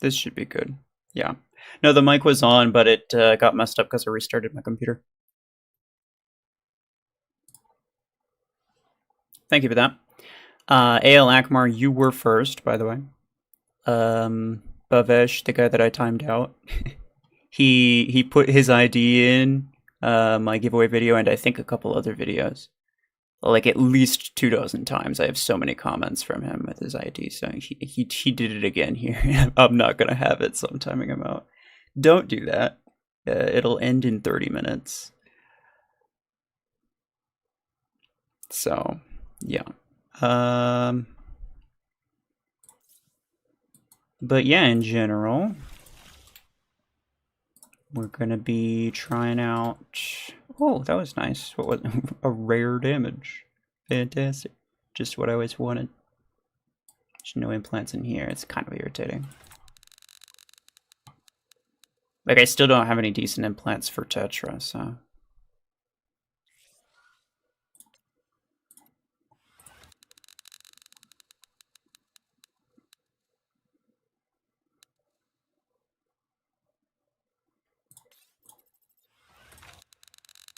This should be good. Yeah. No, the mic was on, but it got messed up because I restarted my computer. Thank you for that. AL Akmar, you were first, by the way. Bavesh, the guy that I timed out, he put his ID in my giveaway video, and I think a couple other videos. Like at least 24 times. I have so many comments from him with his ID, so he did it again here. I'm not gonna have it, so I'm timing him out. Don't do that. It'll end in 30 minutes. So, yeah. But yeah, in general, we're gonna be trying out. Oh, that was nice. What was a rare damage? Fantastic. Just what I always wanted. There's no implants in here. It's kind of irritating. Like, I still don't have any decent implants for Tetra, so.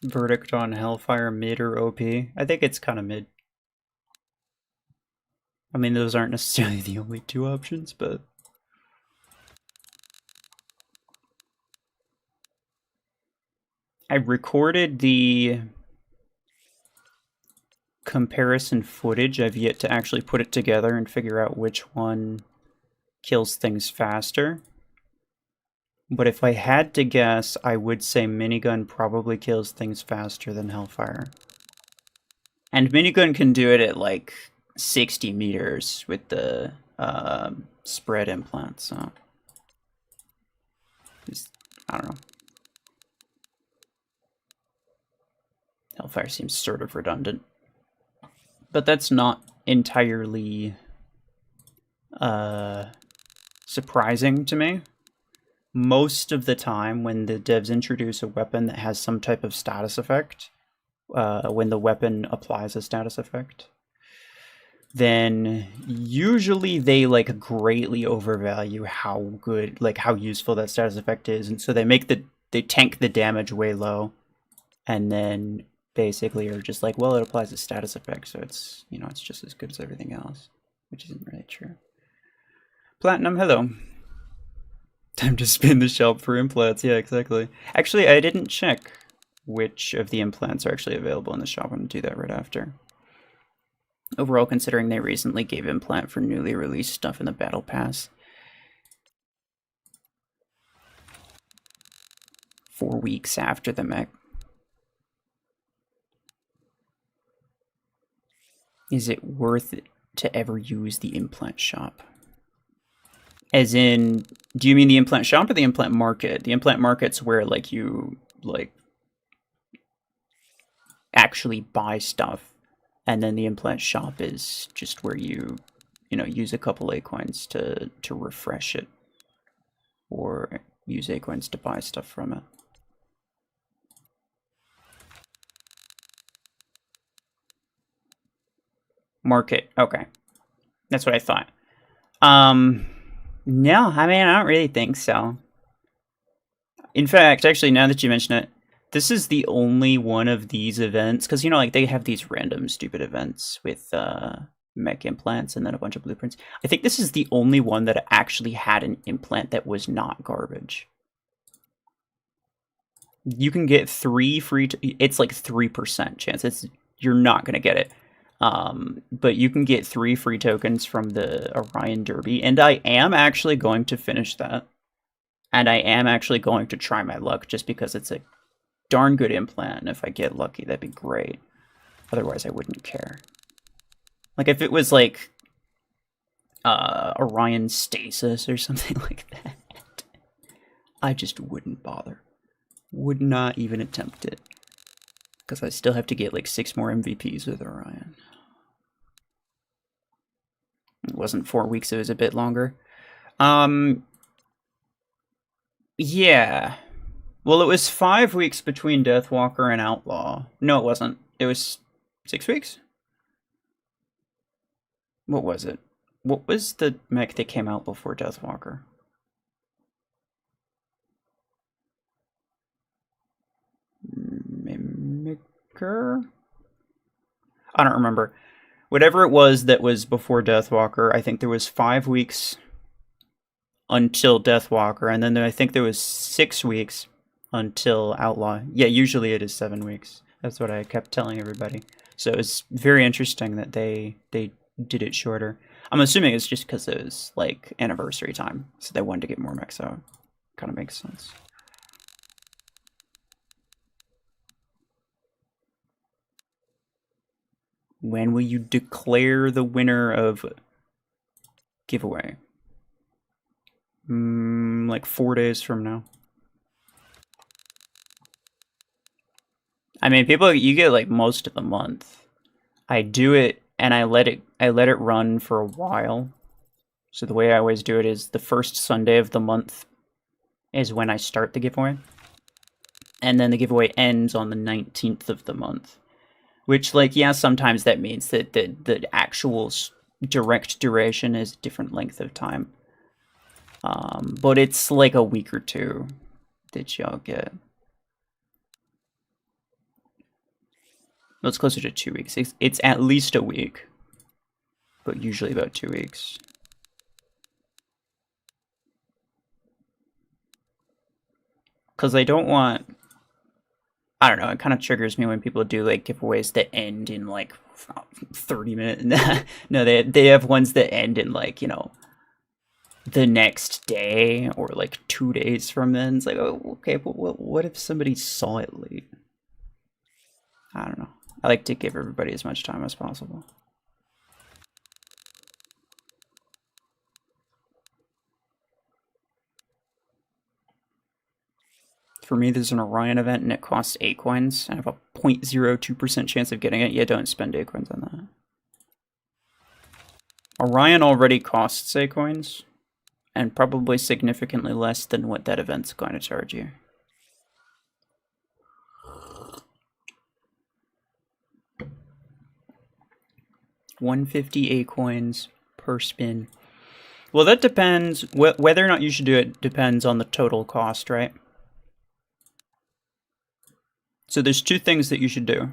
Verdict on Hellfire, mid or OP? I think it's kind of mid. I mean, those aren't necessarily the only two options, but. I recorded the comparison footage. I've yet to actually put it together and figure out which one kills things faster. But if I had to guess, I would say minigun probably kills things faster than Hellfire. And minigun can do it at like 60 meters with the spread implant, so. I don't know. Hellfire seems sort of redundant. But that's not entirely surprising to me. Most of the time when the devs introduce a weapon that has some type of status effect, when the weapon applies a status effect, then usually they like greatly overvalue how good, like how useful that status effect is, and so they tank the damage way low, and then basically are just like, well, it applies a status effect, so it's, you know, it's just as good as everything else, which isn't really true. Platinum, hello. Time to spin the shop for implants. Yeah, exactly. Actually, I didn't check which of the implants are actually available in the shop. I'm going to do that right after. Overall, considering they recently gave implant for newly released stuff in the Battle Pass. 4 weeks after the Mech. Is it worth it to ever use the implant shop? As in, do you mean the implant shop or the implant market? The implant market's where like you like actually buy stuff, and then the implant shop is just where you know, use a couple A-coins to refresh it, or use A-coins to buy stuff from it. Market, okay. That's what I thought. No, I mean, I don't really think so. In fact, actually, now that you mention it, this is the only one of these events, because, you know, like, they have these random stupid events with mech implants and then a bunch of blueprints. I think this is the only one that actually had an implant that was not garbage. You can get 3 free, it's like 3% chance. You're not going to get it. But you can get 3 free tokens from the Orion Derby, and I am actually going to finish that. And I am actually going to try my luck, just because it's a darn good implant, and if I get lucky, that'd be great. Otherwise, I wouldn't care. Like, if it was like Orion Stasis or something like that, I just wouldn't bother. Would not even attempt it. Because I still have to get like 6 more MVPs with Orion. It wasn't 4 weeks, it was a bit longer. Yeah. Well, it was 5 weeks between Deathwalker and Outlaw. No, it wasn't. It was 6 weeks? What was it? What was the mech that came out before Deathwalker? Vinegar? I don't remember. Whatever it was that was before Deathwalker, I think there was 5 weeks until Deathwalker, and then I think there was 6 weeks until Outlaw. Yeah, usually it is 7 weeks. That's what I kept telling everybody. So it's very interesting that they did it shorter. I'm assuming it's just because it was like anniversary time, so they wanted to get more mechs out. Kind of makes sense. When will you declare the winner of giveaway? Like 4 days from now. I mean, people, you get like most of the month. I do it and I let it run for a while. So the way I always do it is the first Sunday of the month is when I start the giveaway. And then the giveaway ends on the 19th of the month. Which, like, yeah, sometimes that means that the actual direct duration is a different length of time. But it's like a week or two that y'all get. No, it's closer to 2 weeks. It's at least a week, but usually about 2 weeks. Because I don't want... I don't know, it kind of triggers me when people do, like, giveaways that end in, like, 30 minutes. No, they have ones that end in, like, you know, the next day or, like, 2 days from then. It's like, oh, okay, but what if somebody saw it late? I don't know. I like to give everybody as much time as possible. For me, there's an Orion event and it costs 8 coins. I have a 0.02% chance of getting it. Yeah, don't spend 8 coins on that. Orion already costs 8 coins, and probably significantly less than what that event's going to charge you. $158 coins per spin. Well, that depends. Whether or not you should do it depends on the total cost, right? So there's 2 things that you should do.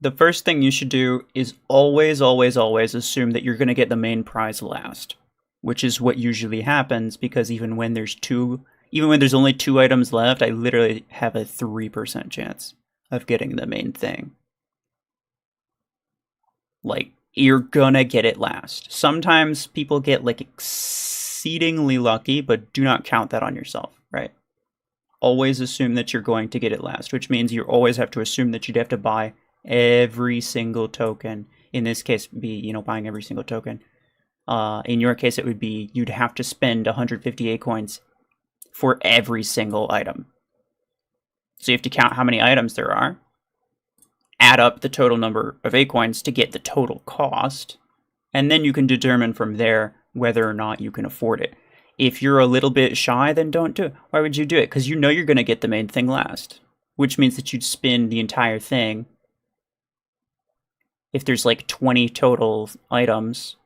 The first thing you should do is always, always, always assume that you're going to get the main prize last, which is what usually happens, because even when there's only 2 items left, I literally have a 3% chance of getting the main thing. Like, you're gonna get it last. Sometimes people get, like, exceedingly lucky, but do not count that on yourself, right? Always assume that you're going to get it last, which means you always have to assume that you'd have to buy every single token. In this case, be, you know, buying every single token. In your case, it would be you'd have to spend 158 coins for every single item. So you have to count how many items there are, add up the total number of A coins to get the total cost, and then you can determine from there whether or not you can afford it. If you're a little bit shy, then don't do it. Why would you do it? Because you know you're going to get the main thing last, which means that you'd spin the entire thing. If there's like 20 total items,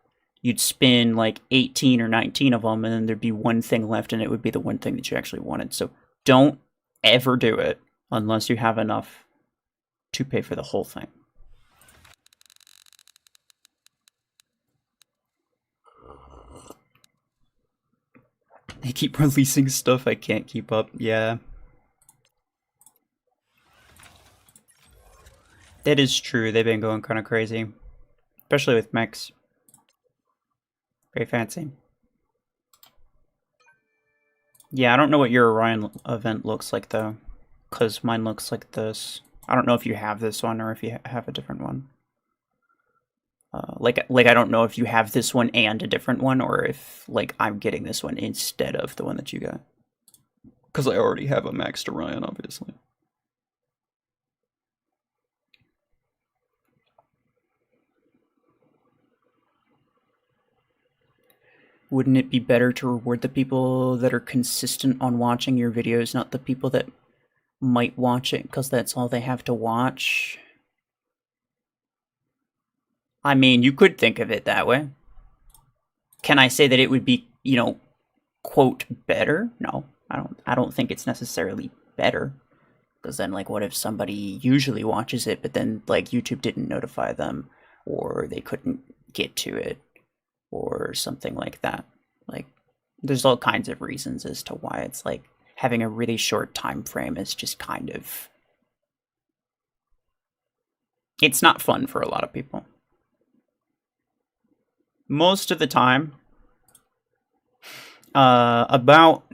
you'd spin like 18 or 19 of them, and then there'd be one thing left, and it would be the one thing that you actually wanted. So don't ever do it unless you have enough to pay for the whole thing. They keep releasing stuff I can't keep up. Yeah. That is true. They've been going kind of crazy. Especially with mechs. Very fancy. Yeah, I don't know what your Orion event looks like, though. Because mine looks like this. I don't know if you have this one or if you have a different one. Like I don't know if you have this one and a different one, or if, like, I'm getting this one instead of the one that you got. Because I already have a maxed Orion, obviously. Wouldn't it be better to reward the people that are consistent on watching your videos, not the people that might watch it because that's all they have to watch? I mean, you could think of it that way. Can I say that it would be, you know, quote, better? No, I don't think it's necessarily better. Because then, like, what if somebody usually watches it, but then, like, YouTube didn't notify them, or they couldn't get to it, or something like that. Like, there's all kinds of reasons as to why it's, like, having a really short time frame is just kind of... It's not fun for a lot of people. Most of the time, about...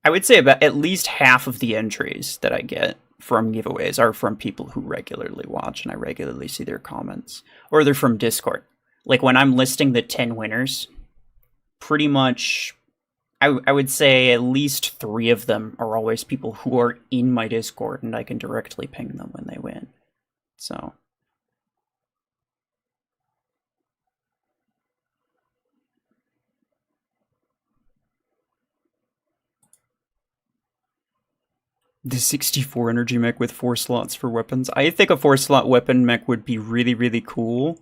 I would say about at least half of the entries that I get from giveaways are from people who regularly watch, and I regularly see their comments. Or they're from Discord. Like, when I'm listing the 10 winners, pretty much, I would say at least 3 of them are always people who are in my Discord, and I can directly ping them when they win. So... The 64 energy mech with 4 slots for weapons. I think a 4-slot weapon mech would be really, really cool.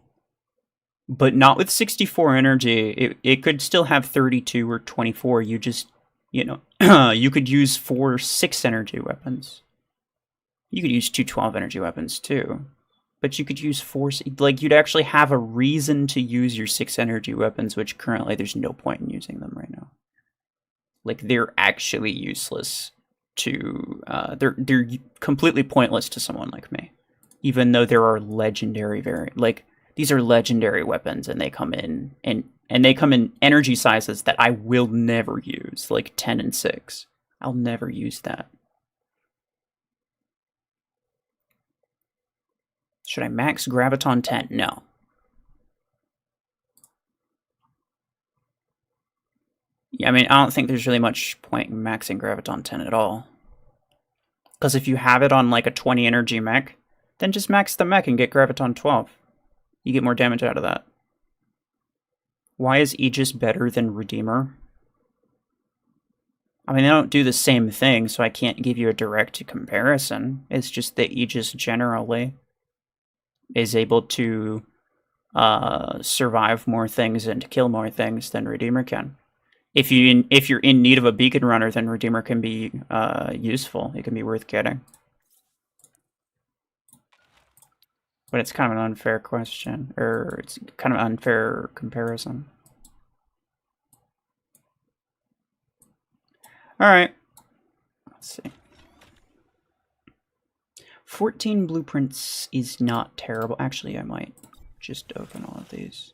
But not with 64 energy. It could still have 32 or 24. You just, you know, you could use 4 6 energy weapons. You could use 2 12 energy weapons too. But you could use 4, like, you'd actually have a reason to use your 6 energy weapons, which currently there's no point in using them right now. Like, they're actually useless to, they're completely pointless to someone like me. Even though there are legendary like, these are legendary weapons, and they come in, and they come in energy sizes that I will never use, like 10 and 6. I'll never use that. Should I max Graviton 10? No. Yeah, I mean, I don't think there's really much point in maxing Graviton 10 at all. Because if you have it on, like, a 20 energy mech, then just max the mech and get Graviton 12. You get more damage out of that. Why is Aegis better than Redeemer? I mean, they don't do the same thing, so I can't give you a direct comparison. It's just that Aegis generally is able to survive more things and kill more things than Redeemer can. If you're in need of a beacon runner, then Redeemer can be useful. It can be worth getting. But it's kind of an unfair question, or it's kind of an unfair comparison. Alright. Let's see. 14 blueprints is not terrible. Actually, I might just open all of these.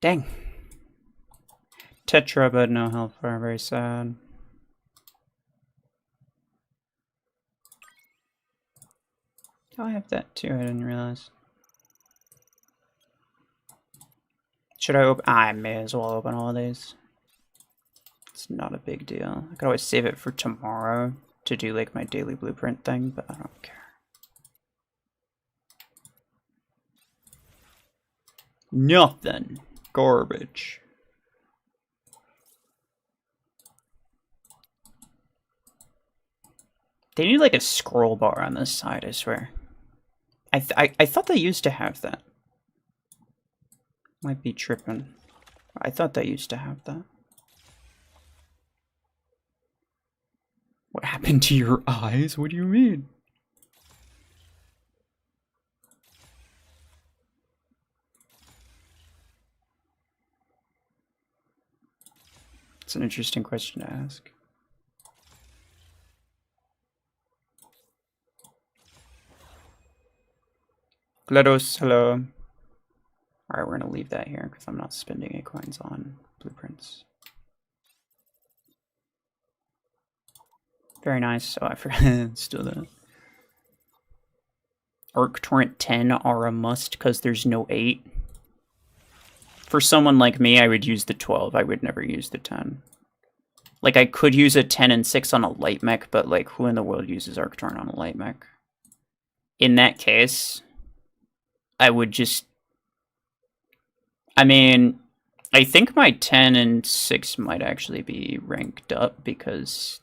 Dang. Tetra, but no Hellfire. Very sad. Oh, I have that too. I didn't realize. Should I open? I may as well open all of these. It's not a big deal. I could always save it for tomorrow to do, like, my daily blueprint thing, but I don't care. Nothing. Garbage. They need, like, a scroll bar on this side, I swear. I thought they used to have that. Might be tripping. I thought they used to have that. What happened to your eyes? What do you mean? It's an interesting question to ask. GLaDOS, hello. Alright, we're gonna leave that here because I'm not spending any coins on blueprints. Very nice. Oh, I forgot. Still the Arc Torrent 10 are a must because there's no 8. For someone like me, I would use the 12. I would never use the 10. Like, I could use a 10 and 6 on a light mech, but, like, who in the world uses Arc Torrent on a light mech? In that case, I would just... I mean, I think my 10 and 6 might actually be ranked up because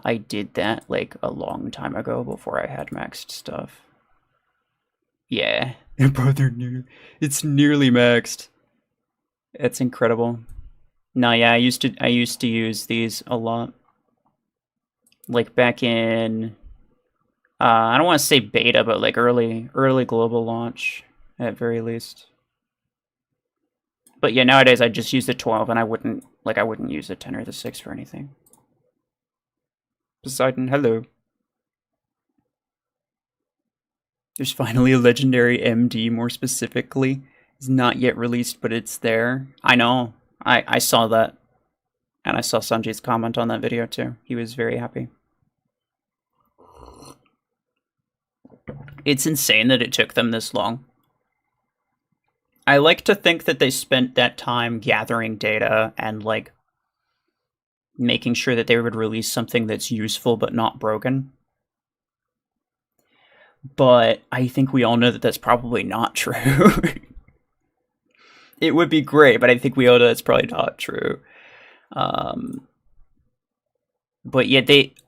I did that like a long time ago before I had maxed stuff. Yeah. Brother, it's nearly maxed. It's incredible. No, yeah, I used to use these a lot. Like back in I don't want to say beta, but like early global launch at very least. But yeah, nowadays I just use the 12 and I wouldn't use the 10 or the 6 for anything. Poseidon, hello. There's finally a legendary MD more specifically. It's not yet released, but it's there. I know. I saw that. And I saw Sanjay's comment on that video too. He was very happy. It's insane that it took them this long. I like to think that they spent that time gathering data and like making sure that they would release something that's useful but not broken. But I think we all know that that's probably not true. It would be great, but I think we all know that's probably not true. But yeah,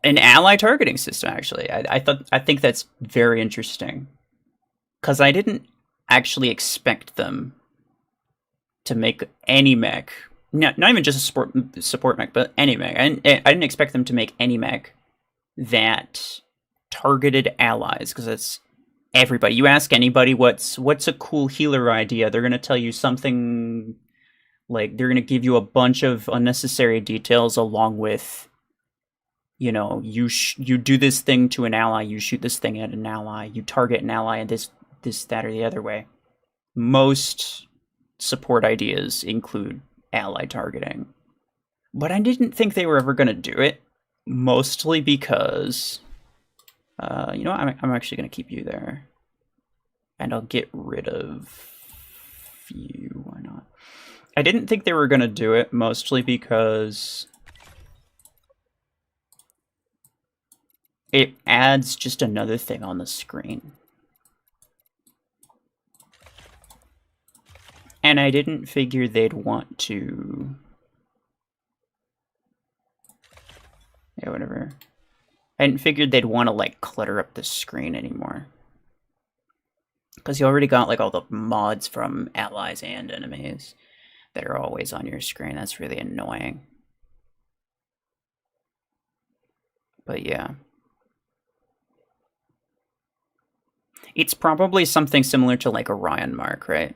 an ally targeting system actually. I think that's very interesting because I didn't actually expect them to make any mech, not even just a support mech, but any mech. I didn't expect them to make any mech that targeted allies because it's everybody. You ask anybody what's a cool healer idea, they're gonna tell you something like they're gonna give you a bunch of unnecessary details along with, you know, you do this thing to an ally, you shoot this thing at an ally, you target an ally, and this, that, or the other way. Most support ideas include ally targeting. But I didn't think they were ever going to do it, mostly because, you know what, I'm actually going to keep you there. And I'll get rid of you, why not? I didn't think they were going to do it, mostly because it adds just another thing on the screen. And I didn't figure they'd want to... Yeah, whatever. I didn't figure they'd want to, like, clutter up the screen anymore. Because you already got, like, all the mods from allies and enemies that are always on your screen. That's really annoying. But yeah. It's probably something similar to, like, Orion Mark, right?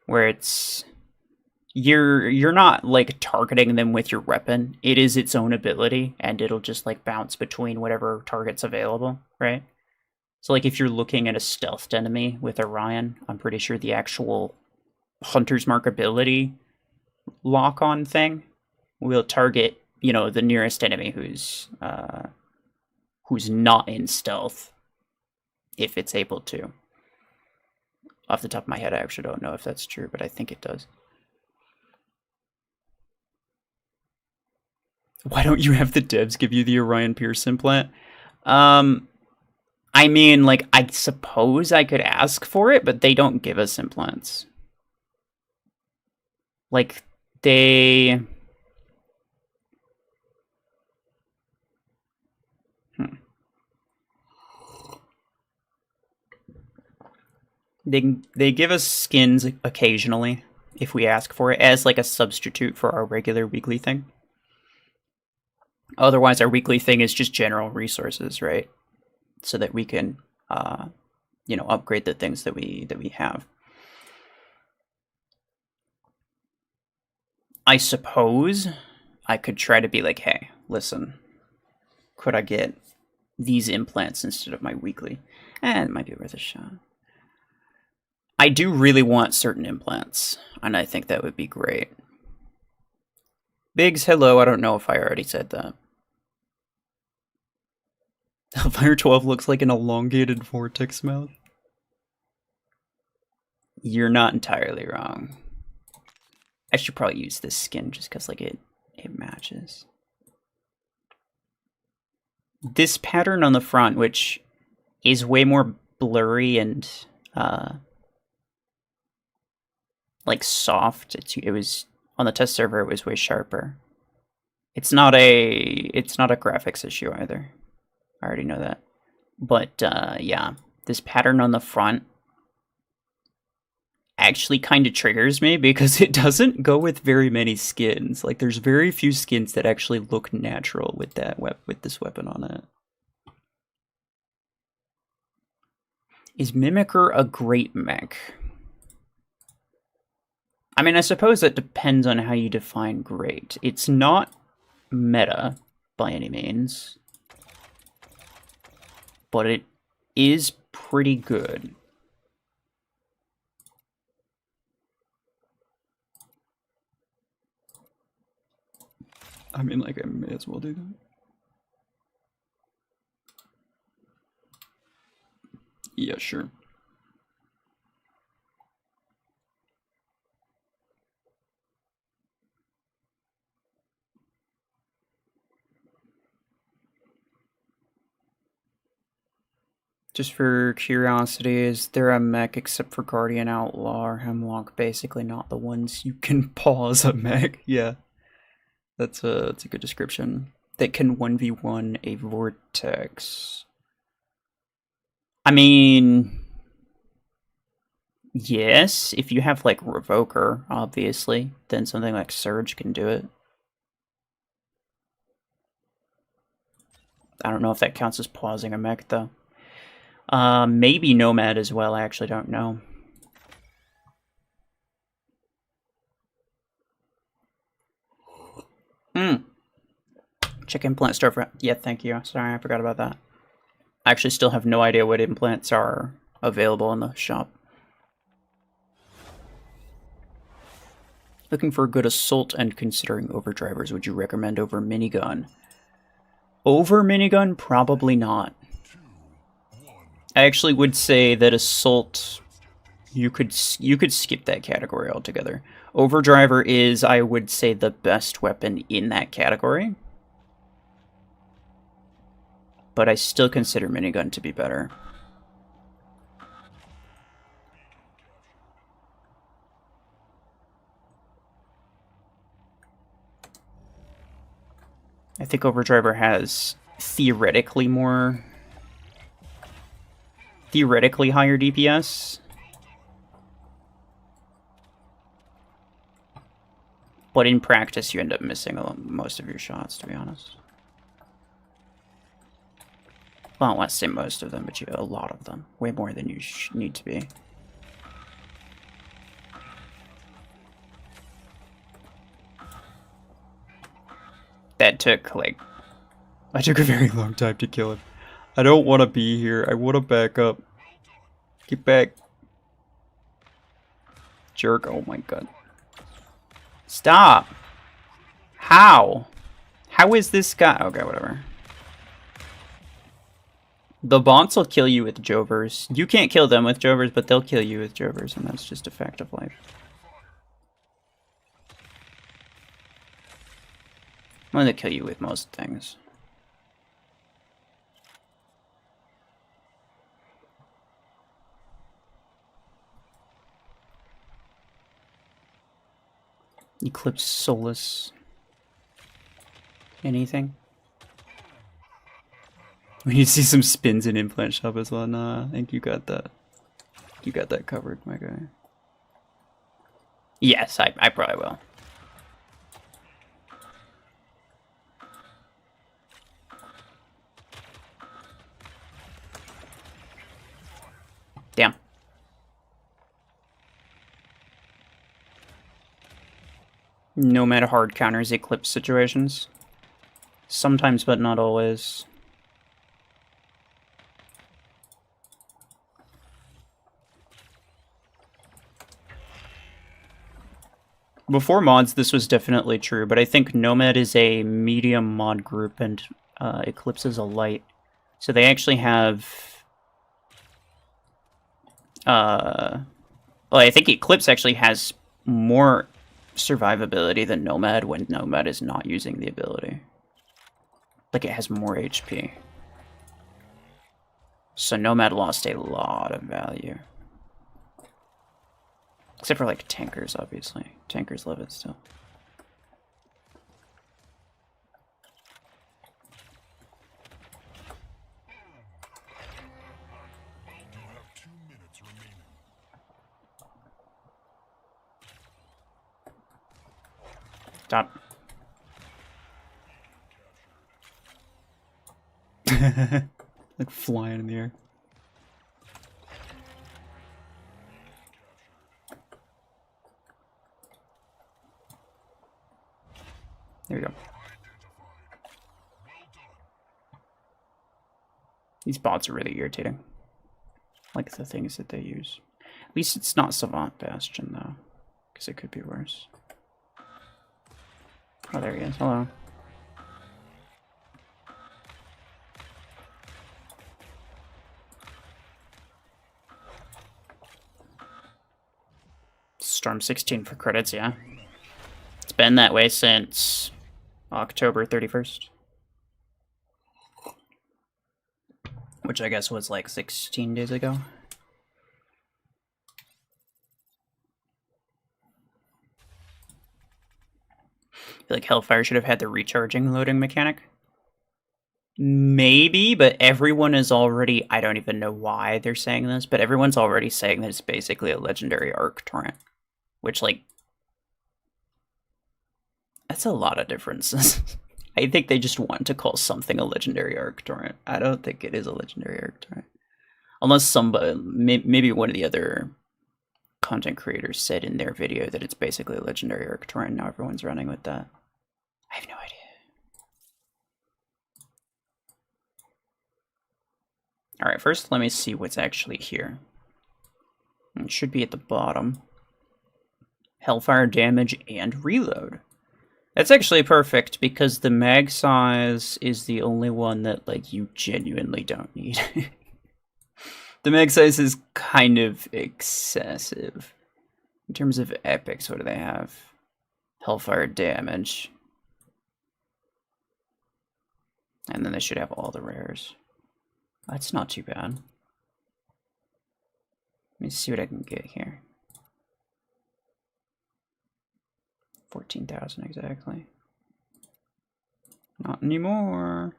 Where it's you're not like targeting them with your weapon. It is its own ability, and it'll just like bounce between whatever target's available, right? So like if you're looking at a stealthed enemy with Orion, I'm pretty sure the actual Hunter's Mark ability lock-on thing will target, you know, the nearest enemy who's not in stealth, if it's able to. Off the top of my head, I actually don't know if that's true, but I think it does. Why don't you have the devs give you the Orion Pierce implant? I mean, like, I suppose I could ask for it, but they don't give us implants. Like, they... They give us skins occasionally, if we ask for it, as like a substitute for our regular weekly thing. Otherwise, our weekly thing is just general resources, right? So that we can, you know, upgrade the things that we have. I suppose I could try to be like, hey, listen, could I get these implants instead of my weekly? It might be worth a shot. I do really want certain implants, and I think that would be great. Biggs, hello, I don't know if I already said that. Hellfire 12 looks like an elongated vortex mouth. You're not entirely wrong. I should probably use this skin just because like it matches. This pattern on the front, which is way more blurry and like soft. It was on the test server. It was way sharper. It's not a graphics issue either. I already know that. But yeah, this pattern on the front actually kind of triggers me because it doesn't go with very many skins. Like, there's very few skins that actually look natural with this weapon on it. Is Mimicker a great mech? I mean, I suppose that depends on how you define great. It's not meta by any means, but it is pretty good. I mean, like, I may as well do that. Yeah, sure. Just for curiosity, is there a mech except for Guardian Outlaw or Hemlock? Basically not the ones you can pause a mech. Yeah. That's a good description. That can 1v1 a Vortex. I mean, yes, if you have like Revoker, obviously, then something like Surge can do it. I don't know if that counts as pausing a mech though. Maybe Nomad as well, I actually don't know. Check implant store for... Yeah, thank you. Sorry, I forgot about that. I actually still have no idea what implants are available in the shop. Looking for a good assault and considering overdrivers, would you recommend over minigun? Over minigun? Probably not. I actually would say that assault, you could skip that category altogether. Overdriver is, I would say, the best weapon in that category. But I still consider minigun to be better. I think Overdriver has theoretically higher DPS. But in practice, you end up missing most of your shots, to be honest. Well, let's say most of them, but a lot of them. Way more than you need to be. That took, like... I took a very long time to kill him. I don't want to be here. I want to back up. Get back. Jerk. Oh my god. Stop. How? How is this guy... Okay, whatever. The bots will kill you with Jovers. You can't kill them with Jovers, but they'll kill you with Jovers, and that's just a fact of life. I'm gonna kill you with most things. Eclipse Solus. Anything? We need to see some spins in Implant Shop as well. Nah, I think you got that. You got that covered, my guy. Yes, I probably will. Damn. Nomad hard counters Eclipse situations. Sometimes, but not always. Before mods, this was definitely true, but I think Nomad is a medium mod group and Eclipse is a light. So they actually have... well, I think Eclipse actually has more survivability than Nomad when Nomad is not using the ability. Like, it has more HP. So Nomad lost a lot of value. Except for, like, tankers, obviously. Tankers love it still. Stop. Like flying in the air. There we go. These bots are really irritating. Like the things that they use. At least it's not Savant Bastion though, because it could be worse. Oh, there he is. Hello. Storm 16 for credits, yeah. It's been that way since October 31st. Which I guess was like 16 days ago. I feel like Hellfire should have had the recharging loading mechanic. Maybe, but everyone is already... I don't even know why they're saying this, but everyone's already saying that it's basically a legendary arc torrent. Which, like... That's a lot of differences. I think they just want to call something a legendary arc torrent. I don't think it is a legendary arc torrent. Unless somebody... Maybe one of the other content creators said in their video that it's basically a legendary arc torrent. Now everyone's running with that. I have no idea. Alright, first let me see what's actually here. It should be at the bottom. Hellfire damage and reload. That's actually perfect because the mag size is the only one that like you genuinely don't need. The mag size is kind of excessive. In terms of epics, what do they have? Hellfire damage. And then they should have all the rares. That's not too bad. Let me see what I can get here. 14,000 exactly. Not anymore.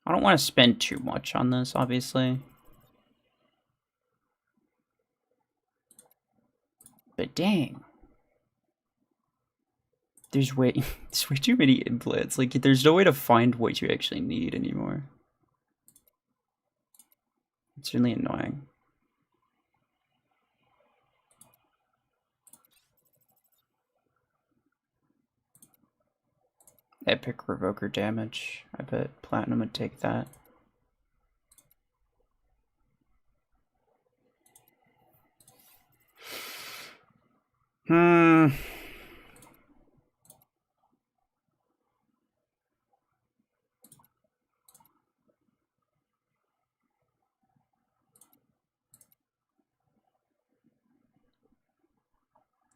I don't want to spend too much on this, obviously. But dang. There's way too many implants. Like, there's no way to find what you actually need anymore. It's really annoying. Epic Revoker damage. I bet Platinum would take that.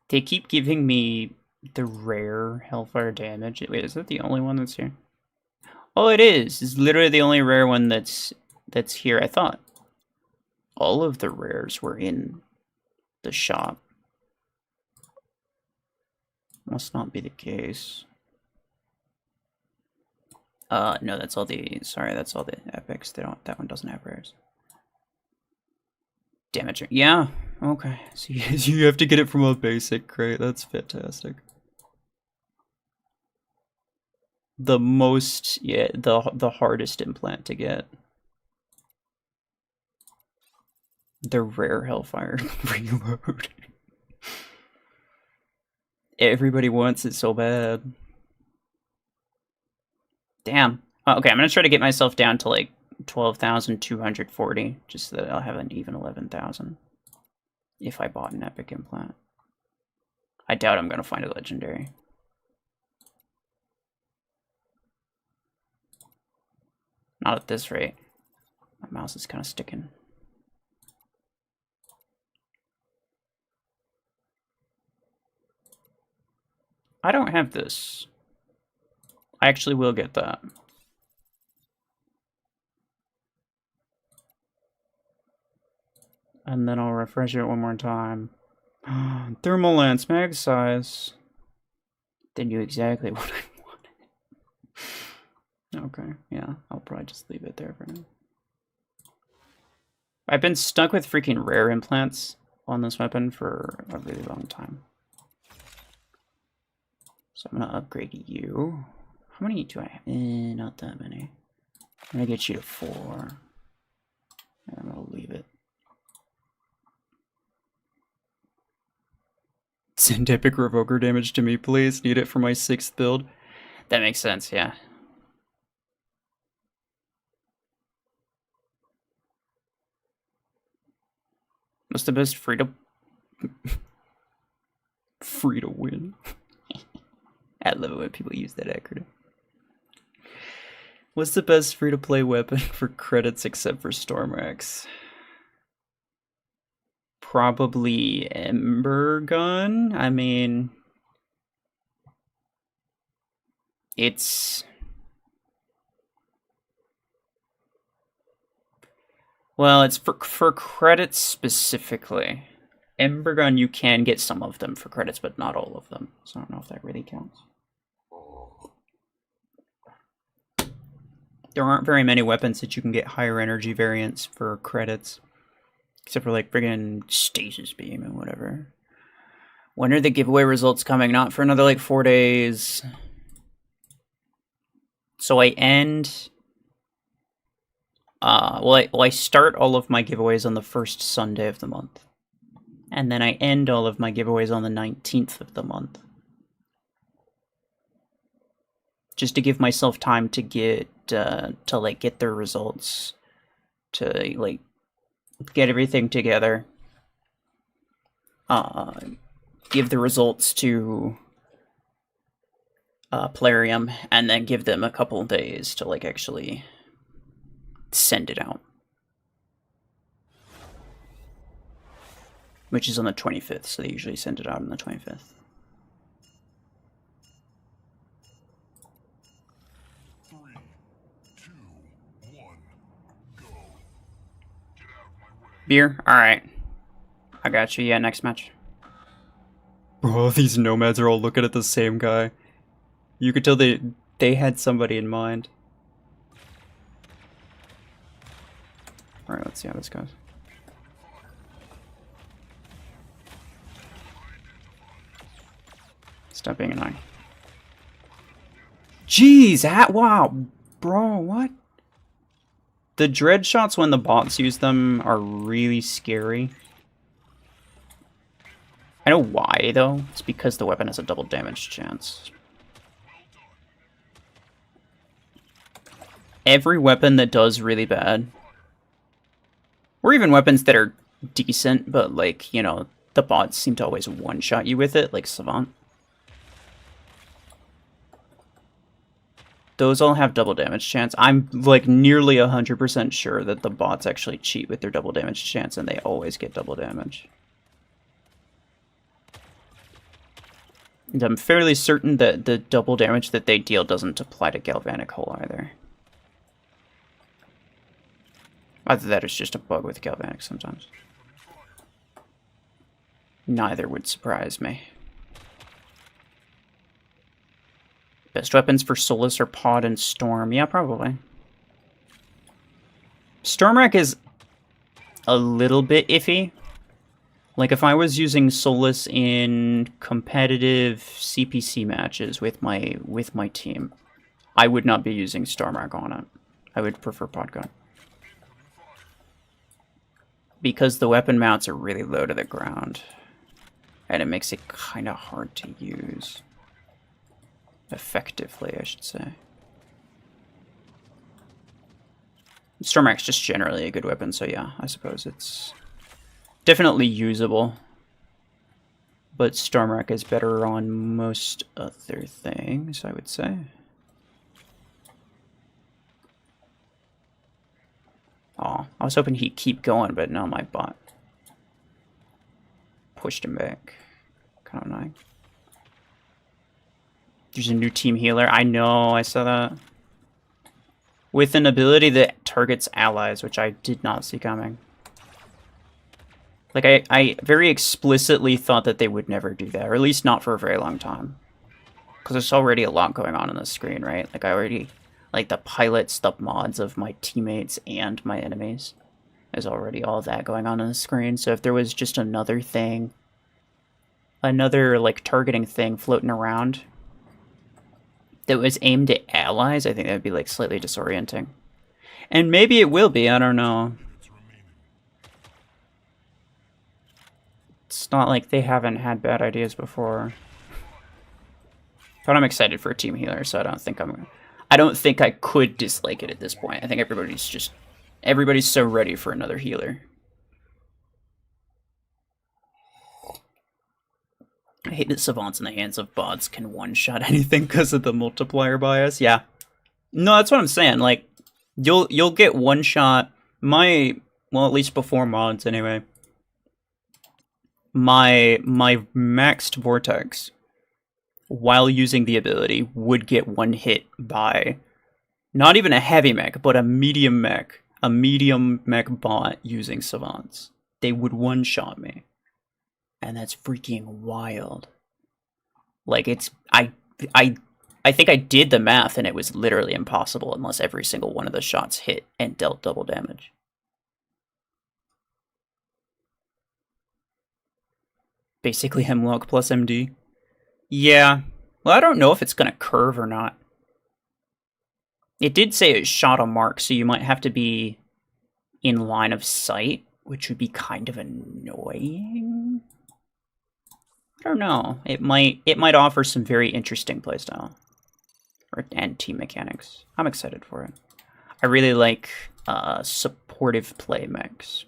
They keep giving me the rare Hellfire damage. Wait, is that the only one that's here? Oh, it is. It's literally the only rare one that's here. I thought all of the rares were in the shop. Must not be the case. No, that's all the... Sorry, that's all the epics. They don't... That one doesn't have rares. Damage. Yeah. Okay. So you have to get it from a basic crate. That's fantastic. The most... Yeah, the hardest implant to get. The rare Hellfire reload. Everybody wants it so bad. Damn. Okay, I'm gonna try to get myself down to like 12,240, just so that I'll have an even 11,000. If I bought an epic implant. I doubt I'm gonna find a legendary. Not at this rate. My mouse is kind of sticking. I don't have this. I actually will get that. And then I'll refresh it one more time. Thermal Lance mag size. They knew exactly what I wanted. Okay, yeah, I'll probably just leave it there for now. I've been stuck with freaking rare implants on this weapon for a really long time. So I'm gonna upgrade you. How many do I have? Not that many. I'm gonna get you to 4. And I'm gonna leave it. Send epic revoker damage to me, please. Need it for my 6th build. That makes sense, yeah. What's the best free to win? I love it when people use that acronym. What's the best free to play weapon for credits except for Stormax? Probably Ember Gun. I mean, it's... Well, it's for credits specifically. Ember Gun, you can get some of them for credits, but not all of them. So I don't know if that really counts. There aren't very many weapons that you can get higher energy variants for credits. Except for like friggin' Stasis Beam and whatever. When are the giveaway results coming? Not for another like 4 days. So I end... I start all of my giveaways on the first Sunday of the month. And then I end all of my giveaways on the 19th of the month. Just to give myself time to get, get their results. To, like, get everything together. Give the results to Plarium, and then give them a couple of days to, like, actually send it out. Which is on the 25th, so they usually send it out on the 25th. Beer? Alright. I got you. Yeah, next match. Bro, these nomads are all looking at the same guy. You could tell they had somebody in mind. Alright, let's see how this goes. Stop being annoying. Jeez, wow. Bro, what? The dread shots when the bots use them are really scary. I know why, though. It's because the weapon has a double damage chance. Every weapon that does really bad, or even weapons that are decent, but, like, you know, the bots seem to always one-shot you with it, like Savant. Those all have double damage chance. I'm, like, nearly 100% sure that the bots actually cheat with their double damage chance, and they always get double damage. And I'm fairly certain that the double damage that they deal doesn't apply to Galvanic Hull either. Either that is just a bug with Galvanic sometimes. Neither would surprise me. Best weapons for Solus are Pod and Storm. Yeah, probably. Stormwreck is a little bit iffy. Like, if I was using Solus in competitive CPC matches with my team, I would not be using Stormwreck on it. I would prefer Podgun. Because the weapon mounts are really low to the ground. And it makes it kind of hard to use. Effectively, I should say. Stormwreck's just generally a good weapon, so yeah, I suppose it's definitely usable. But Stormwreck is better on most other things, I would say. Aw, I was hoping he'd keep going, but no, my bot pushed him back. Kind of annoying. There's a new team healer. I know, I saw that. With an ability that targets allies, which I did not see coming. Like, I very explicitly thought that they would never do that, or at least not for a very long time. Because there's already a lot going on the screen, right? Like, I already... Like, the pilots, the mods of my teammates and my enemies. There's already all that going on the screen, so if there was just another thing... Another, like, targeting thing floating around... that was aimed at allies, I think that would be like slightly disorienting. And maybe it will be, I don't know. It's not like they haven't had bad ideas before. But I'm excited for a team healer, so I don't think I could dislike it at this point. I think everybody's so ready for another healer. I hate that savants in the hands of bots can one-shot anything because of the multiplier bias. Yeah. No, that's what I'm saying. Like, you'll get one-shot. Well, at least before mods anyway. My maxed vortex, while using the ability, would get one hit by not even a heavy mech, but a medium mech bot using savants. They would one-shot me. And that's freaking wild. Like, I think I did the math and it was literally impossible unless every single one of the shots hit and dealt double damage. Basically Hemlock plus MD. Yeah. Well, I don't know if it's going to curve or not. It did say it shot a mark, so you might have to be in line of sight, which would be kind of annoying. I don't know. It might offer some very interesting playstyle and team mechanics. I'm excited for it. I really like supportive play mechs.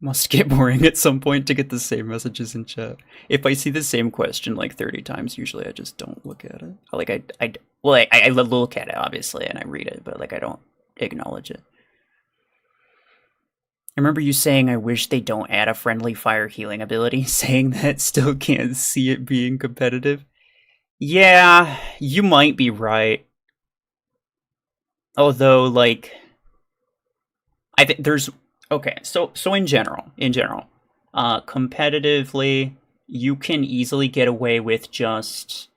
Must get boring at some point to get the same messages in chat. If I see the same question like 30 times, usually I just don't look at it. Like I look at it obviously and I read it, but like I don't acknowledge it. I remember you saying I wish they don't add a friendly fire healing ability, saying that still can't see it being competitive. Yeah, you might be right. Although, like, I think there's okay. So in general, competitively, you can easily get away with just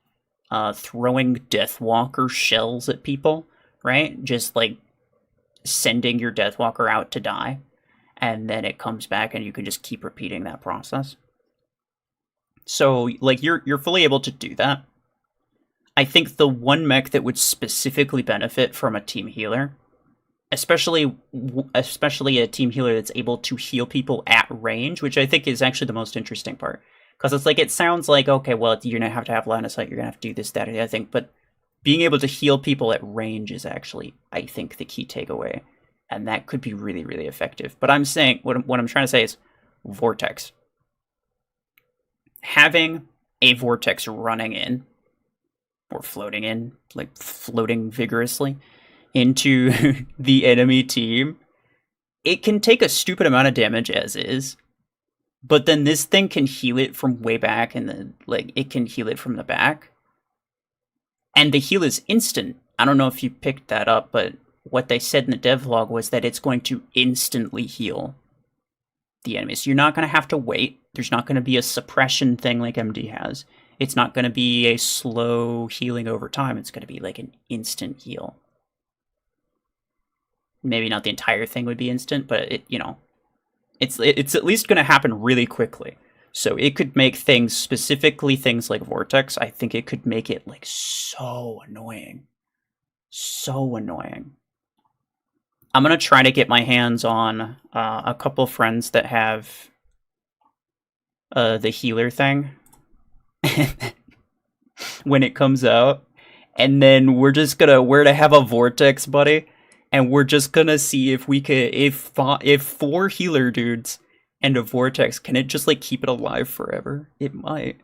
throwing Deathwalker shells at people, right? Just like sending your Deathwalker out to die, and then it comes back, and you can just keep repeating that process. So, like, you're fully able to do that. I think the one mech that would specifically benefit from a team healer, especially a team healer that's able to heal people at range, which I think is actually the most interesting part. Because it's like, it sounds like, okay, well, you're going to have line of sight, you're going to have to do this, that, or the other thing, but being able to heal people at range is actually, I think, the key takeaway. And that could be really, really effective. But I'm saying, what I'm trying to say is, Vortex. Having a Vortex running in, or floating in, like floating vigorously, into the enemy team, it can take a stupid amount of damage as is, but then this thing can heal it from way back, and then like it can heal it from the back, and the heal is instant. I don't know if you picked that up, but what they said in the devlog was that it's going to instantly heal the enemy. So you're not going to have to wait. There's not going to be a suppression thing like MD has. It's not going to be a slow healing over time. It's going to be like an instant heal. Maybe not the entire thing would be instant, but it, you know, it's at least going to happen really quickly. So it could make things, specifically things like Vortex, I think it could make it like so annoying. So annoying. I'm going to try to get my hands on a couple friends that have the healer thing when it comes out. And then we're to have a Vortex, buddy. And we're just gonna see if we could, if 4 healer dudes and a Vortex, can it just like keep it alive forever? It might.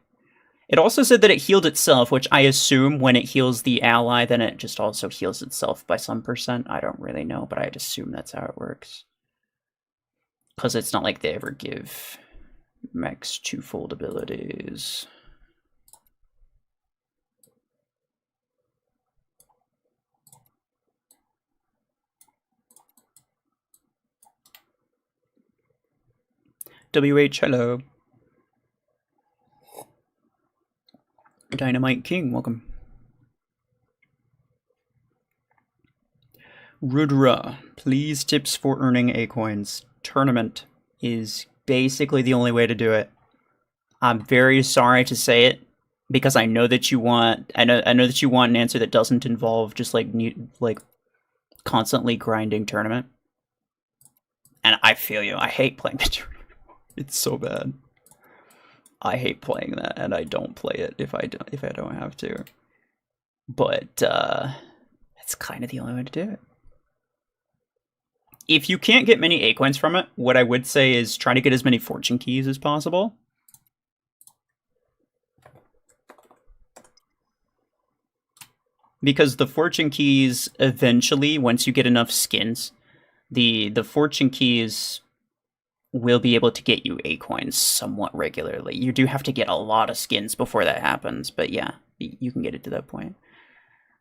It also said that it healed itself, which I assume when it heals the ally, then it just also heals itself by some percent. I don't really know, but I'd assume that's how it works. Because it's not like they ever give mechs twofold abilities. WH, hello. Dynamite King, welcome. Rudra, please tips for earning A-coins. Tournament is basically the only way to do it. I'm very sorry to say it, because I know that you want I know that you want an answer that doesn't involve just like constantly grinding tournament. And I feel you. I hate playing the tournament. It's so bad. I hate playing that, and I don't play it if I don't have to. But that's kind of the only way to do it. If you can't get many A-coins from it, what I would say is try to get as many fortune keys as possible. Because the fortune keys, eventually, once you get enough skins, the fortune keys will be able to get you A-coins somewhat regularly. You do have to get a lot of skins before that happens, but yeah, you can get it to that point.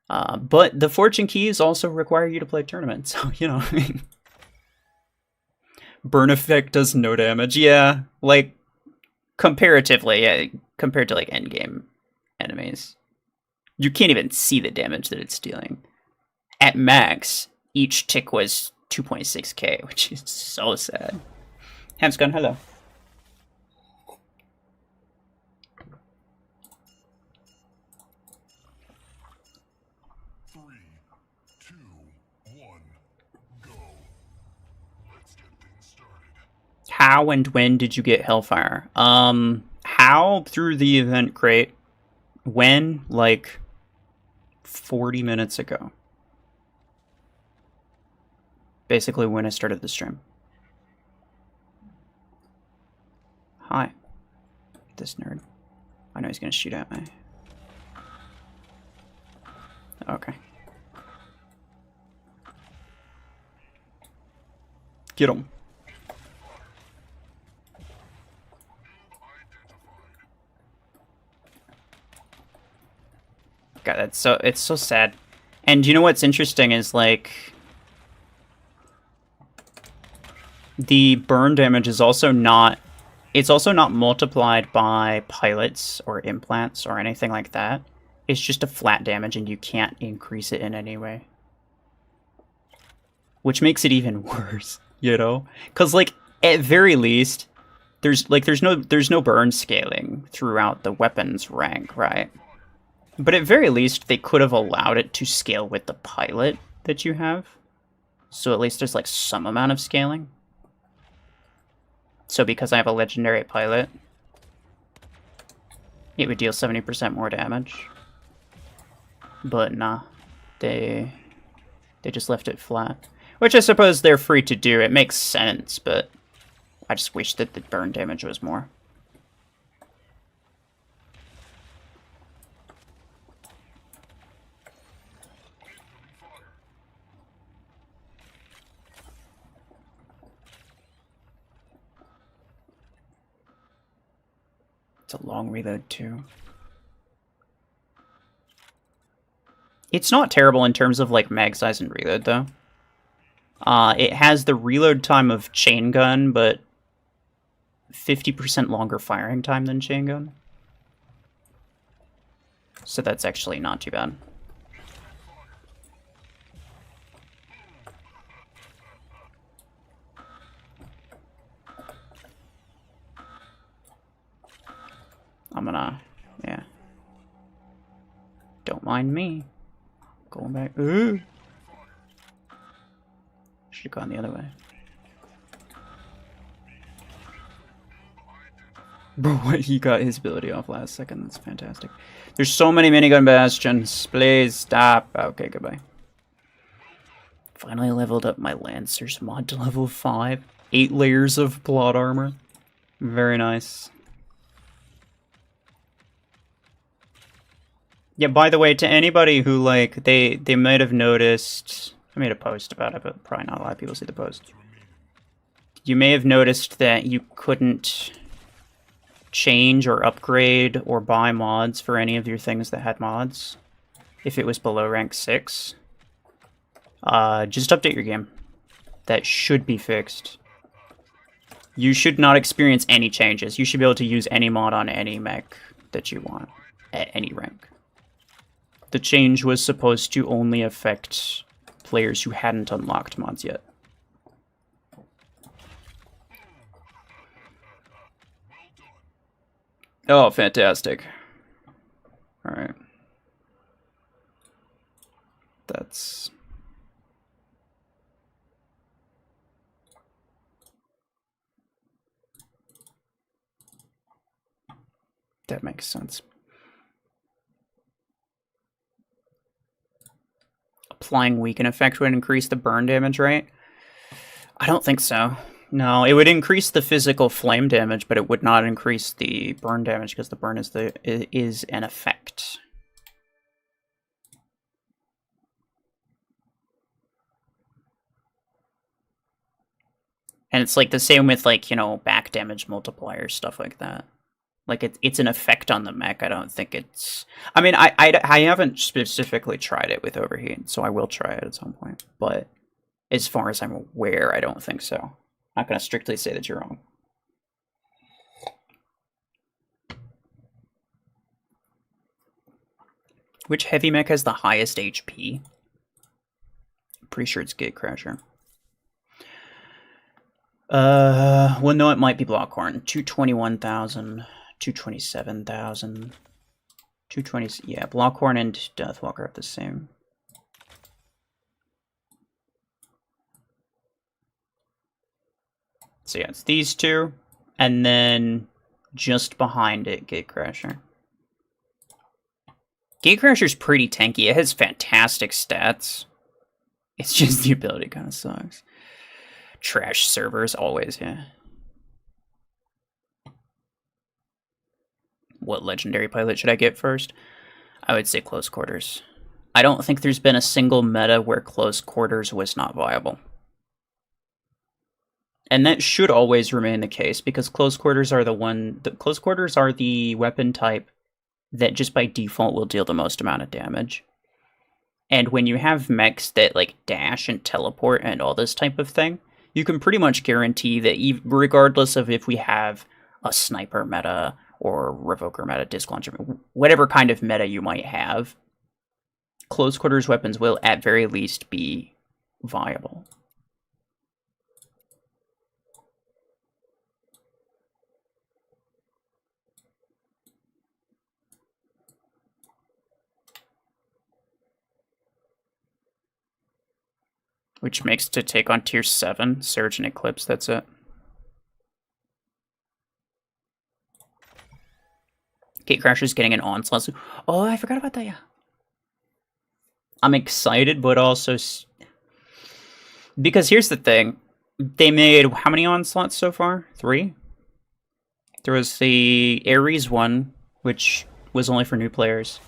But the fortune keys also require you to play tournaments, so, you know, I mean... Burn effect does no damage, yeah, like, comparatively, yeah, compared to, like, endgame enemies. You can't even see the damage that it's dealing. At max, each tick was 2.6k, which is so sad. Hamsgun, hello. How and when did you get Hellfire? How? Through the event crate. When? Like 40 minutes ago. Basically when I started the stream. Hi. This nerd. I know he's gonna shoot at me. Okay. Get him. God, it's so sad. And you know what's interesting is, like, the burn damage is also not, it's also not multiplied by pilots or implants or anything like that. It's just a flat damage and you can't increase it in any way. Which makes it even worse, you know? Because, like, at very least, there's no burn scaling throughout the weapons rank, right? But at very least, they could have allowed it to scale with the pilot that you have. So at least there's, like, some amount of scaling. So because I have a legendary pilot, it would deal 70% more damage. But nah, they just left it flat. Which I suppose they're free to do. It makes sense, but I just wish that the burn damage was more. It's a long reload, too. It's not terrible in terms of, like, mag size and reload, though. It has the reload time of chain gun, but 50% longer firing time than chain gun. So that's actually not too bad. I'm gonna, yeah. Don't mind me. Going back. Ooh. Should have gone the other way. Bro, what? He got his ability off last second. That's fantastic. There's so many minigun bastions. Please stop. Okay, goodbye. Finally leveled up my Lancers mod to level 5. 8 layers of plot armor. Very nice. Yeah, by the way, to anybody who, like, they might have noticed... I made a post about it, but probably not a lot of people see the post. You may have noticed that you couldn't change or upgrade or buy mods for any of your things that had mods if it was below rank 6. Just update your game. That should be fixed. You should not experience any changes. You should be able to use any mod on any mech that you want. at any rank. The change was supposed to only affect players who hadn't unlocked mods yet. Oh, fantastic. Alright. That's... That makes sense. Applying weaken effect would increase the burn damage, right? I don't think so. No, it would increase the physical flame damage, but it would not increase the burn damage because the burn is an effect. And it's like the same with, like, you know, back damage multipliers, stuff like that. Like, it's an effect on the mech. I don't think it's... I mean, I haven't specifically tried it with Overheat, so I will try it at some point. But as far as I'm aware, I don't think so. I'm not going to strictly say that you're wrong. Which heavy mech has the highest HP? I'm pretty sure it's Gatecrasher. Well, no, it might be Blockhorn. 221,000, 227,000, 220. Yeah, Blockhorn and Deathwalker have the same. So yeah, it's these two, and then just behind it, Gatecrasher. Gatecrasher's pretty tanky. It has fantastic stats. It's just the ability kind of sucks. Trash servers, always, yeah. What legendary pilot should I get first? I would say Close Quarters. I don't think there's been a single meta where Close Quarters was not viable. And that should always remain the case, because Close Quarters are Close Quarters are the weapon type that just by default will deal the most amount of damage. And when you have mechs that, like, dash and teleport and all this type of thing, you can pretty much guarantee that regardless of if we have a sniper meta or revoker meta, disc launcher, whatever kind of meta you might have, Close Quarters weapons will at very least be viable. Which makes to take on tier 7, Surge and Eclipse, that's it. Gatecrasher's getting an onslaught. Oh, I forgot about that, yeah. I'm excited, but also... Because here's the thing. They made how many onslaughts so far? 3? There was the Ares one, which was only for new players.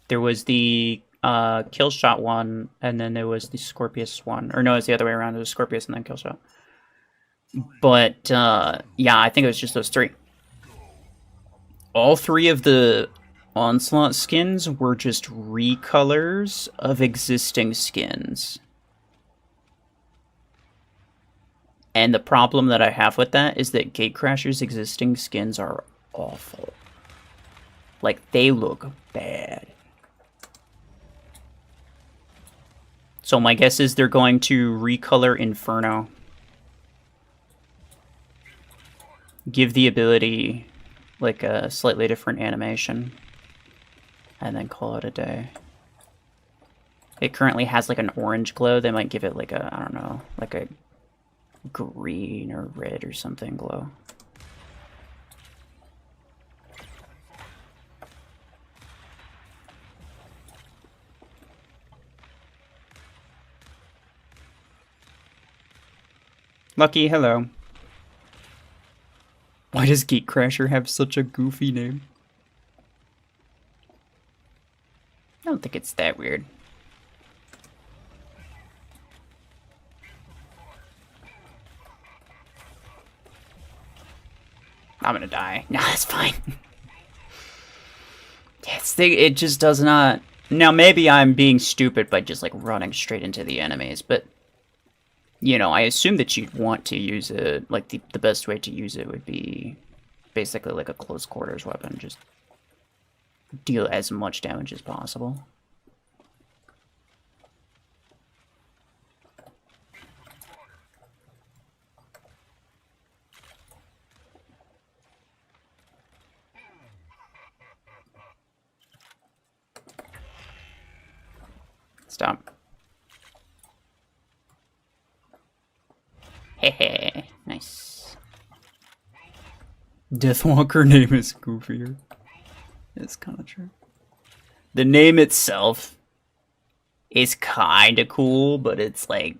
There was the... Killshot one, and then there was the Scorpius one. Or no, it's the other way around. It was Scorpius and then Killshot. But, yeah, I think it was just those 3. All 3 of the Onslaught skins were just recolors of existing skins. And the problem that I have with that is that Gatecrasher's existing skins are awful. Like, they look bad. So my guess is they're going to recolor Inferno. Give the ability like a slightly different animation. And then call it a day. It currently has like an orange glow. They might give it like a, I don't know, like a green or red or something glow. Lucky, hello. Why does Gatecrasher have such a goofy name? I don't think it's that weird. I'm gonna die. Nah, it's fine. It just does not... Now, maybe I'm being stupid by just, like, running straight into the enemies, but... You know, I assume that you'd want to use it, like, the best way to use it would be basically like a close quarters weapon, just deal as much damage as possible. Stop. Hehe, nice. Deathwalker name is goofier. It's kind of true. The name itself is kind of cool, but it's like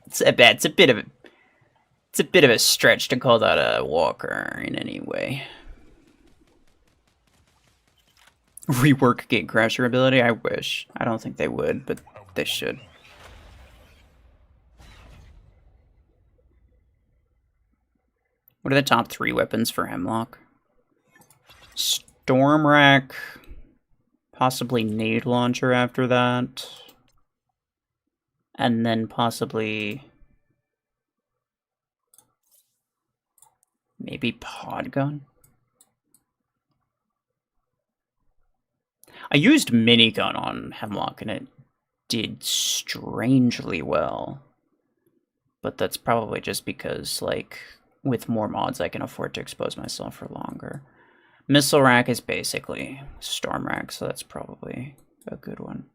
it's a bit of a stretch to call that a walker in any way. Rework Gatecrasher ability? I wish. I don't think they would, but they should. What are the top 3 weapons for Hemlock? Storm Rack, possibly Nade Launcher after that, and then possibly maybe Pod Gun. I used Minigun on Hemlock and it did strangely well, but that's probably just because, like, with more mods I can afford to expose myself for longer. Missile Rack is basically Storm Rack, so that's probably a good one.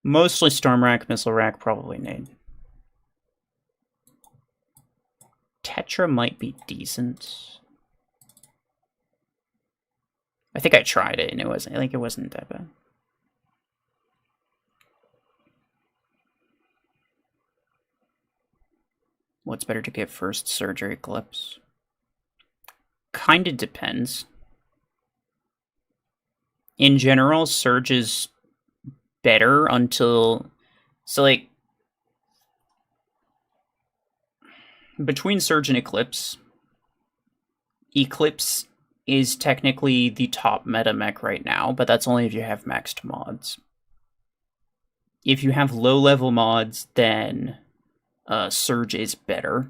Mostly Storm Rack, Missile Rack, probably Nade. Tetra might be decent. I think I tried it and it wasn't, I think it wasn't that bad. What's better to get first, Surge or Eclipse? Kinda depends. In general, Surge is better until... So, like... Between Surge and Eclipse... Eclipse is technically the top meta mech right now, but that's only if you have maxed mods. If you have low-level mods, then Surge is better.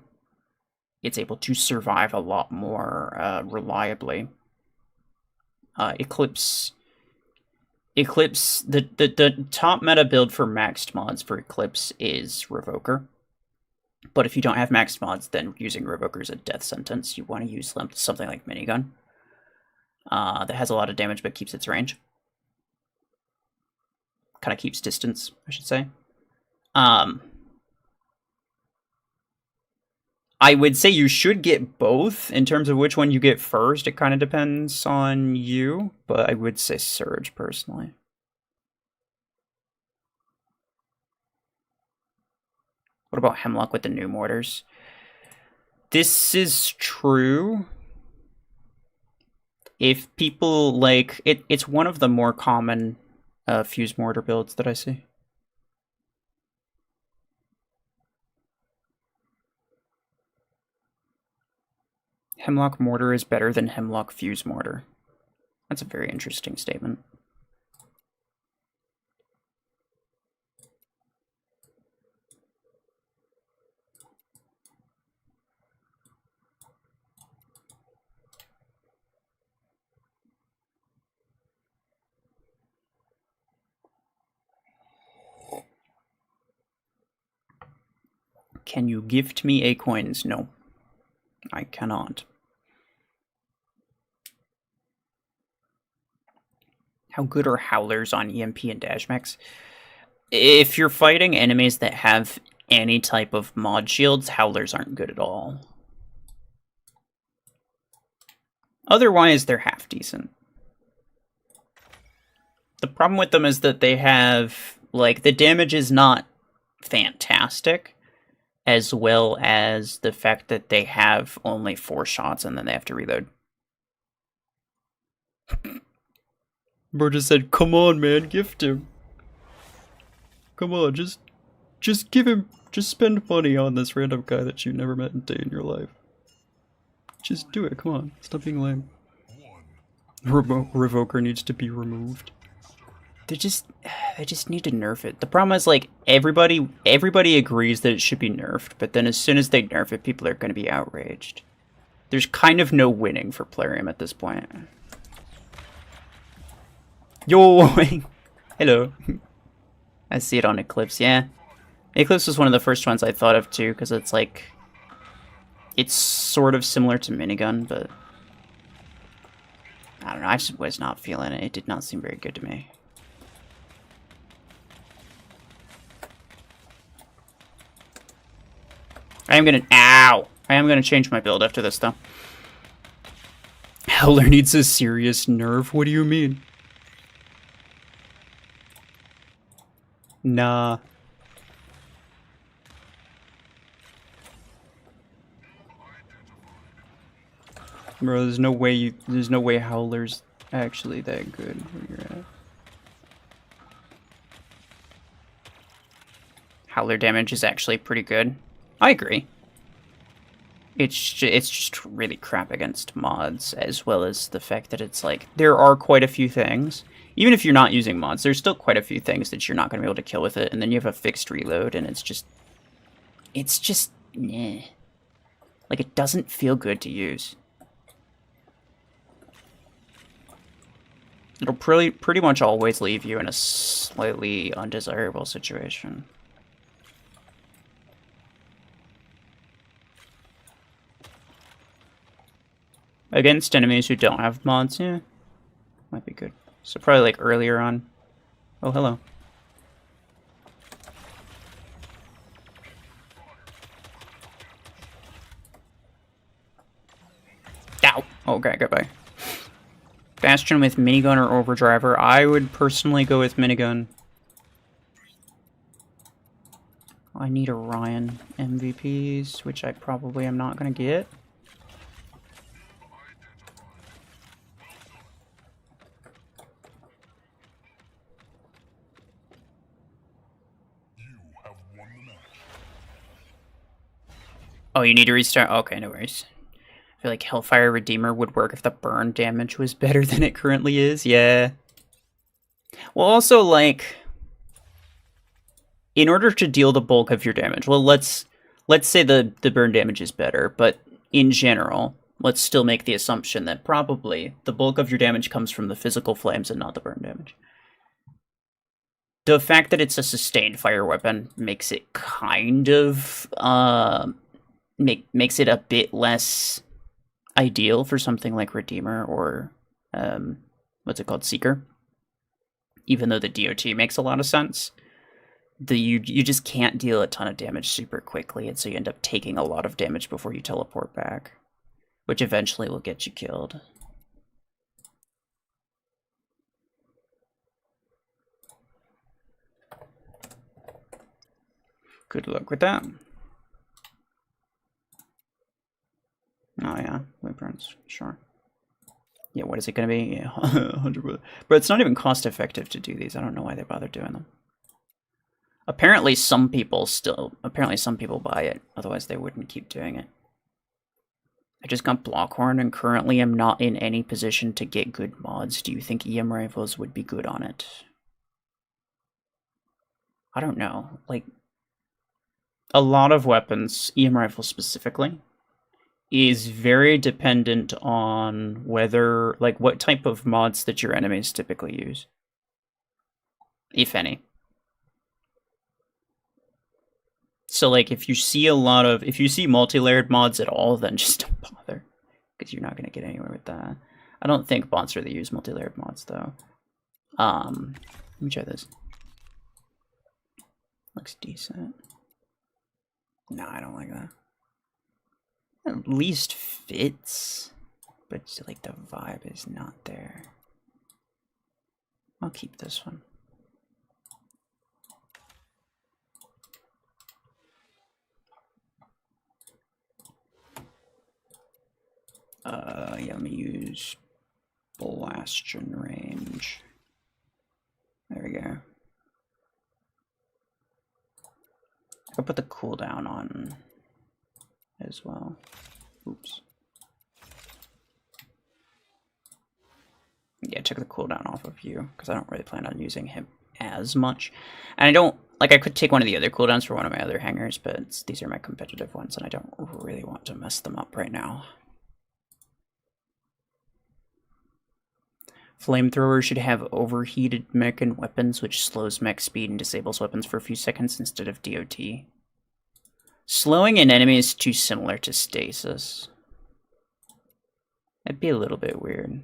It's able to survive a lot more reliably. Eclipse, the top meta build for maxed mods for Eclipse is Revoker. But if you don't have maxed mods, then using Revoker is a death sentence. You want to use something like Minigun. That has a lot of damage but keeps its range. Kind of keeps distance, I should say. I would say you should get both. In terms of which one you get first, it kind of depends on you, but I would say Surge, personally. What about Hemlock with the new mortars? This is true. If people like... It's one of the more common fuse mortar builds that I see. Hemlock mortar is better than Hemlock fuse mortar. That's a very interesting statement. Can you gift me A-coins? No, I cannot. How good are Howlers on EMP and Dash Mechs? If you're fighting enemies that have any type of mod shields, Howlers aren't good at all. Otherwise, they're half decent. The problem with them is that they have, like, the damage is not fantastic, as well as the fact that they have only 4 shots and then they have to reload. Bro just said, come on, man, gift him. Come on, just give him, just spend money on this random guy that you never met a day in your life. Just do it, come on, stop being lame. Revoker needs to be removed. They just need to nerf it. The problem is, like, everybody agrees that it should be nerfed, but then as soon as they nerf it, people are going to be outraged. There's kind of no winning for Plarium at this point. Yo! Hello. I see it on Eclipse, yeah. Eclipse was one of the first ones I thought of too, because it's like... It's sort of similar to Minigun, but... I don't know, I just was not feeling it. It did not seem very good to me. Ow! I am gonna change my build after this, though. Howler needs a serious nerf? What do you mean? Nah. Bro, there's no way Howler's actually that good where you're at. Howler damage is actually pretty good. I agree. It's just really crap against mods, as well as the fact that it's like, there are quite a few things. Even if you're not using mods, there's still quite a few things that you're not going to be able to kill with it, and then you have a fixed reload, and it's just, nah. Like, it doesn't feel good to use. It'll pretty much always leave you in a slightly undesirable situation. Against enemies who don't have mods, yeah, might be good. So probably like earlier on. Oh, hello. Ow! Okay, goodbye. Bastion with minigun or overdriver. I would personally go with minigun. I need Orion MVPs, which I probably am not going to get. Oh, you need to restart? Okay, no worries. I feel like Hellfire Redeemer would work if the burn damage was better than it currently is. Yeah. Well, also, like, in order to deal the bulk of your damage, well, let's say the burn damage is better, but in general, let's still make the assumption that probably the bulk of your damage comes from the physical flames and not the burn damage. The fact that it's a sustained fire weapon makes it kind of, makes it a bit less ideal for something like Redeemer or, what's it called, Seeker. Even though the DOT makes a lot of sense. You just can't deal a ton of damage super quickly, and so you end up taking a lot of damage before you teleport back. Which eventually will get you killed. Good luck with that. Oh yeah, Whip-Runs, sure. Yeah, what is it going to be? Yeah, 100%. But it's not even cost effective to do these. I don't know why they bother doing them. Apparently some people buy it, otherwise they wouldn't keep doing it. I just got Blockhorn and currently am not in any position to get good mods. Do you think EM rifles would be good on it? I don't know. Like, a lot of weapons, EM rifles specifically, is very dependent on whether, like, what type of mods that your enemies typically use. If any. So, like, if you see multi-layered mods at all, then just don't bother. Because you're not going to get anywhere with that. I don't think bots really use multi-layered mods, though. Let me try this. Looks decent. No, I don't like that. At least fits, but like the vibe is not there. I'll keep this one. Yeah, let me use Bastion range. There we go. I'll put the cooldown on as well. Oops. Yeah, I took the cooldown off of you because I don't really plan on using him as much. And I don't, like, I could take one of the other cooldowns for one of my other hangers, but these are my competitive ones and I don't really want to mess them up right now. Flamethrower should have overheated mech and weapons, which slows mech speed and disables weapons for a few seconds instead of DOT. Slowing an enemy is too similar to stasis. That'd be a little bit weird.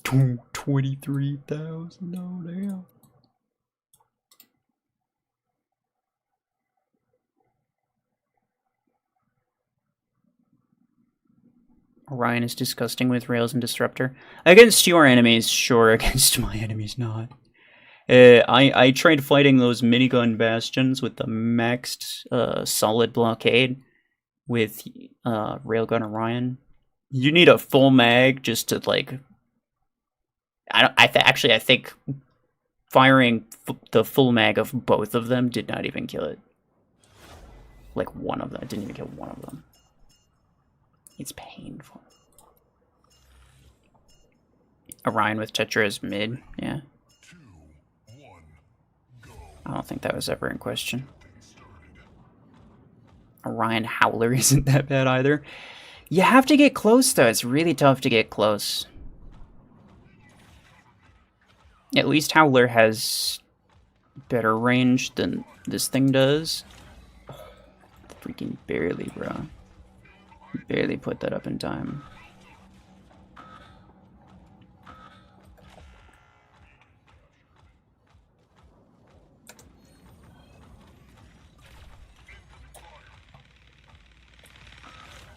$23,000. Oh, damn. Orion is disgusting with rails and disruptor. Against your enemies, sure. Against my enemies, not. I tried fighting those minigun bastions with the maxed solid blockade with Railgun Orion. You need a full mag just to like. I think firing the full mag of both of them did not even kill it. Like one of them, it didn't even kill one of them. It's painful. Orion with Tetra is mid, yeah. 2, 1, go. I don't think that was ever in question. Orion Howler isn't that bad either. You have to get close though, it's really tough to get close. At least Howler has better range than this thing does. Freaking barely, bro. Barely put that up in time.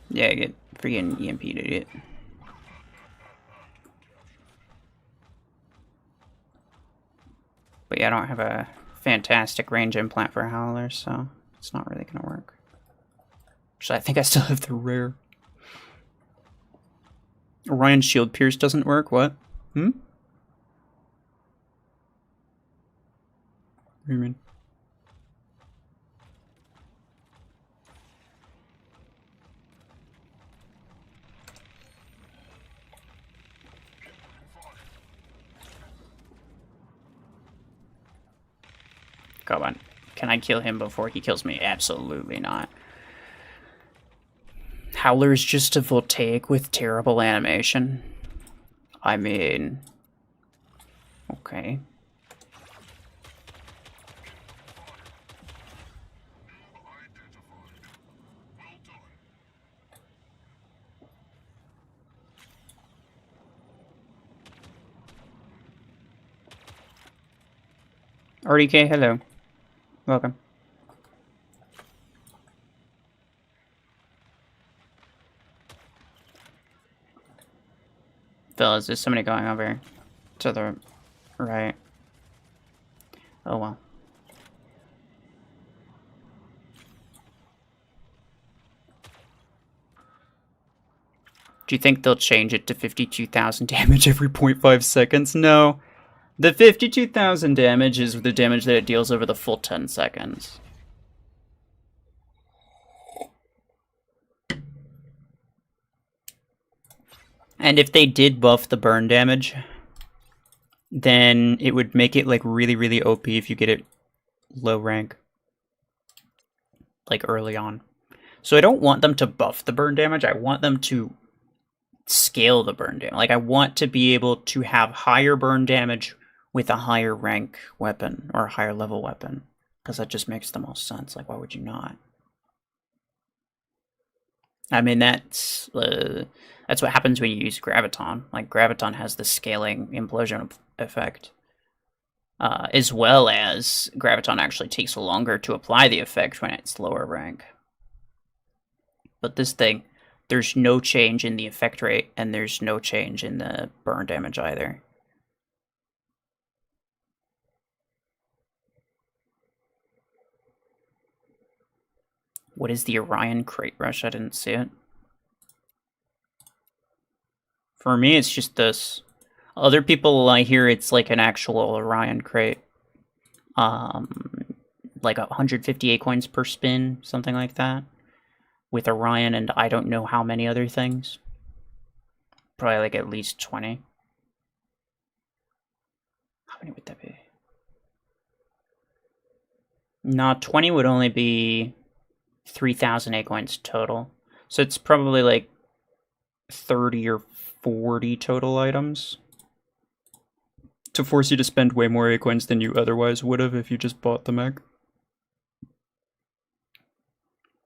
Yeah, get freaking EMP'd, idiot. But yeah, I don't have a fantastic range implant for Howler, so it's not really gonna work. Actually, I think I still have the rare. Orion Shield Pierce doesn't work, what? What do you mean? Come on. Can I kill him before he kills me? Absolutely not. Howler is just a voltaic with terrible animation. I mean... Okay. RDK, hello. Welcome. Fellas, there's somebody going over to the right. Oh well. Do you think they'll change it to 52,000 damage every 0.5 seconds? No. The 52,000 damage is the damage that it deals over the full 10 seconds. And if they did buff the burn damage, then it would make it like really, really OP if you get it low rank. Like early on. So I don't want them to buff the burn damage, I want them to scale the burn damage. Like I want to be able to have higher burn damage with a higher rank weapon or a higher level weapon. Because that just makes the most sense. Like why would you not? I mean, that's what happens when you use Graviton. Like, Graviton has the scaling implosion effect. As well as Graviton actually takes longer to apply the effect when it's lower rank. But this thing, there's no change in the effect rate, and there's no change in the burn damage either. What is the Orion Crate Rush? I didn't see it. For me, it's just this. Other people, I hear it's like an actual Orion crate. Like 158 coins per spin, something like that. With Orion and I don't know how many other things. Probably like at least 20. How many would that be? No, 20 would only be 3,000 acorns total. So it's probably like 30 or 40 total items to force you to spend way more acorns than you otherwise would have if you just bought the mech.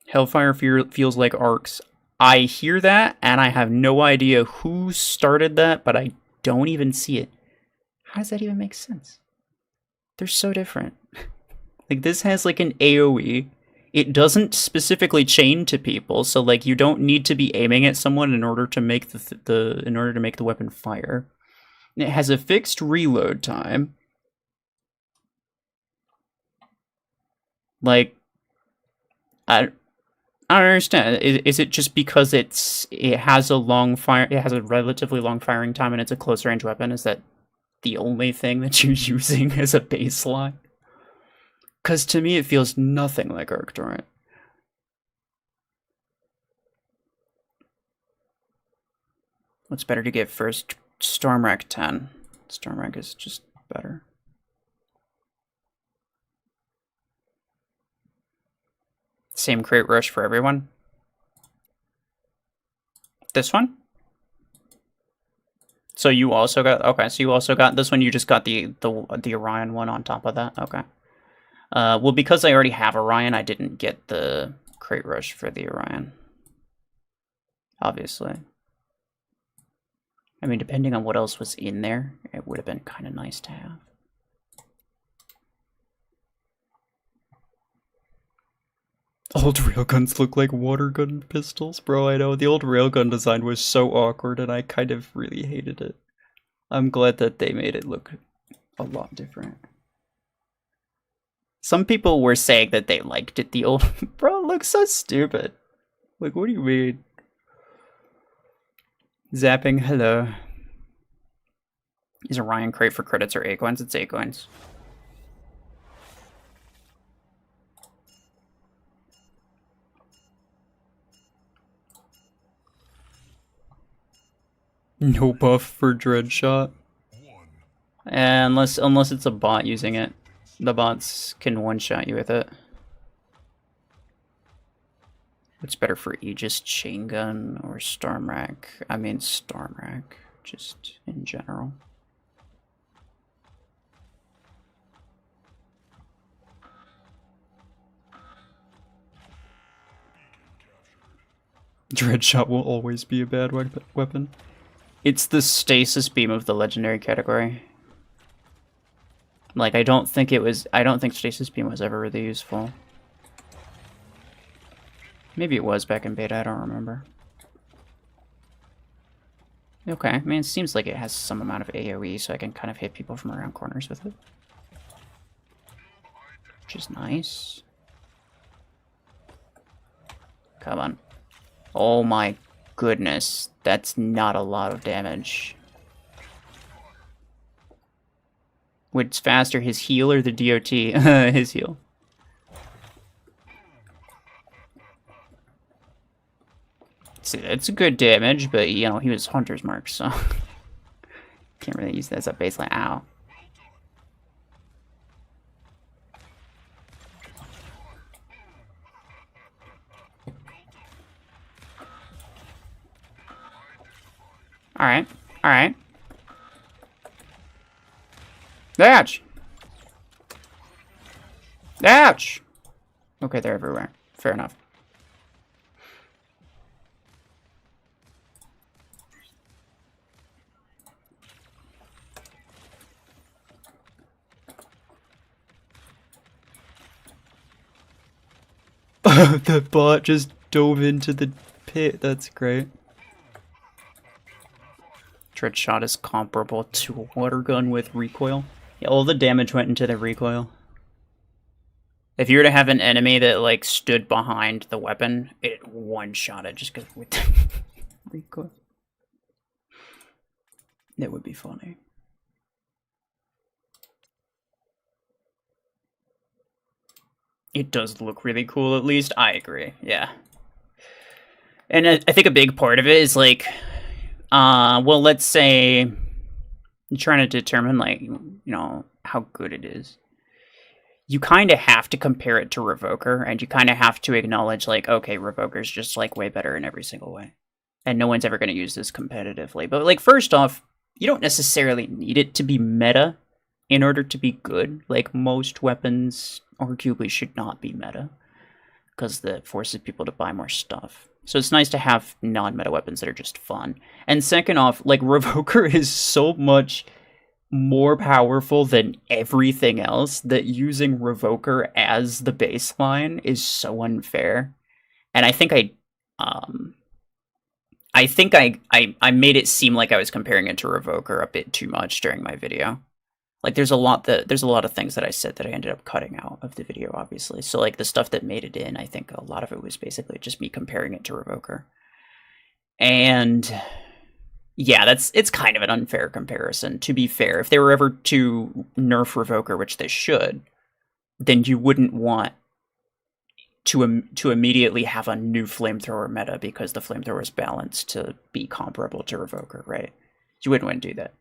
Hellfire feels like arcs. I hear that, and I have no idea who started that, but I don't even see it. How does that even make sense? They're so different. Like, this has like an AoE. It doesn't specifically chain to people, so like you don't need to be aiming at someone in order to make the weapon fire. It has a fixed reload time. Like, I don't understand. Is it just because it has a relatively long firing time and it's a close range weapon? Is that the only thing that you're using as a baseline? Because to me, it feels nothing like Arc Torrent. What's better to get first? Stormwreck 10. Stormwreck is just better. Same crate rush for everyone. This one? So you also got, okay, so you also got this one, you just got the Orion one on top of that, okay. Well, because I already have Orion, I didn't get the crate rush for the Orion. Obviously. I mean, depending on what else was in there, it would have been kind of nice to have. Old railguns look like water gun pistols, bro. I know, the old railgun design was so awkward and I kind of really hated it. I'm glad that they made it look a lot different. Some people were saying that they liked it, the old... Bro, it looks so stupid. Like, what do you mean? Zapping, hello. Is Orion crate for credits or acorns? It's acorns. No buff for Dreadshot. Unless it's a bot using it. The bots can one-shot you with it. What's better for Aegis, Chain Gun, or Stormwreck? I mean Stormwreck, just in general. Dreadshot will always be a bad weapon. It's the stasis beam of the legendary category. Like, I don't think stasis beam was ever really useful. Maybe it was back in beta, I don't remember. Okay, I mean, it seems like it has some amount of AoE, so I can kind of hit people from around corners with it. Which is nice. Come on. Oh my goodness, that's not a lot of damage. What's faster, his heal or the DOT? His heal. See, it's good damage, but, you know, he was Hunter's Mark, so... Can't really use that as a baseline. Ow. Alright, alright. Ouch! Ouch! Okay, they're everywhere. Fair enough. The bot just dove into the pit. That's great. Dreadshot is comparable to a water gun with recoil. Yeah, all the damage went into the recoil. If you were to have an enemy that, like, stood behind the weapon, it one-shot it just because with the recoil. That would be funny. It does look really cool, at least. I agree, yeah. And I think a big part of it is, like, well, let's say you're trying to determine, like, you know, how good it is. you kind of have to compare it to Revoker, and you kind of have to acknowledge, like, okay, Revoker's just, like, way better in every single way. And no one's ever going to use this competitively. But, like, first off, you don't necessarily need it to be meta in order to be good. Like, most weapons arguably should not be meta, because that forces people to buy more stuff. So it's nice to have non-meta weapons that are just fun. And second off, like, Revoker is so much more powerful than everything else that using Revoker as the baseline is so unfair. And I think I made it seem like I was comparing it to Revoker a bit too much during my video. Like, there's a lot of things that I said that I ended up cutting out of the video, obviously. So, like, the stuff that made it in, I think a lot of it was basically just me comparing it to Revoker. And yeah, it's kind of an unfair comparison, to be fair. If they were ever to nerf Revoker, which they should, then you wouldn't want to immediately have a new flamethrower meta because the flamethrower is balanced to be comparable to Revoker, right? You wouldn't want to do that.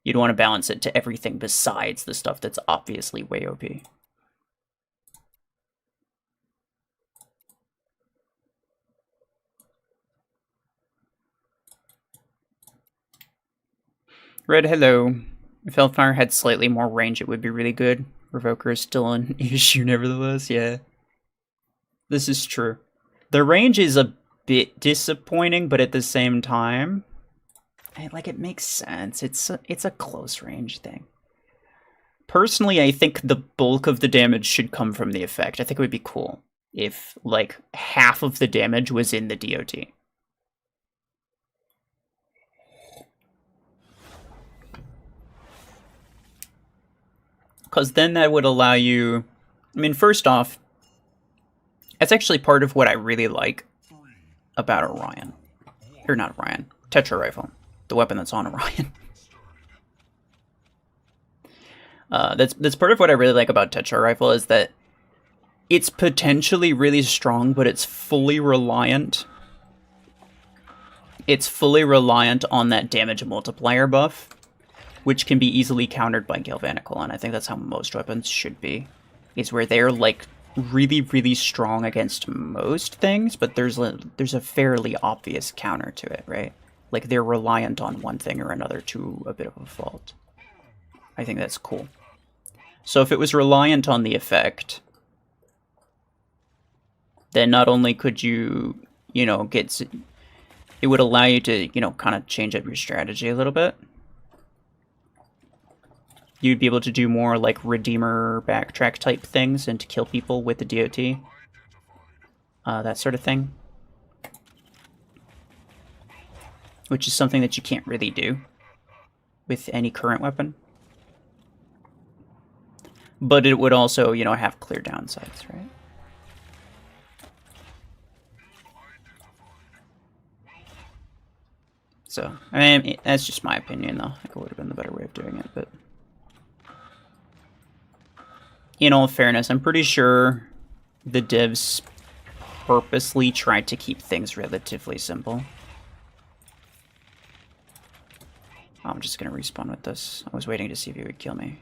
You'd want to balance it to everything besides the stuff that's obviously way OP. Red, hello. If Hellfire had slightly more range, it would be really good. Revoker is still an issue nevertheless, yeah. This is true. The range is a bit disappointing, but at the same time, it makes sense. It's a close range thing. Personally, I think the bulk of the damage should come from the effect. I think it would be cool if, like, half of the damage was in the DOT. Because then that would allow you... I mean, first off, that's actually part of what I really like about Orion. Or not Orion. Tetra Rifle. The weapon that's on Orion. That's part of what I really like about Tetra Rifle, is that it's potentially really strong, but it's fully reliant. It's fully reliant on that damage multiplier buff, which can be easily countered by Galvanical, and I think that's how most weapons should be. Is where they're, like, really, really strong against most things, but there's a fairly obvious counter to it, right? Like, they're reliant on one thing or another to a bit of a fault. I think that's cool. So if it was reliant on the effect, then not only could you, it would allow you to, kind of change up your strategy a little bit. You'd be able to do more, like, Redeemer backtrack type things and to kill people with the DOT. That sort of thing. Which is something that you can't really do with any current weapon. But it would also, have clear downsides, right? So, I mean, that's just my opinion, though. I think it would have been the better way of doing it, but... In all fairness, I'm pretty sure the devs purposely tried to keep things relatively simple. I'm just gonna respawn with this. I was waiting to see if he would kill me.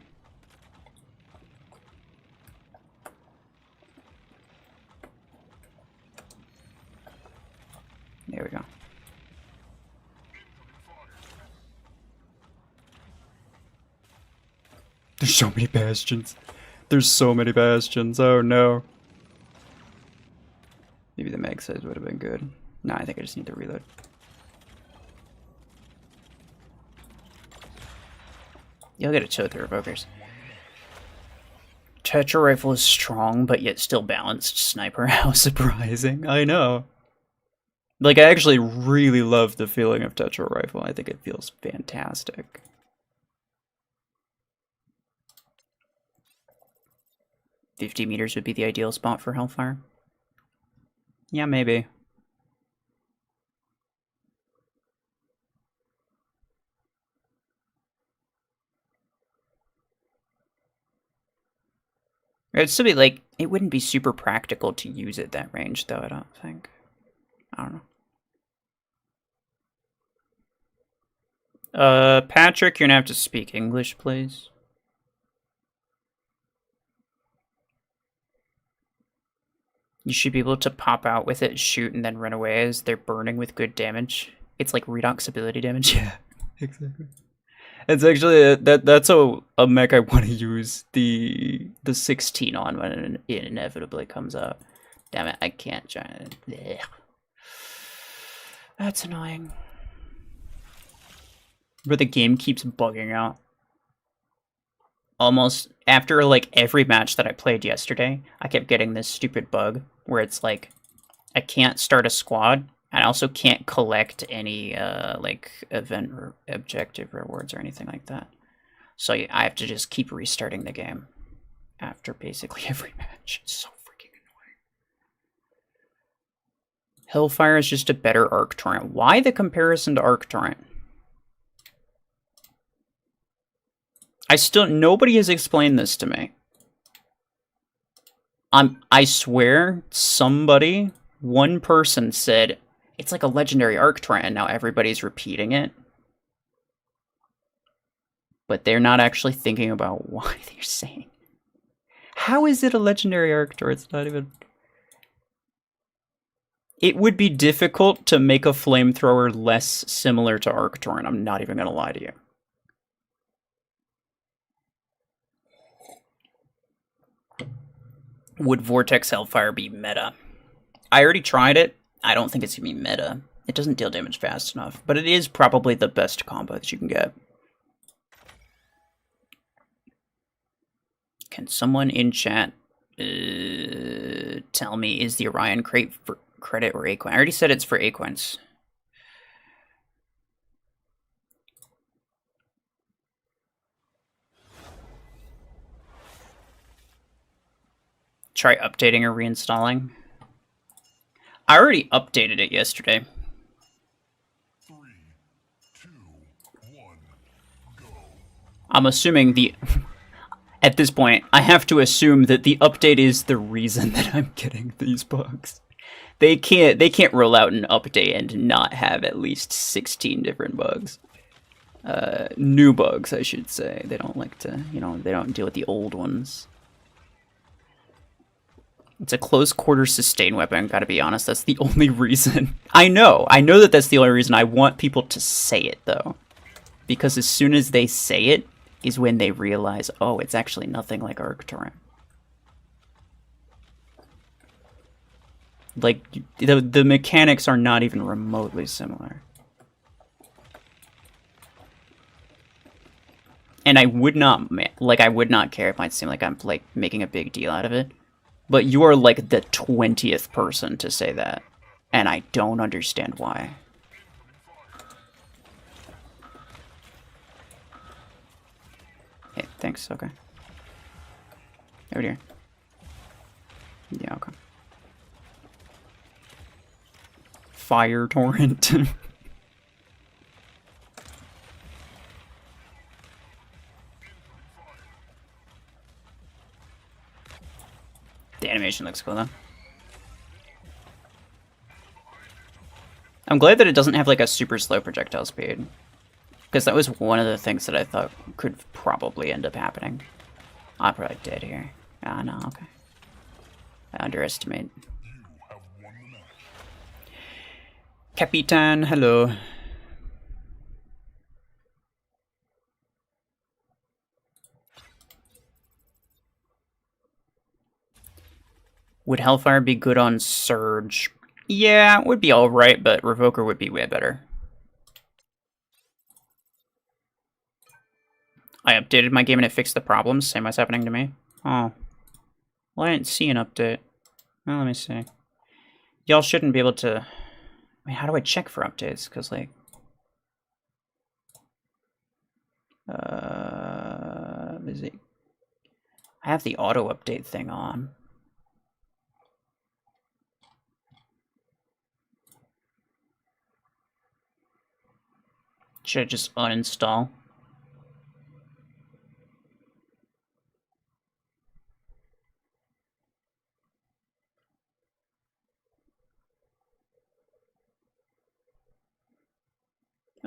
There we go. There's so many bastions. There's so many bastions. Oh no. Maybe the mag size would have been good. Nah, I think I just need to reload. You'll get a chill through Revokers. Tetra Rifle is strong, but yet still balanced sniper. How surprising. I know. Like, I actually really love the feeling of Tetra Rifle. I think it feels fantastic. $50 meters would be the ideal spot for Hellfire. Yeah, maybe. It'd still be, like, it wouldn't be super practical to use at that range, though, I don't think. I don't know. Patrick, you're gonna have to speak English, please. You should be able to pop out with it, shoot, and then run away as they're burning with good damage. It's like redox ability damage. Yeah, exactly. It's actually that's a mech I want to use the 16 on when it inevitably comes out. Damn it, I can't join it. That's annoying. Where the game keeps bugging out. Almost after like every match that I played yesterday, I kept getting this stupid bug where it's like I can't start a squad, and I also can't collect any like event or objective rewards or anything like that. So I have to just keep restarting the game after basically every match. It's so freaking annoying. Hellfire is just a better Arc Torrent. Why the comparison to Arc Torrent? Nobody has explained this to me. I swear one person said, it's like a legendary Arc Torrent, and now everybody's repeating it. But they're not actually thinking about why they're saying. How is it a legendary Arc Torrent? It's not even... It would be difficult to make a flamethrower less similar to Arc Torrent. I'm not even going to lie to you. Would Vortex Hellfire be meta? I already tried it. I don't think it's going to be meta. It doesn't deal damage fast enough, but it is probably the best combo that you can get. Can someone in chat tell me, is the Orion crate for credit or Aquine? I already said it's for Aquines. Try updating or reinstalling. I already updated it yesterday. 3, 2, 1, go. I'm assuming at this point, I have to assume that the update is the reason that I'm getting these bugs. They can't roll out an update and not have at least 16 different bugs. New bugs, I should say. They don't like to, they don't deal with the old ones. It's a close quarter sustain weapon, gotta be honest. That's the only reason. I know that that's the only reason. I want people to say it, though. Because as soon as they say it, is when they realize, oh, it's actually nothing like Arc Torrent. Like, the mechanics are not even remotely similar. And I would not care if it might seem like I'm, like, making a big deal out of it. But you are, like, the 20th person to say that. And I don't understand why. Hey, thanks, okay. Over here. Yeah, okay. Fire torrent. The animation looks cool, though. I'm glad that it doesn't have, like, a super slow projectile speed. Because that was one of the things that I thought could probably end up happening. I probably did here. Ah, no, okay. I underestimate. Capitan, hello. Would Hellfire be good on Surge? Yeah, it would be alright, but Revoker would be way better. I updated my game and it fixed the problems. Same as happening to me. Oh. Well, I didn't see an update. Well, let me see. Y'all shouldn't be able to... I mean, how do I check for updates? Because, like... Is it... I have the auto-update thing on. Should I just uninstall?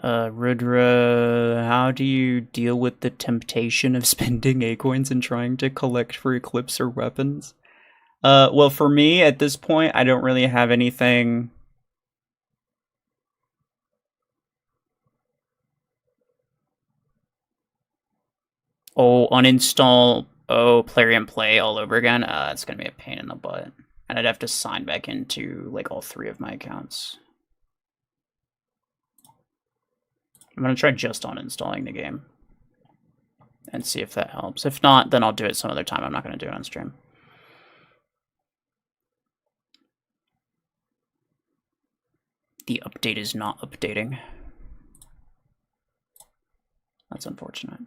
Rudra, how do you deal with the temptation of spending A-coins and trying to collect for Eclipse or weapons? Well, for me at this point, I don't really have anything. Oh, uninstall. Oh, Plarium Play all over again. It's gonna be a pain in the butt, and I'd have to sign back into like all 3 of my accounts. I'm gonna try just uninstalling the game and see if that helps. If not, then I'll do it some other time. I'm not gonna do it on stream. The update is not updating. That's unfortunate.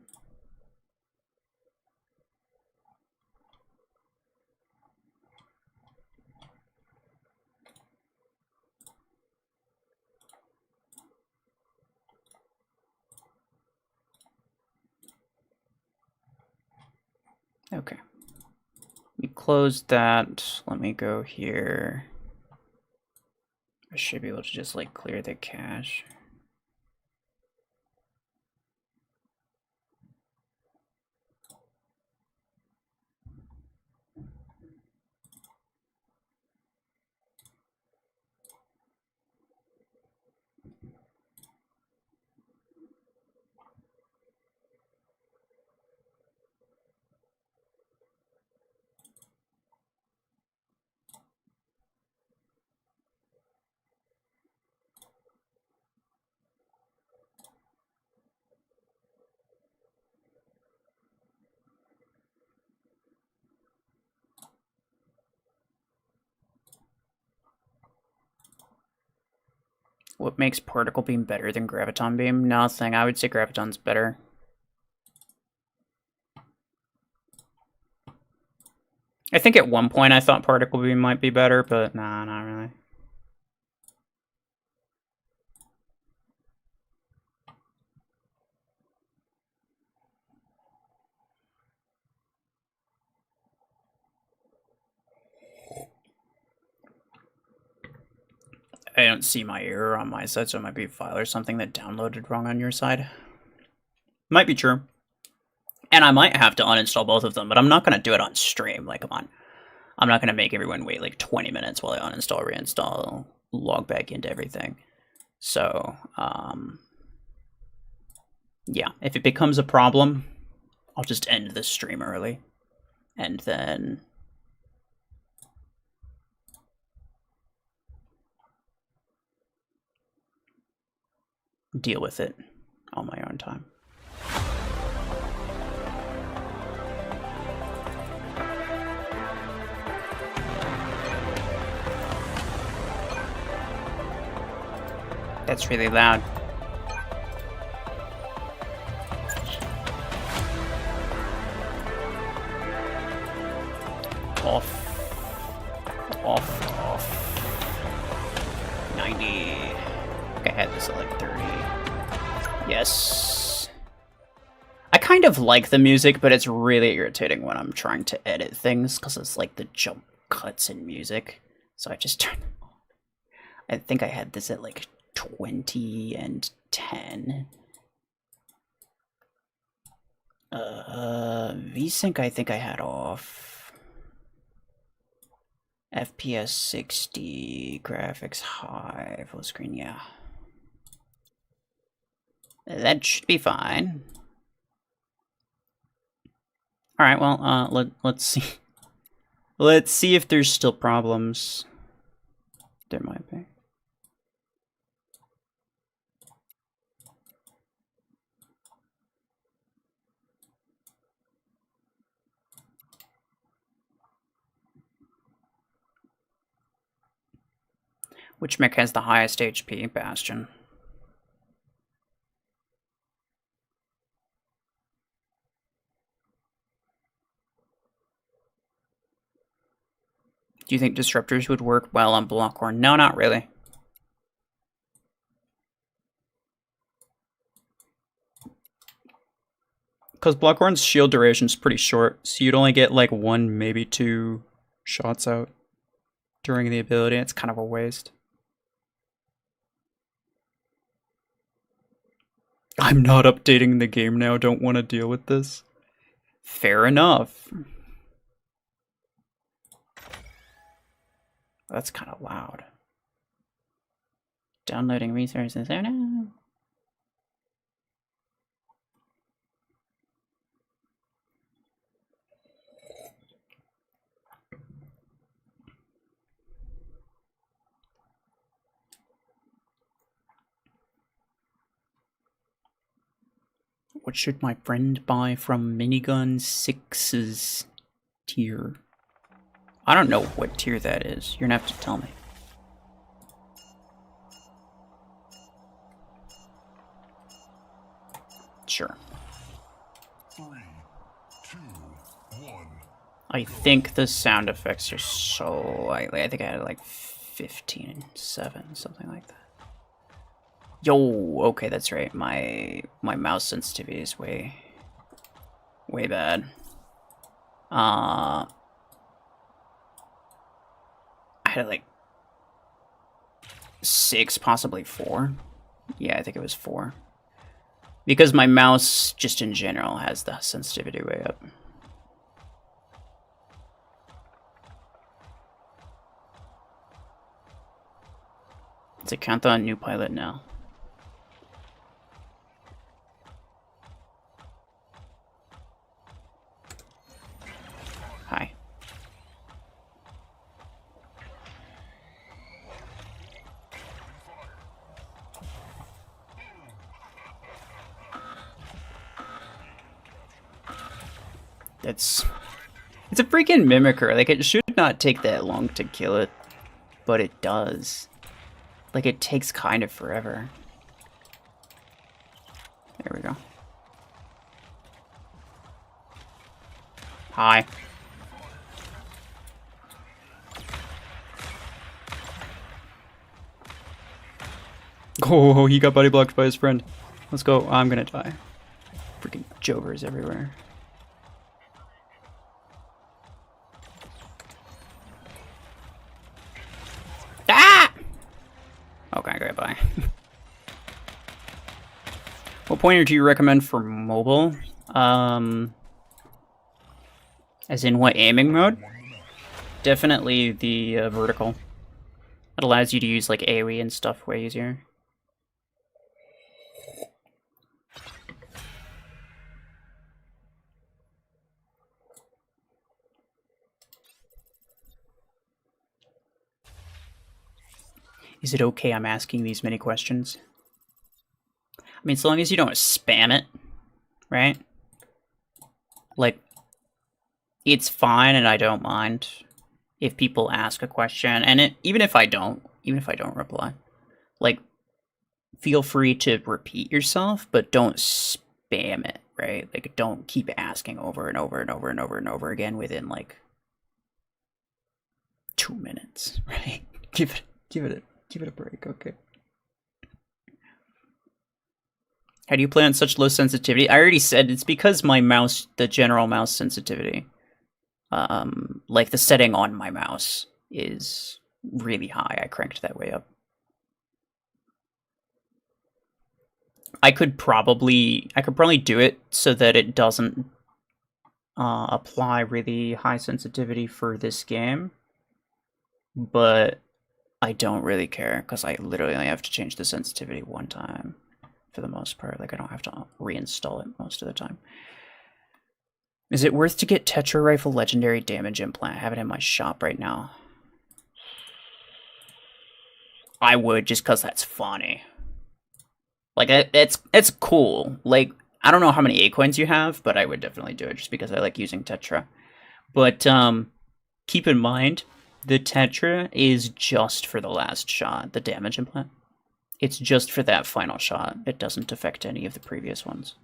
Okay. We closed that. Let me go here. I should be able to just like clear the cache. What makes particle beam better than graviton beam? Nothing. I would say graviton's better. I think at one point I thought particle beam might be better, but nah, not really. I don't see my error on my side, so it might be a file or something that downloaded wrong on your side. Might be true. And I might have to uninstall both of them, but I'm not going to do it on stream. Like, come on. I'm not going to make everyone wait like 20 minutes while I uninstall, reinstall, log back into everything. So, yeah, if it becomes a problem, I'll just end the stream early. And then deal with it on my own time. That's really loud. Off. 90. I had this at like 30. Yes. I kind of like the music, but it's really irritating when I'm trying to edit things because it's like the jump cuts in music. So I just turn. I think I had this at like 20 and 10. VSync I think I had off. FPS 60, graphics high, full screen, yeah. That should be fine. Alright, well, let's see. Let's see if there's still problems. There might be. Which mech has the highest HP? Bastion. Do you think disruptors would work well on Blockhorn? No, not really. Because Blockhorn's shield duration is pretty short, so you'd only get like 1, maybe 2 shots out during the ability. It's kind of a waste. I'm not updating the game now, don't want to deal with this. Fair enough. That's kind of loud. Downloading resources. Oh no. What should my friend buy from Minigun 6's tier? I don't know what tier that is. You're gonna have to tell me. Sure. 3, 2, 1. I think the sound effects are so lightly. I think I had like 15.7, something like that. Yo, okay, that's right. My mouse sensitivity is way bad. I had like 6, possibly 4. Yeah, I think it was 4. Because my mouse, just in general, has the sensitivity way up. Does it count on new pilot now? Hi. It's a freaking mimicker. Like, it should not take that long to kill it, but it does. Like, it takes kind of forever. There we go. Hi. Oh, he got body blocked by his friend. Let's go. I'm gonna die. Freaking jovers everywhere. Ah! Okay, great, bye. What pointer do you recommend for mobile? As in what aiming mode? Definitely the vertical. It allows you to use like AoE and stuff way easier. Is it okay I'm asking these many questions? I mean, as long as you don't spam it, right? Like, it's fine and I don't mind if people ask a question, and even if I don't reply, like, feel free to repeat yourself, but don't spam it, right? Like, don't keep asking over and over and over and over and over again within like 2 minutes, right? Give it a break, okay? How do you play on such low sensitivity? I already said it's because my mouse, the general mouse sensitivity, like the setting on my mouse is really high. I cranked that way up. I could probably do it so that it doesn't apply really high sensitivity for this game, but I don't really care because I literally only have to change the sensitivity one time for the most part. Like, I don't have to reinstall it most of the time. Is it worth to get Tetra Rifle Legendary Damage Implant? I have it in my shop right now. I would, just because that's funny. Like, it's cool. Like, I don't know how many A-coins you have, but I would definitely do it just because I like using Tetra. But keep in mind, the Tetra is just for the last shot, the damage implant. It's just for that final shot. It doesn't affect any of the previous ones.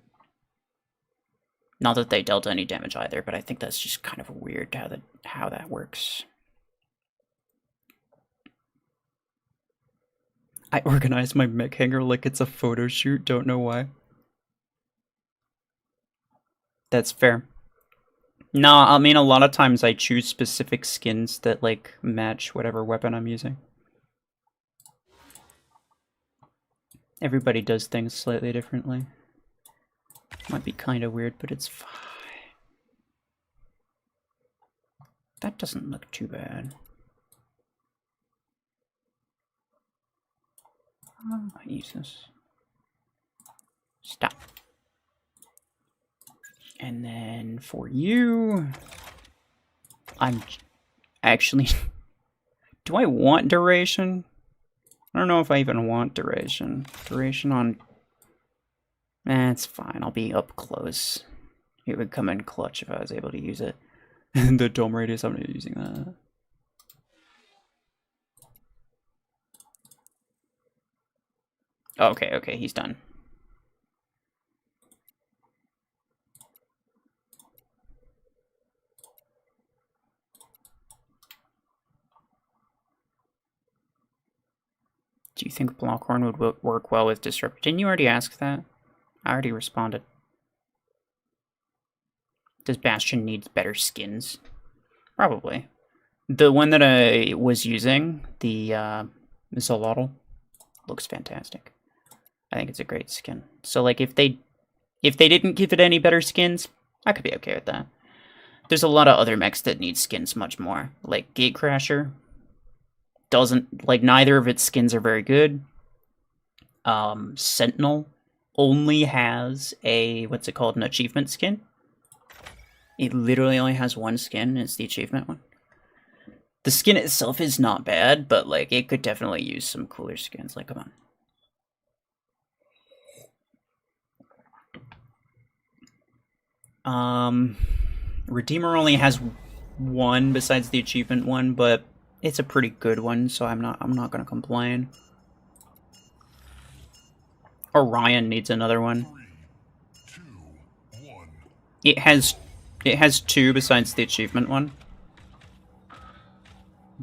Not that they dealt any damage either, but I think that's just kind of weird how that works. I organize my mech hanger like it's a photo shoot, don't know why. That's fair. No, I mean, a lot of times I choose specific skins that, like, match whatever weapon I'm using. Everybody does things slightly differently. Might be kind of weird, but it's fine. That doesn't look too bad. Use this. Stop. And then for you, I'm actually... Do I want duration? I don't know if I even want duration. Duration on... it's fine. I'll be up close. It would come in clutch if I was able to use it. The dome radius, I'm not using that. Okay, okay, he's done. Do you think Blockhorn would work well with Disruptor? Didn't you already ask that? I already responded. Does Bastion need better skins? Probably. The one that I was using, the Zolotl, looks fantastic. I think it's a great skin. So like if they didn't give it any better skins, I could be okay with that. There's a lot of other mechs that need skins much more. Like Gatecrasher doesn't, like, neither of its skins are very good. Sentinel only has a, what's it called, an achievement skin. It literally only has one skin, it's the achievement one. The skin itself is not bad, but like it could definitely use some cooler skins. Like, come on. Redeemer only has one besides the achievement one, but it's a pretty good one, so I'm not gonna complain. Orion needs another one. 3, 2, 1. It has two besides the achievement one.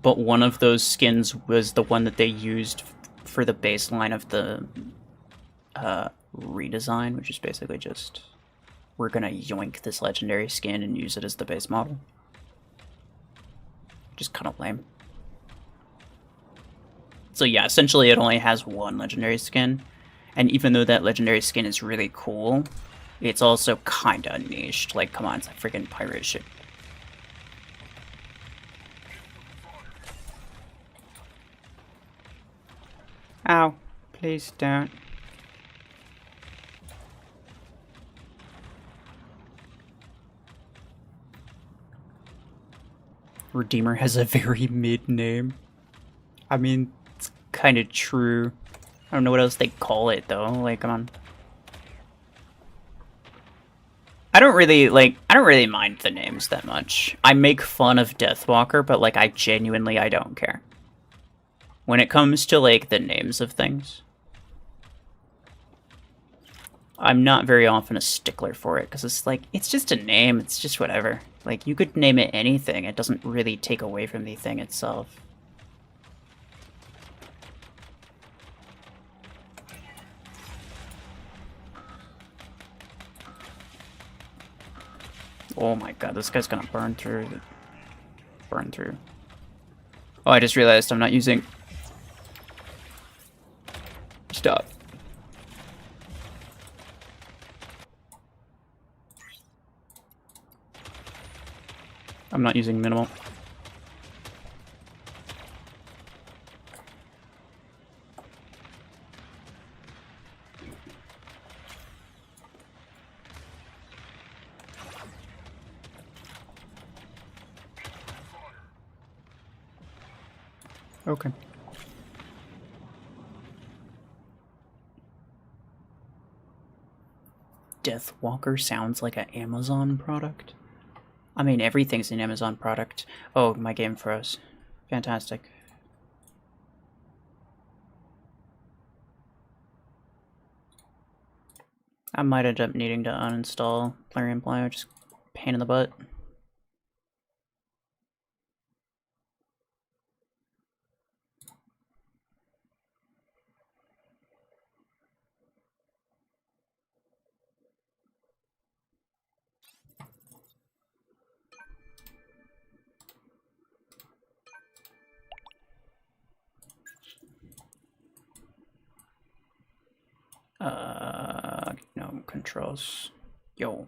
But one of those skins was the one that they used for the baseline of the redesign, which is basically just, we're gonna yoink this legendary skin and use it as the base model. Just kind of lame. So yeah, essentially it only has one legendary skin, and even though that legendary skin is really cool, it's also kinda niched. Like, come on, it's a freaking pirate ship. Ow, please don't. Redeemer has a very mid name. I mean, it's kind of true. I don't know what else they call it though. Like, come on. I don't really mind the names that much. I make fun of Deathwalker, but like, I don't care. When it comes to like the names of things, I'm not very often a stickler for it, because it's like, it's just a name, it's just whatever. Like, you could name it anything, it doesn't really take away from the thing itself. Oh my god, this guy's gonna burn through. Burn through. Oh, I just realized I'm not using... Stop. I'm not using minimal. Okay. Deathwalker sounds like an Amazon product. I mean, everything's an Amazon product. Oh, my game froze. Fantastic. I might end up needing to uninstall Plarium Player, just pain in the butt. No controls. Yo.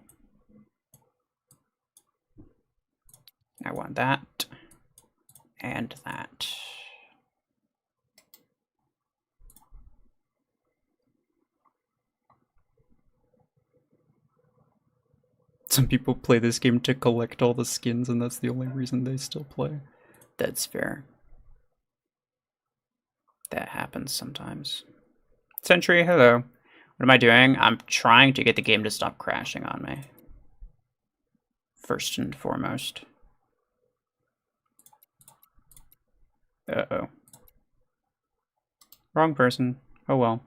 I want that. And that. Some people play this game to collect all the skins, and that's the only reason they still play. That's fair. That happens sometimes. Sentry, hello. What am I doing? I'm trying to get the game to stop crashing on me. First and foremost. Uh-oh. Wrong person. Oh well.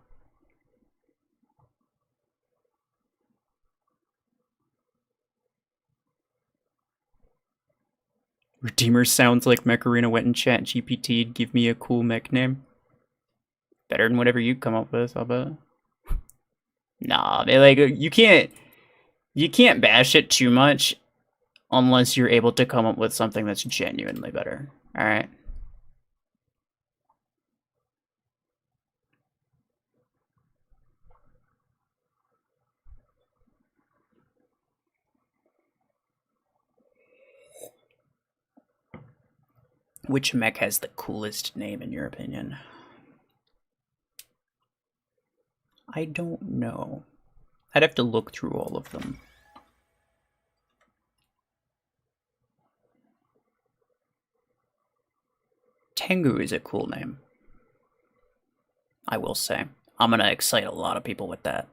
Redeemer sounds like Mecharina went and chat GPT'd give me a cool mech name. Better than whatever you come up with, I'll bet. Nah, they like you can't bash it too much unless you're able to come up with something that's genuinely better. Alright? Which mech has the coolest name in your opinion? I don't know. I'd have to look through all of them. Tengu is a cool name. I will say. I'm gonna excite a lot of people with that.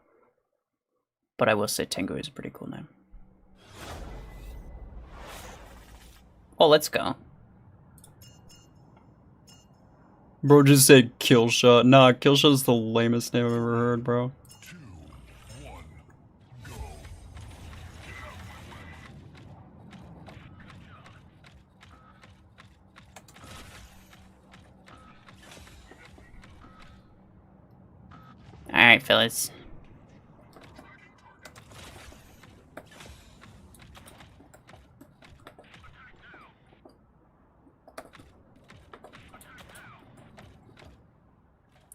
But I will say Tengu is a pretty cool name. Oh, let's go. Bro just said Killshot. Nah, Killshot's the lamest name I've ever heard, bro. 2, 1, go. Alright, fellas.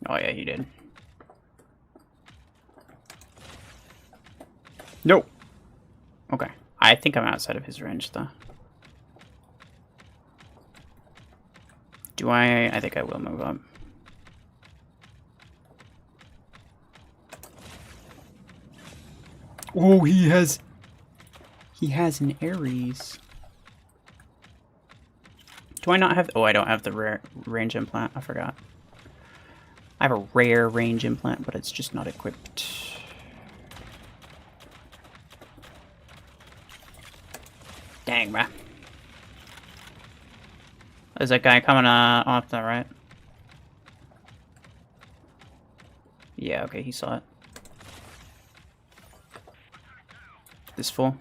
Oh yeah, you did. Nope. Okay. I think I'm outside of his range, though. Do I? I think I will move up. Oh, he has an Ares. Do I not have? Oh, I don't have the rare range implant. I forgot. I have a rare range implant, but it's just not equipped. Dang, bruh. There's that guy coming off the right. Yeah, okay, he saw it. This fool.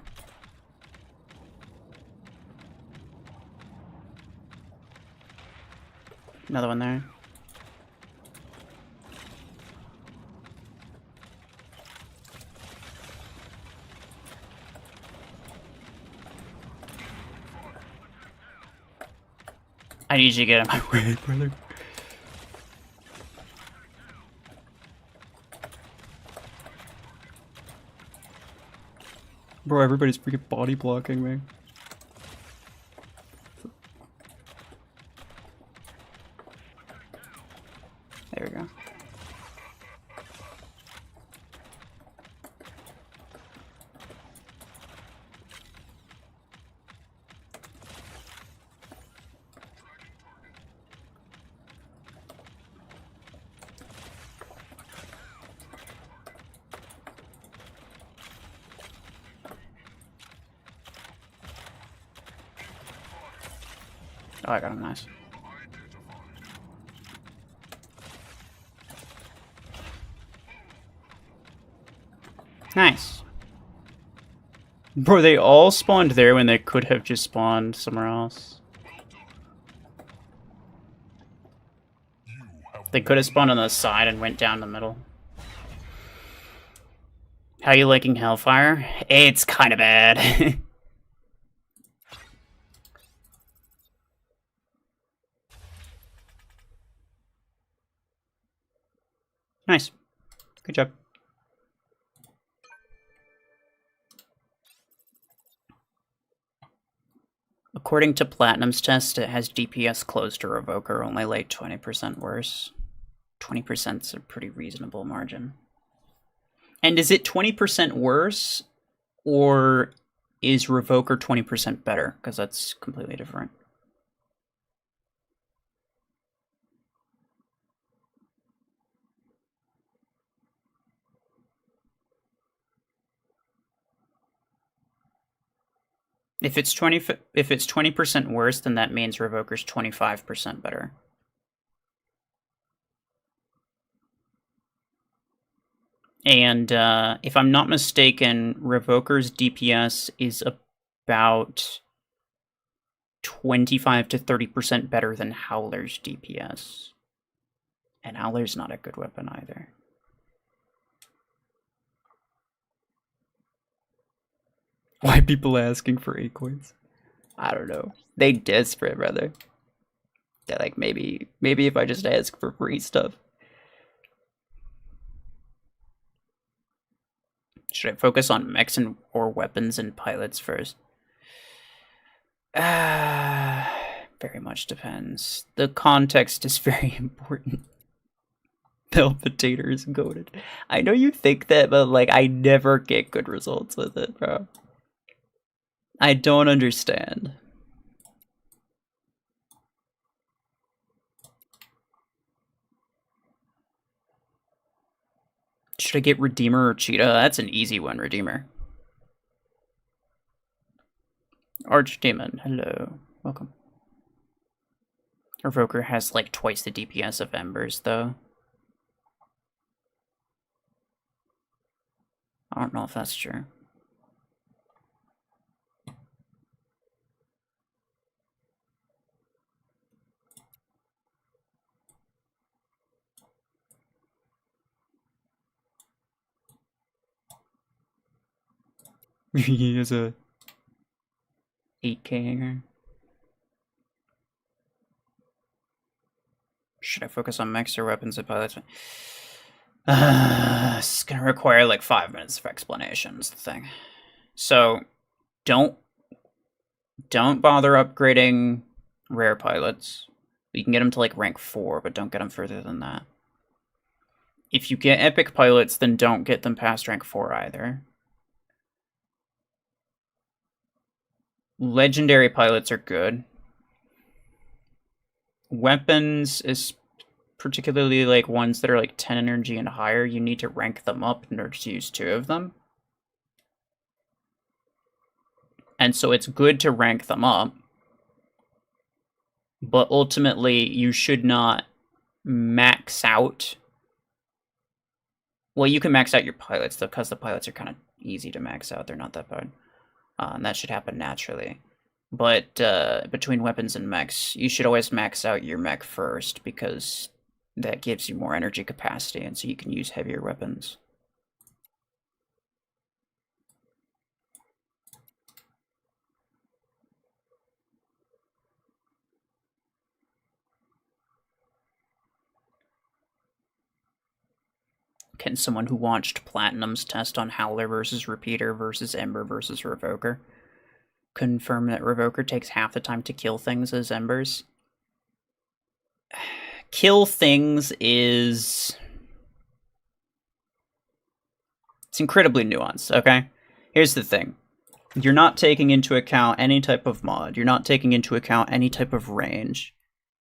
Another one there. I need you to get out of my way, brother. Bro, everybody's freaking body blocking me. There we go. Oh, I got him, nice. Nice. Bro, they all spawned there when they could have just spawned somewhere else. They could have spawned on the side and went down the middle. How you liking Hellfire? It's kind of bad. Nice. Good job. According to Platinum's test, it has DPS close to Revoker, only like 20% worse. 20%'s a pretty reasonable margin. And is it 20% worse, or is Revoker 20% better? Because that's completely different. If it's 20% worse, then that means Revoker's 25% better. And if I'm not mistaken, Revoker's DPS is about 25 to 30% better than Howler's DPS. And Howler's not a good weapon either. Why people asking for 8 coins? I don't know. They desperate, brother. They're like, maybe if I just ask for free stuff. Should I focus on mechs or weapons and pilots first? Very much depends. The context is very important. Palpitator is goated. I know you think that, but like I never get good results with it, bro. I don't understand. Should I get Redeemer or Cheetah? That's an easy one, Redeemer. Archdemon, hello. Welcome. Revoker has like twice the DPS of Embers, though. I don't know if that's true. He has a 8K hanger. Should I focus on mechs or weapons and pilots? It's gonna require like 5 minutes of explanations. The thing. So, don't bother upgrading rare pilots. You can get them to like rank 4, but don't get them further than that. If you get epic pilots, then don't get them past rank 4 either. Legendary pilots are good. Weapons is particularly like ones that are like 10 energy and higher. You need to rank them up in order to use 2 of them. And so it's good to rank them up. But ultimately, you should not max out. Well, you can max out your pilots, though, because the pilots are kind of easy to max out. They're not that bad. And that should happen naturally. But between weapons and mechs, you should always max out your mech first, because that gives you more energy capacity, and so you can use heavier weapons. Can someone who watched Platinum's test on Howler versus Repeater versus Ember versus Revoker confirm that Revoker takes half the time to kill things as Embers? Kill things is... it's incredibly nuanced, okay? Here's the thing. You're not taking into account any type of mod. You're not taking into account any type of range.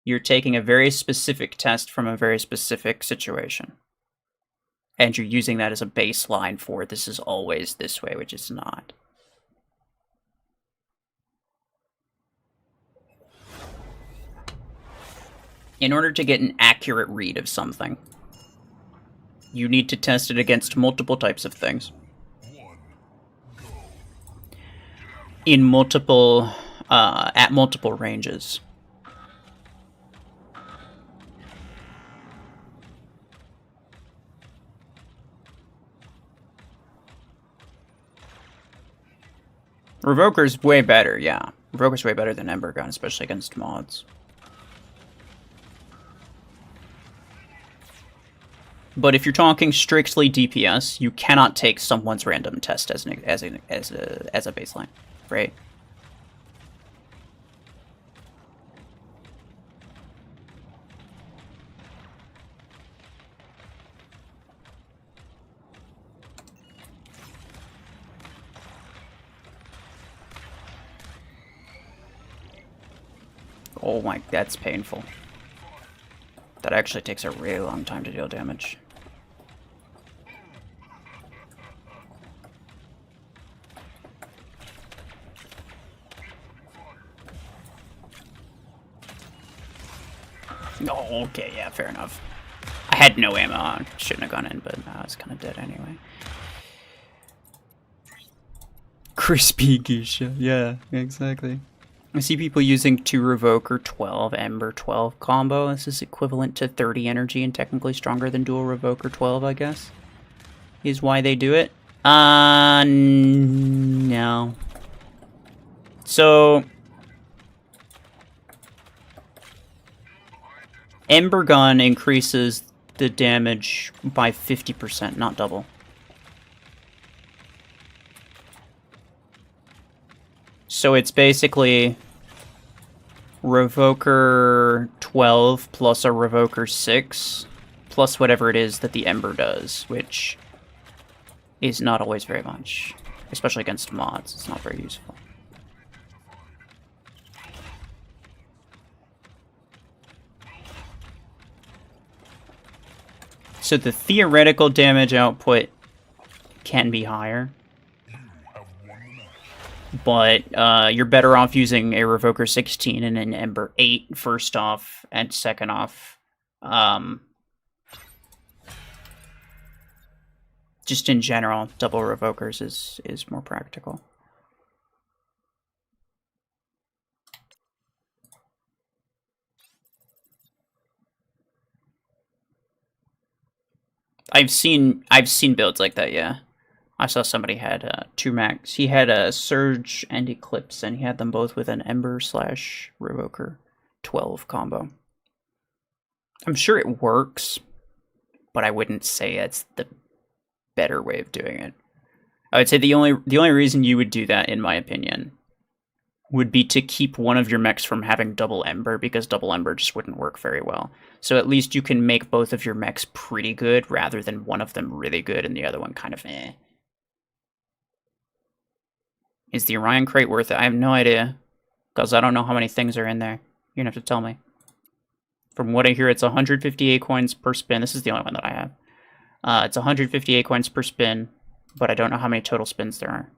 You're taking a very specific test from a very specific situation. And you're using that as a baseline for this is always this way, which is not. In order to get an accurate read of something, you need to test it against multiple types of things. In multiple, at multiple ranges. Revoker's way better, yeah. Revoker's way better than Ember Gun, especially against mods. But if you're talking strictly DPS, you cannot take someone's random test as a baseline, right? Oh my, that's painful. That actually takes a really long time to deal damage. Oh, okay, yeah, fair enough. I had no ammo on. Shouldn't have gone in, but I was kind of dead anyway. Crispy Geisha, yeah, exactly. I see people using 2 Revoker 12, Ember 12 combo. This is equivalent to 30 energy and technically stronger than dual Revoker 12, I guess. Is why they do it. No. So, Ember Gun increases the damage by 50%, not double. So it's basically Revoker 12 plus a Revoker 6 plus whatever it is that the Ember does, which is not always very much. Especially against mods, it's not very useful. So the theoretical damage output can be higher. But you're better off using a Revoker 16 and an Ember 8 first off, and second off, just in general, double Revokers is more practical. I've seen builds like that, yeah. I saw somebody had 2 max. He had a Surge and Eclipse, and he had them both with an Ember slash Revoker 12 combo. I'm sure it works, but I wouldn't say it's the better way of doing it. I would say the only reason you would do that, in my opinion, would be to keep one of your mechs from having double Ember, because double Ember just wouldn't work very well. So at least you can make both of your mechs pretty good, rather than one of them really good and the other one kind of eh. Is the Orion crate worth it? I have no idea, because I don't know how many things are in there. You're gonna have to tell me. From what I hear, it's 158 coins per spin. This is the only one that I have. It's 158 coins per spin, but I don't know how many total spins there are.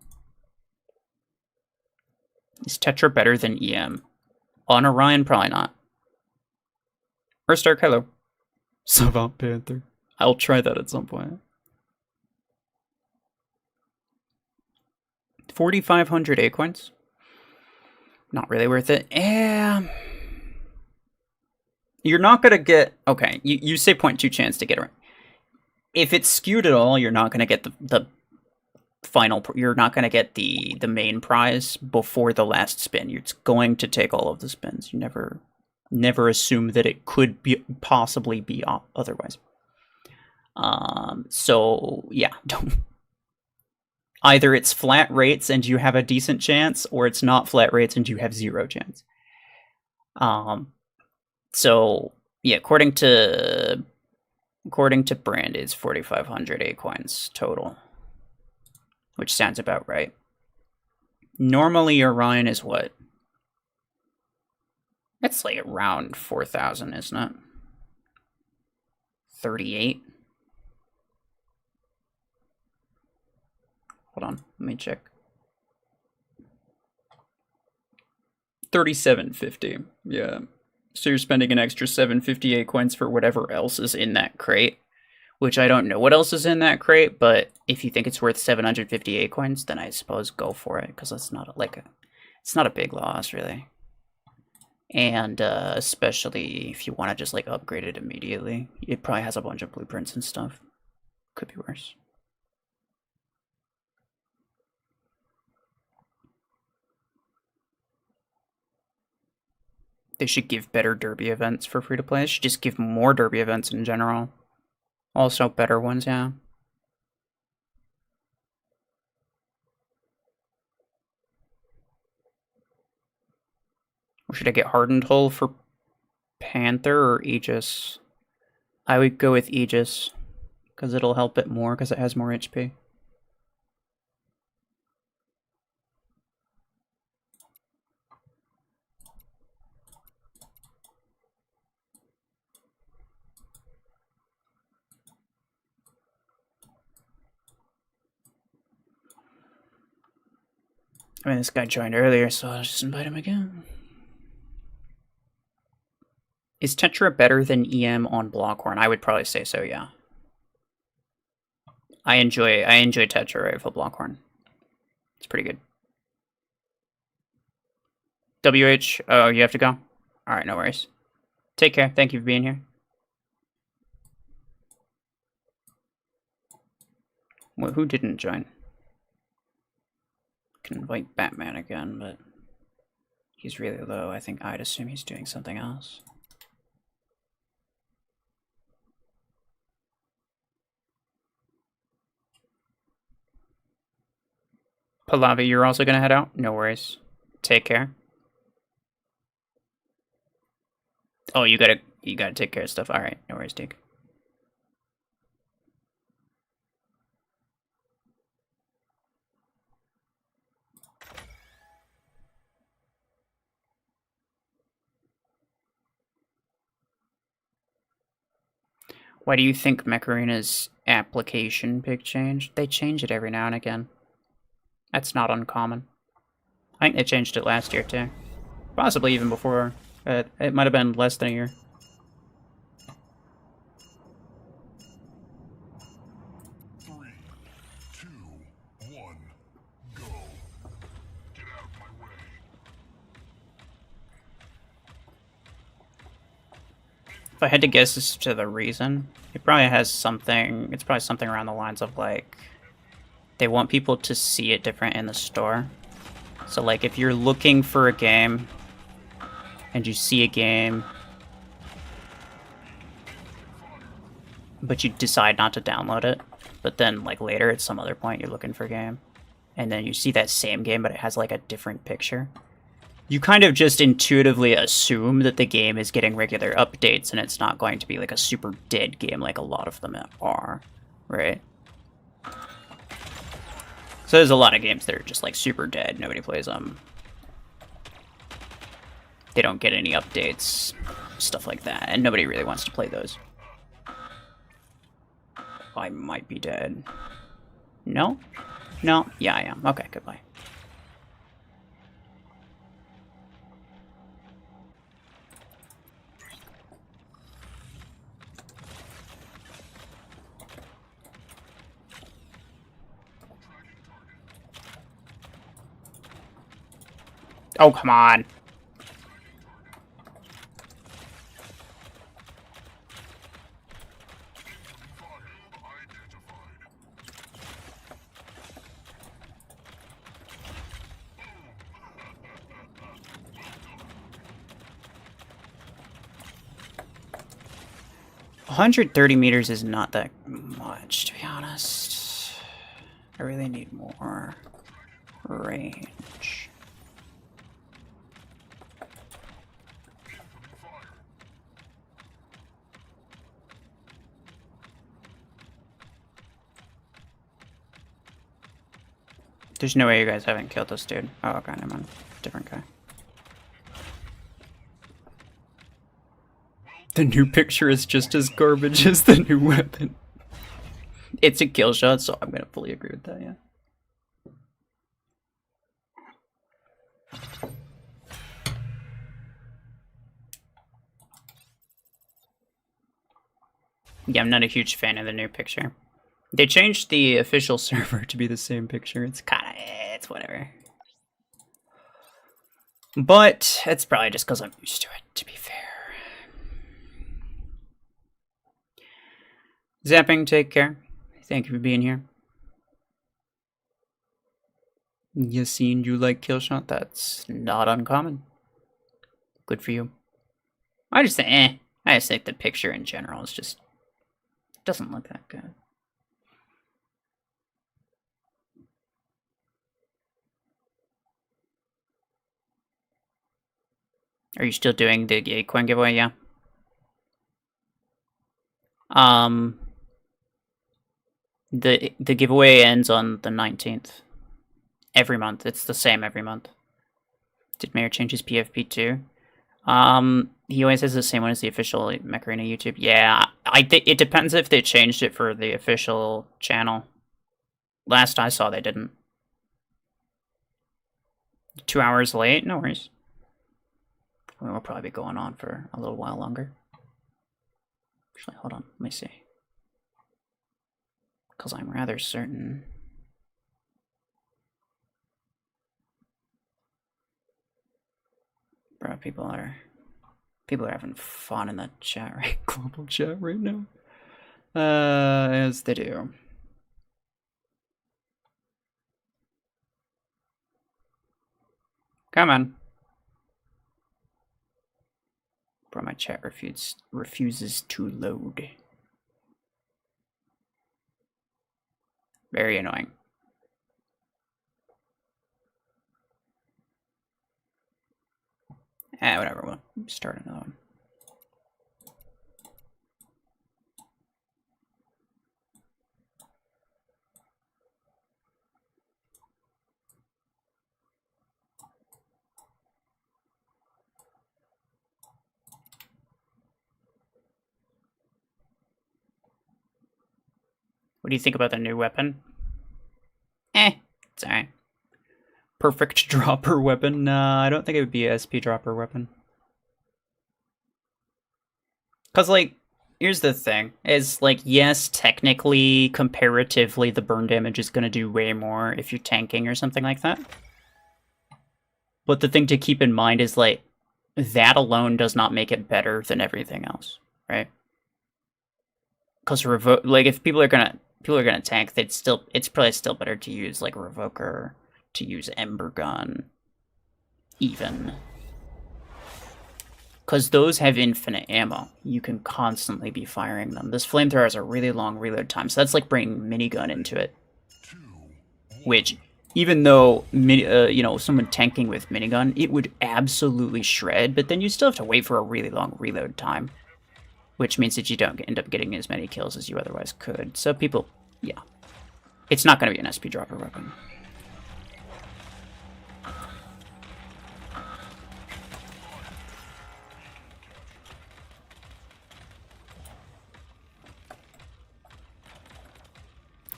Is Tetra better than EM? On Orion, probably not. Earthstark, hello. Savant Panther. I'll try that at some point. 4,500 Acorns. Not really worth it. Yeah. You're not going to get... Okay, you say 0.2 chance to get it right. If it's skewed at all, you're not going to get the final... You're not going to get the main prize before the last spin. You're going to take all of the spins. You never assume that it could be possibly be otherwise. So, yeah, don't... Either it's flat rates and you have a decent chance, or it's not flat rates and you have 0 chance. So yeah, according to Brand, it's 4,500 Acoins total, which sounds about right. Normally Orion is what? That's like around 4,000, isn't it? 38. Hold on, let me check. 3750. Yeah. So you're spending an extra 758 coins for whatever else is in that crate, which I don't know what else is in that crate, but if you think it's worth 758 coins, then I suppose go for it, because it's not it's not a big loss really. And especially if you want to just like upgrade it immediately, it probably has a bunch of blueprints and stuff. Could be worse. They should give better derby events for free-to-play. They should just give more derby events in general. Also better ones, yeah. Or should I get Hardened Hull for Panther or Aegis? I would go with Aegis, because it'll help it more, because it has more HP. I mean, this guy joined earlier, so I'll just invite him again. Is Tetra better than EM on Blockhorn? I would probably say so, yeah. I enjoy Tetra Rifle Blockhorn. It's pretty good. WH, oh, you have to go? Alright, no worries. Take care. Thank you for being here. Well, who didn't join? I can invite Batman again, but he's really low. I think I'd assume he's doing something else. Pallavi, you're also gonna head out? No worries. Take care. Oh, you gotta take care of stuff. Alright, no worries, Deke. Why do you think Mech Arena's application pic changed? They change it every now and again. That's not uncommon. I think they changed it last year too. Possibly even before. It might have been less than a year. Three, two, one, go. Get out of my way. If I had to guess as to the reason, it probably has something. It's probably something around the lines of like they want people to see it different in the store. So like if you're looking for a game and you see a game but you decide not to download it, but then like later at some other point you're looking for a game and then you see that same game but it has like a different picture, you kind of just intuitively assume that the game is getting regular updates and it's not going to be like a super dead game like a lot of them are, right? So there's a lot of games that are just like super dead, nobody plays them. They don't get any updates, stuff like that, and nobody really wants to play those. I might be dead. No? No? Yeah, I am. Okay, goodbye. Oh, come on. Identified. 130 meters is not that much, to be honest. I really need more range. There's no way you guys haven't killed this dude. Oh, okay, never mind. Different guy. The new picture is just as garbage as the new weapon. It's a kill shot, so I'm gonna fully agree with that, yeah. Yeah, I'm not a huge fan of the new picture. They changed the official server to be the same picture. It's kinda, it's whatever. But it's probably just because I'm used to it, to be fair. Zapping, take care. Thank you for being here. Yassine, you like Killshot? That's not uncommon. Good for you. I just think, I just think the picture in general is just doesn't look that good. Are you still doing the Acorn giveaway? Yeah. The giveaway ends on the 19th. Every month. It's the same every month. Did Mayor change his PFP too? He always has the same one as the official Mech Arena YouTube. Yeah, I think it depends if they changed it for the official channel. Last I saw, they didn't. 2 hours late? No worries. We'll probably be going on for a little while longer. Actually, hold on. Let me see. Because I'm rather certain. Bro, people are having fun in the chat, right? Global chat right now. As they do. Come on. Bro, my chat refuses to load. Very annoying. Whatever, we'll start another one. What do you think about the new weapon? It's alright. Perfect dropper weapon? Nah, I don't think it would be a SP dropper weapon. Because, like, here's the thing. Is, like, yes, technically, comparatively, the burn damage is going to do way more if you're tanking or something like that. But the thing to keep in mind is, like, that alone does not make it better than everything else, right? Because if people are gonna tank, it's probably still better to use like Revoker, to use Ember Gun, even. Because those have infinite ammo. You can constantly be firing them. This flamethrower has a really long reload time, so that's like bringing minigun into it. Which, even though, someone tanking with minigun, it would absolutely shred, but then you still have to wait for a really long reload time. Which means that you don't end up getting as many kills as you otherwise could. So people, yeah. It's not going to be an SP dropper weapon.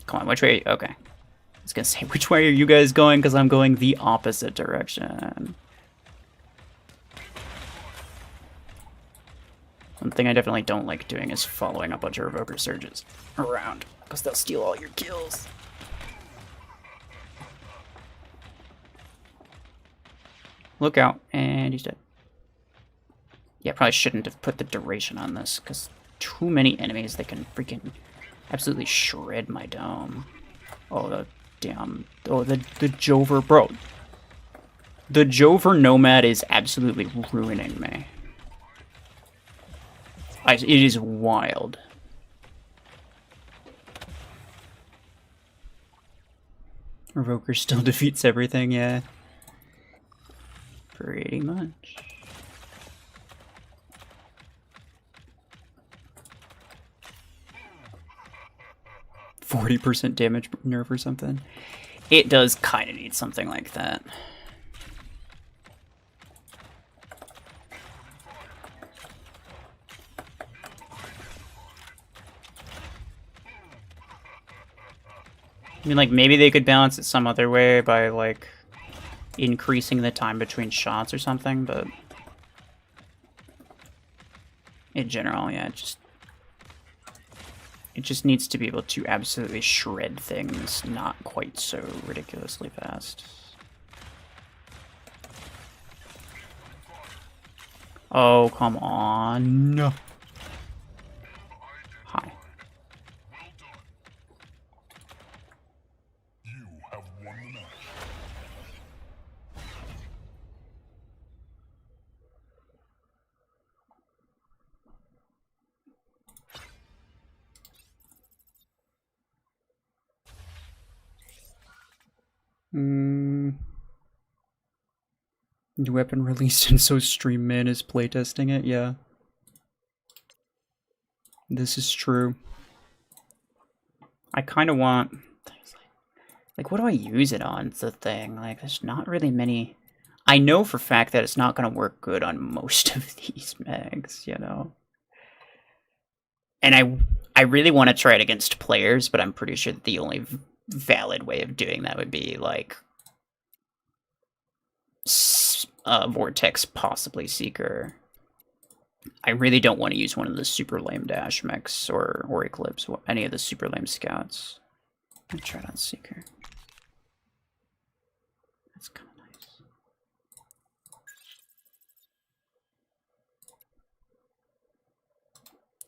Come on, which way? Okay. I was going to say, which way are you guys going? Because I'm going the opposite direction. One thing I definitely don't like doing is following a bunch of Revoker Surges around, because they'll steal all your kills. Look out, and he's dead. Yeah, probably shouldn't have put the duration on this, because too many enemies that can freaking absolutely shred my dome. Oh, the damn... Oh, the Jover... Bro. The Jover Nomad is absolutely ruining me. It is wild. Revoker still defeats everything, yeah. Pretty much. %40 damage nerf or something. It does kind of need something like that. I mean, like, maybe they could balance it some other way by, like, increasing the time between shots or something, but in general, yeah, it just needs to be able to absolutely shred things not quite so ridiculously fast. Oh, come on. No. Hi. You have won the match. New weapon released and so Stream Man is playtesting it, yeah. This is true. I kind of want... Like, what do I use it on? It's the thing. Like, there's not really many... I know for a fact that it's not going to work good on most of these mags, you know? And I really want to try it against players, but I'm pretty sure that the only valid way of doing that would be, like... Vortex, possibly Seeker. I really don't want to use one of the super lame Dash Mechs or Eclipse, any of the super lame Scouts. I'll try it on Seeker. That's kind of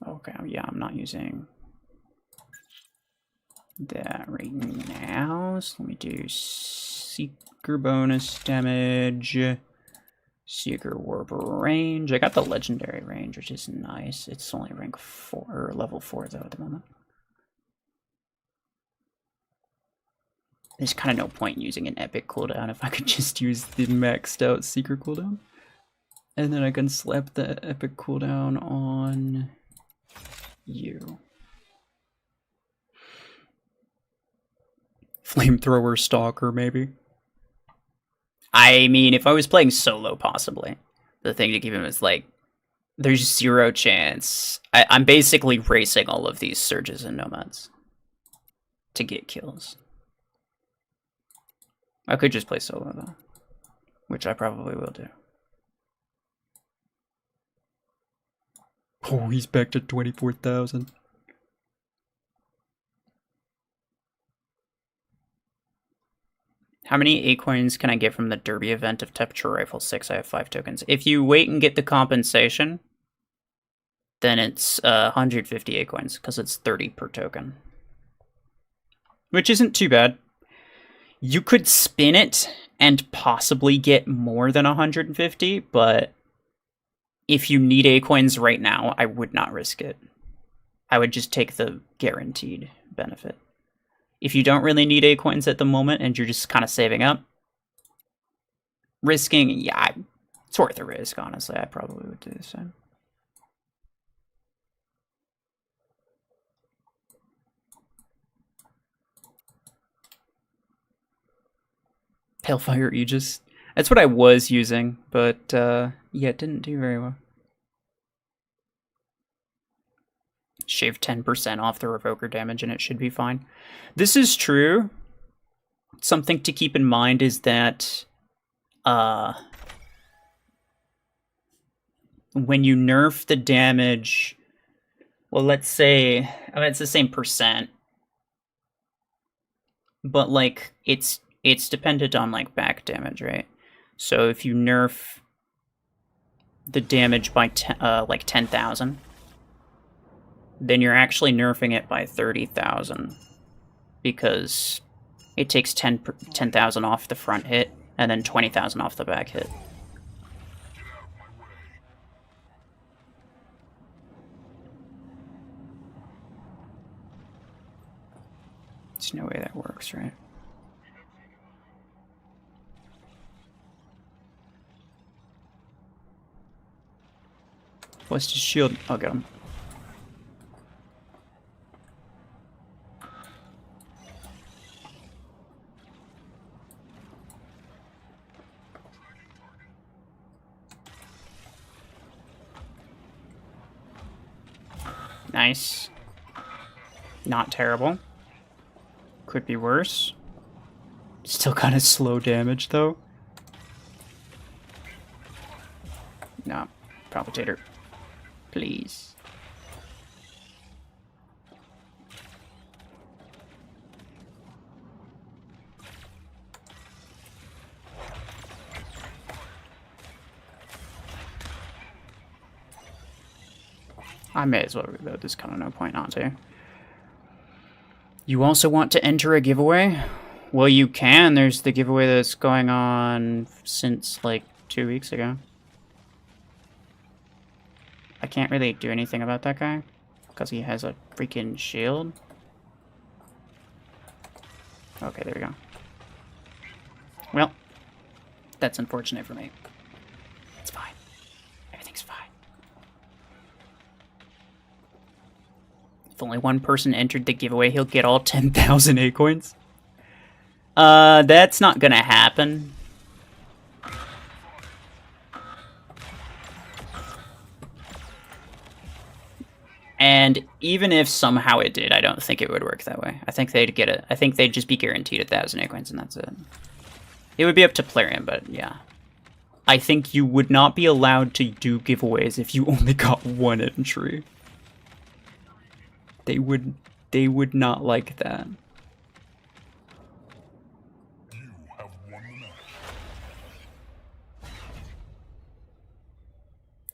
nice. Okay, yeah, I'm not using that right now. So let me do Seeker bonus damage. Seeker Warp range. I got the legendary range, which is nice. It's only rank 4 or level 4 though at the moment. There's kind of no point in using an epic cooldown if I could just use the maxed out Seeker cooldown. And then I can slap the epic cooldown on you. Flamethrower Stalker, maybe. I mean, if I was playing solo, possibly. The thing to keep him is, like, there's 0 chance. I'm basically racing all of these Surges and Nomads to get kills. I could just play solo, though, which I probably will do. Oh, he's back to 24,000. How many A-coins can I get from the Derby event of Temperature Rifle 6? I have 5 tokens. If you wait and get the compensation, then it's 150 A-coins, because it's 30 per token. Which isn't too bad. You could spin it and possibly get more than 150, but if you need A-coins right now, I would not risk it. I would just take the guaranteed benefit. If you don't really need A-coins at the moment and you're just kind of saving up, risking, yeah, it's worth a risk, honestly. I probably would do the same. Hellfire Aegis. That's what I was using, but yeah, it didn't do very well. Shave 10% off the Revoker damage and it should be fine. This is true. Something to keep in mind is that when you nerf the damage, well, let's say, I mean, it's the same percent, but like it's dependent on like back damage, right? So if you nerf the damage by like 10,000, then you're actually nerfing it by 30,000 because it takes 10,000 off the front hit and then 20,000 off the back hit. There's no way that works, right? What's his shield? I'll get him. Nice. Not terrible. Could be worse. Still kind of slow damage, though. No. Palpitator. Please. I may as well reload. There's kind of no point not to. You also want to enter a giveaway? Well, you can. There's the giveaway that's going on since, like, 2 weeks ago. I can't really do anything about that guy, because he has a freaking shield. Okay, there we go. Well, that's unfortunate for me. It's fine. Everything's fine. If only one person entered the giveaway, he'll get all 10,000 A-coins. That's not gonna happen. And even if somehow it did, I don't think it would work that way. I think they'd get it. I think they'd just be guaranteed 1,000 A-coins and that's it. It would be up to Plarium, but yeah. I think you would not be allowed to do giveaways if you only got one entry. They would not like that. You have won the match.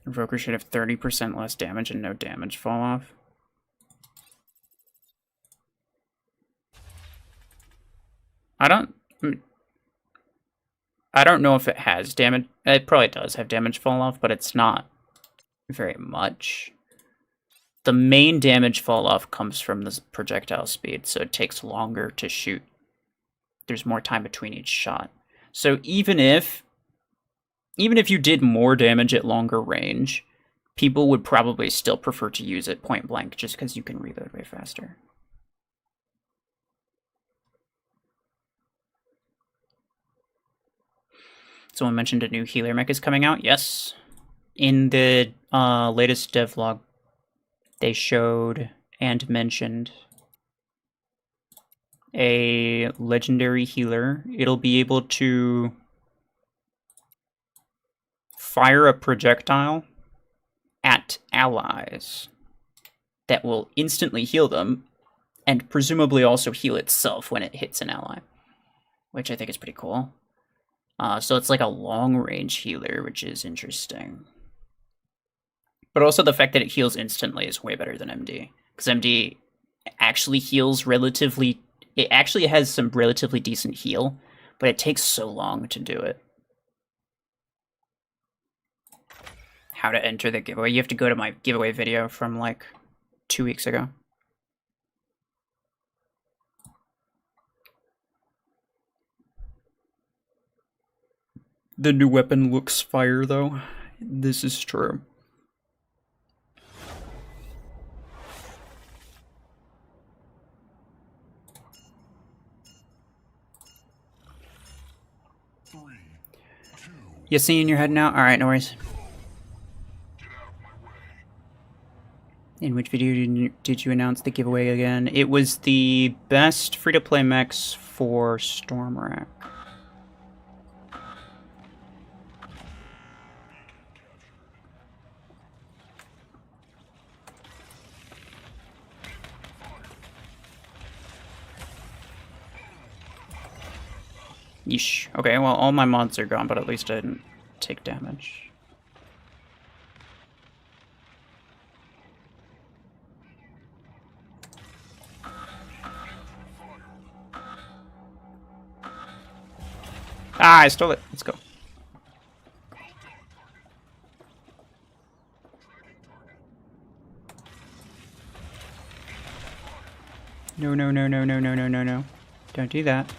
Invoker should have 30% less damage and no damage fall off. I don't know if it has damage. It probably does have damage fall off, but it's not very much. The main damage fall off comes from the projectile speed, so it takes longer to shoot. There's more time between each shot. So even if you did more damage at longer range, people would probably still prefer to use it point blank just because you can reload way faster. Someone mentioned a new healer mech is coming out. Yes. In the latest devlog, they showed and mentioned a legendary healer. It'll be able to fire a projectile at allies that will instantly heal them, and presumably also heal itself when it hits an ally, which I think is pretty cool. So it's like a long-range healer, which is interesting. But also the fact that it heals instantly is way better than MD, because MD actually heals relatively... It actually has some relatively decent heal, but it takes so long to do it. How to enter the giveaway. You have to go to my giveaway video from like 2 weeks ago. The new weapon looks fire, though. This is true. You see in your head now? Alright, no worries. In which video did you announce the giveaway again? It was the best free-to-play mechs for Stormrack. Yeesh. Okay, well, all my mods are gone, but at least I didn't take damage. Ah, I stole it. Let's go. No, no, no, no, no, no, no, no, no. Don't do that.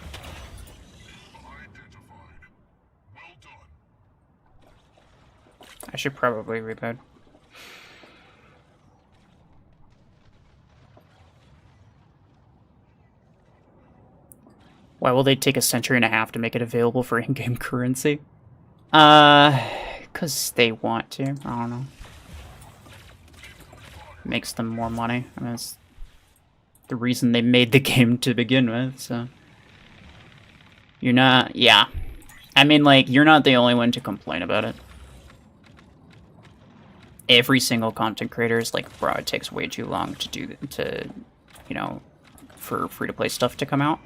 I should probably reload. Why will they take a century and a half to make it available for in-game currency? Because they want to. I don't know. Makes them more money. I mean, it's the reason they made the game to begin with, so... You're not... Yeah. I mean, like, you're not the only one to complain about it. Every single content creator is like, bro, it takes way too long to you know, for free-to-play stuff to come out.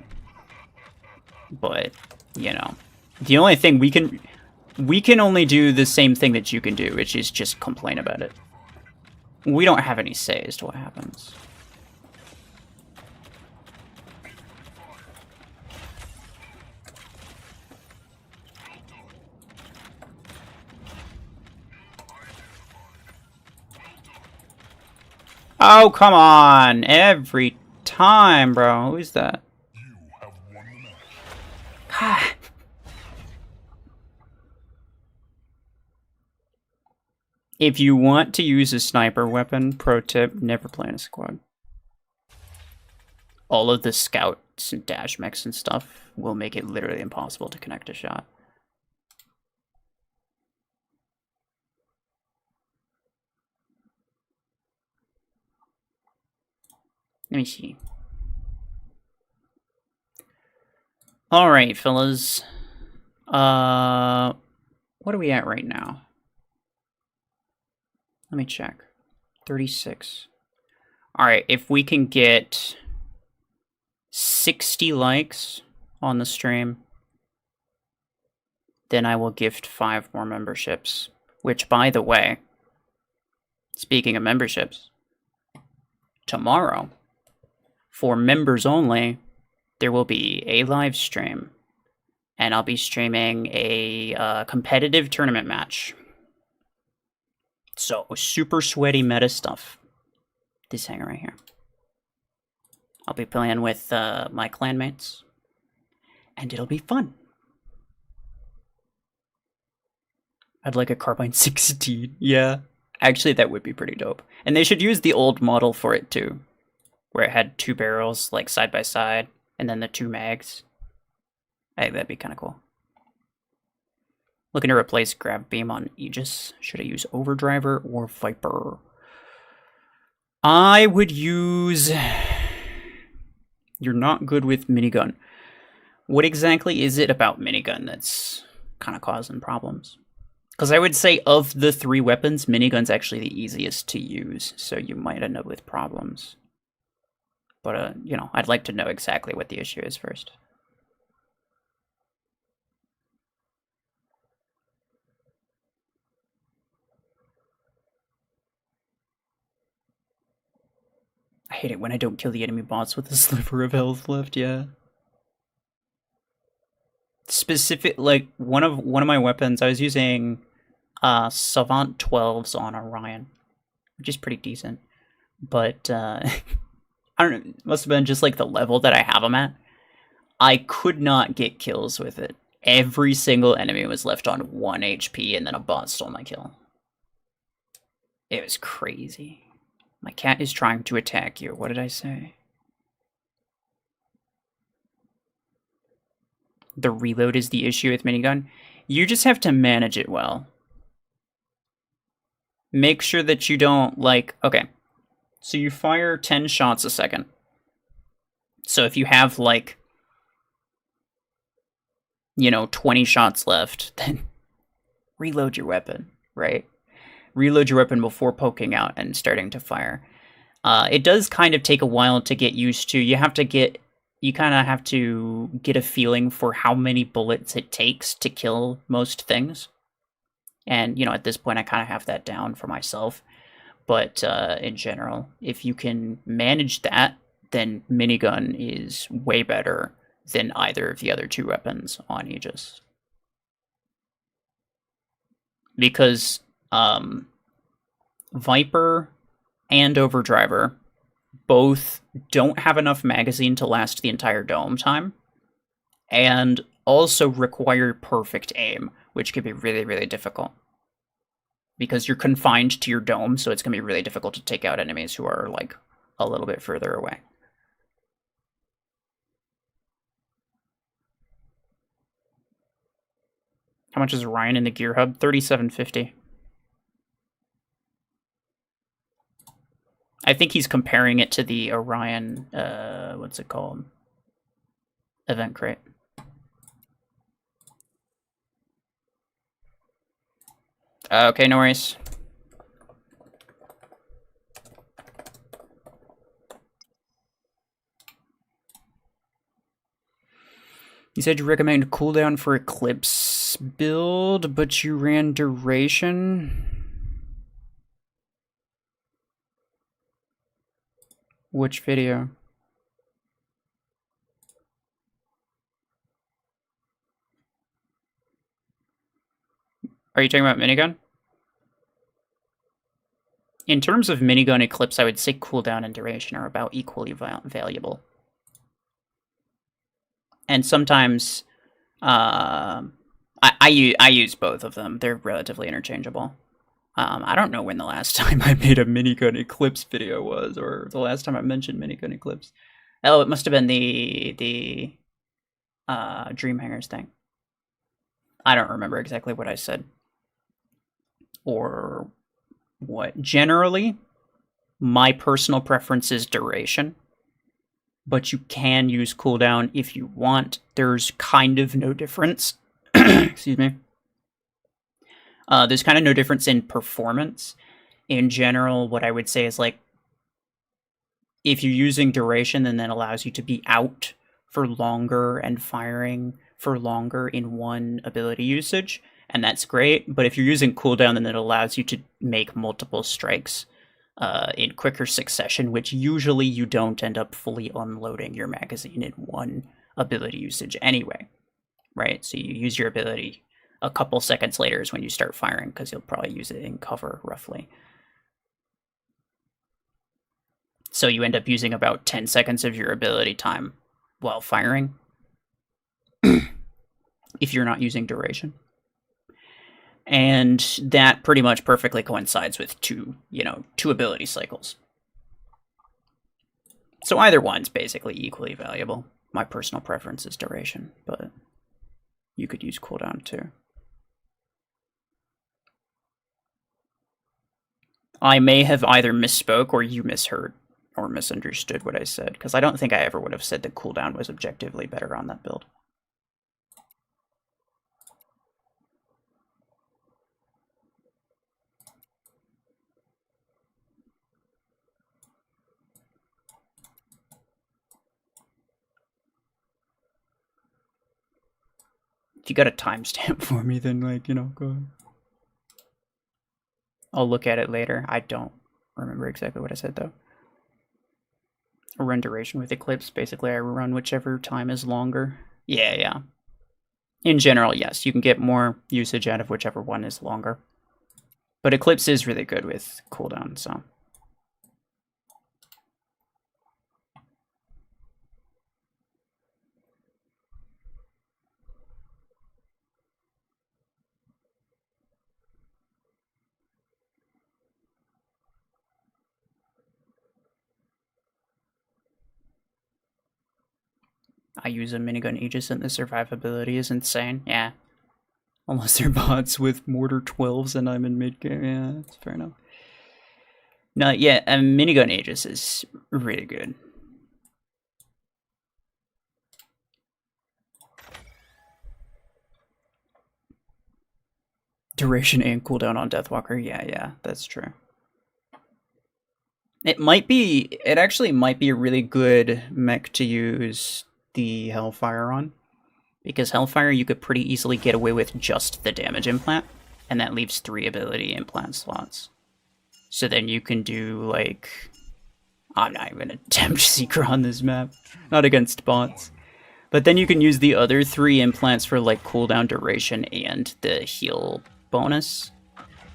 But, you know, the only thing we can only do the same thing that you can do, which is just complain about it. We don't have any say as to what happens. Oh, come on. Every time, bro. Who is that? You have won the match. If you want to use a sniper weapon, pro tip, never play in a squad. All of the scouts and dash mechs and stuff will make it literally impossible to connect a shot. Let me see. Alright, fellas. What are we at right now? Let me check. 36. Alright, if we can get 60 likes on the stream, then I will gift 5 more memberships. Which, by the way, speaking of memberships, tomorrow, for members only, there will be a live stream. And I'll be streaming a competitive tournament match. So, super sweaty meta stuff. This hanger right here. I'll be playing with my clanmates. And it'll be fun. I'd like a Carbine 16. Yeah. Actually, that would be pretty dope. And they should use the old model for it, too. Where it had 2 barrels, like, side by side. And then the 2 mags. I think that'd be kind of cool. Looking to replace Grav Beam on Aegis. Should I use Overdriver or Viper? I would use... You're not good with minigun. What exactly is it about minigun that's kind of causing problems? Because I would say of the 3 weapons, minigun's actually the easiest to use, so you might end up with problems. But, you know, I'd like to know exactly what the issue is first. I hate it when I don't kill the enemy boss with a sliver of health left, yeah. Specific, like, one of my weapons, I was using Savant 12s on Orion, which is pretty decent. But, I don't know, it must have been just, like, the level that I have them at. I could not get kills with it. Every single enemy was left on 1 HP, and then a bot stole my kill. It was crazy. My cat is trying to attack you. What did I say? The reload is the issue with minigun. You just have to manage it well. Make sure that you don't, like... Okay. So you fire 10 shots a second. So if you have, like... You know, 20 shots left, then reload your weapon, right? Reload your weapon before poking out and starting to fire. It does kind of take a while to get used to. You kind of have to get a feeling for how many bullets it takes to kill most things. And, you know, at this point, I kind of have that down for myself. But in general, if you can manage that, then minigun is way better than either of the other 2 weapons on Aegis. Because Viper and Overdriver both don't have enough magazine to last the entire dome time, and also require perfect aim, which can be really, really difficult. Because you're confined to your dome, so it's going to be really difficult to take out enemies who are, like, a little bit further away. How much is Orion in the gear hub? $37.50. I think he's comparing it to the Orion, what's it called? Event crate. Okay, no worries. You said you recommend cooldown for Eclipse build, but you ran duration? Which video? Are you talking about minigun? In terms of minigun Eclipse, I would say cooldown and duration are about equally valuable. And sometimes I use both of them. They're relatively interchangeable. I don't know when the last time I made a minigun Eclipse video was, or the last time I mentioned minigun Eclipse. Oh, it must have been the Dream Hangers thing. I don't remember exactly what I said. Or what. Generally, my personal preference is duration. But you can use cooldown if you want. There's kind of no difference. Excuse me. There's kind of no difference in performance. In general, what I would say is like, if you're using duration, then that allows you to be out for longer and firing for longer in one ability usage, and that's great. But if you're using cooldown, then it allows you to make multiple strikes in quicker succession, which usually you don't end up fully unloading your magazine in one ability usage anyway, right? So you use your ability a couple seconds later is when you start firing, because you'll probably use it in cover, roughly. So you end up using about 10 seconds of your ability time while firing, if you're not using duration. And that pretty much perfectly coincides with two ability cycles. So either one's basically equally valuable. My personal preference is duration, but you could use cooldown too. I may have either misspoke or you misheard or misunderstood what I said, because I don't think I ever would have said that cooldown was objectively better on that build. If you got a timestamp for me, then, like, go ahead. I'll look at it later. I don't remember exactly what I said, though. I run duration with Eclipse. Basically, I run whichever time is longer. Yeah. In general, yes, you can get more usage out of whichever one is longer. But Eclipse is really good with cooldown, so... I use a minigun Aegis and the survivability is insane. Yeah. Unless they're bots with Mortar 12s and I'm in mid-game. Yeah, that's fair enough. No, yeah, a minigun Aegis is really good. Duration and cooldown on Deathwalker. Yeah, that's true. It actually might be a really good mech to use the Hellfire on. Because Hellfire, you could pretty easily get away with just the damage implant, and that leaves 3 ability implant slots. So then you can do, like... I'm not even gonna attempt Seeker on this map. Not against bots. But then you can use the other 3 implants for, like, cooldown duration and the heal bonus,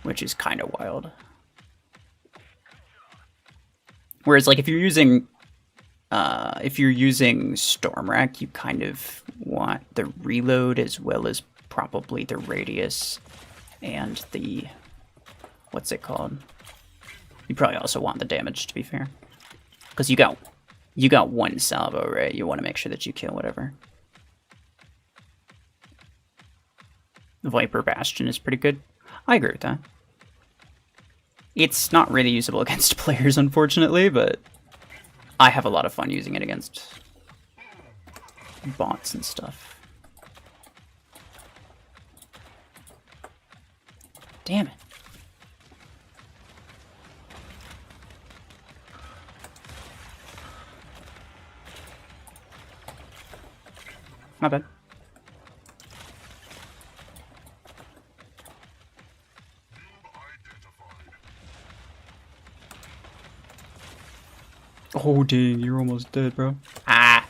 which is kind of wild. Whereas, like, if you're using Stormrack, you kind of want the reload as well as probably the radius and the... what's it called? You probably also want the damage, to be fair. Because you got 1 salvo, right? You want to make sure that you kill whatever. Viper Bastion is pretty good. I agree with that. It's not really usable against players, unfortunately, but I have a lot of fun using it against bots and stuff. Damn it. My bad. Oh dang, you're almost dead, bro. Ah!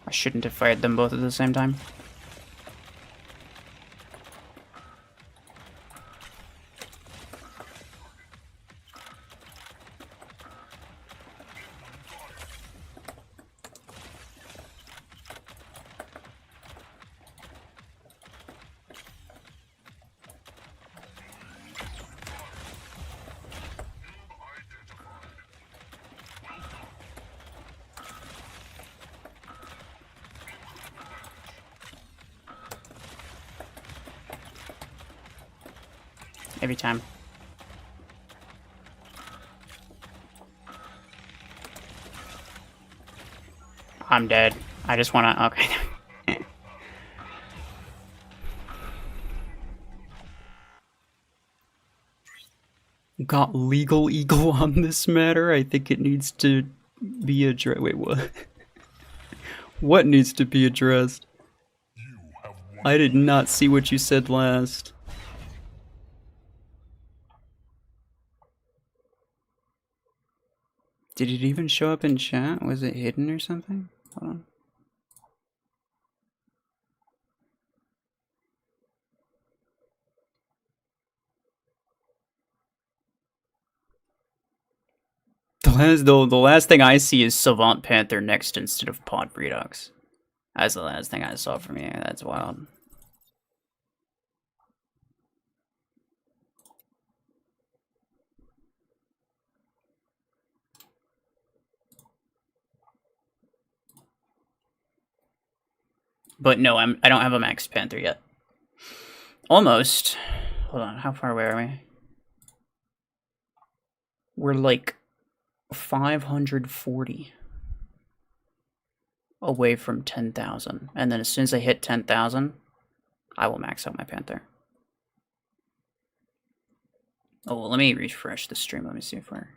I shouldn't have fired them both at the same time. Every time. I'm dead. I just want to... Okay. Got legal eagle on this matter. I think it needs to be addressed. Wait, what? What needs to be addressed? I did not see what you said last. Did it even show up in chat? Was it hidden or something? Hold on. The last thing I see is Savant Panther next instead of Pod Redux. That's the last thing I saw from you. That's wild. But no, I don't have a Max Panther yet. Almost. Hold on, how far away are we? We're like 540 away from 10,000. And then as soon as I hit 10,000, I will max out my Panther. Oh, well, let me refresh the stream. Let me see if we're...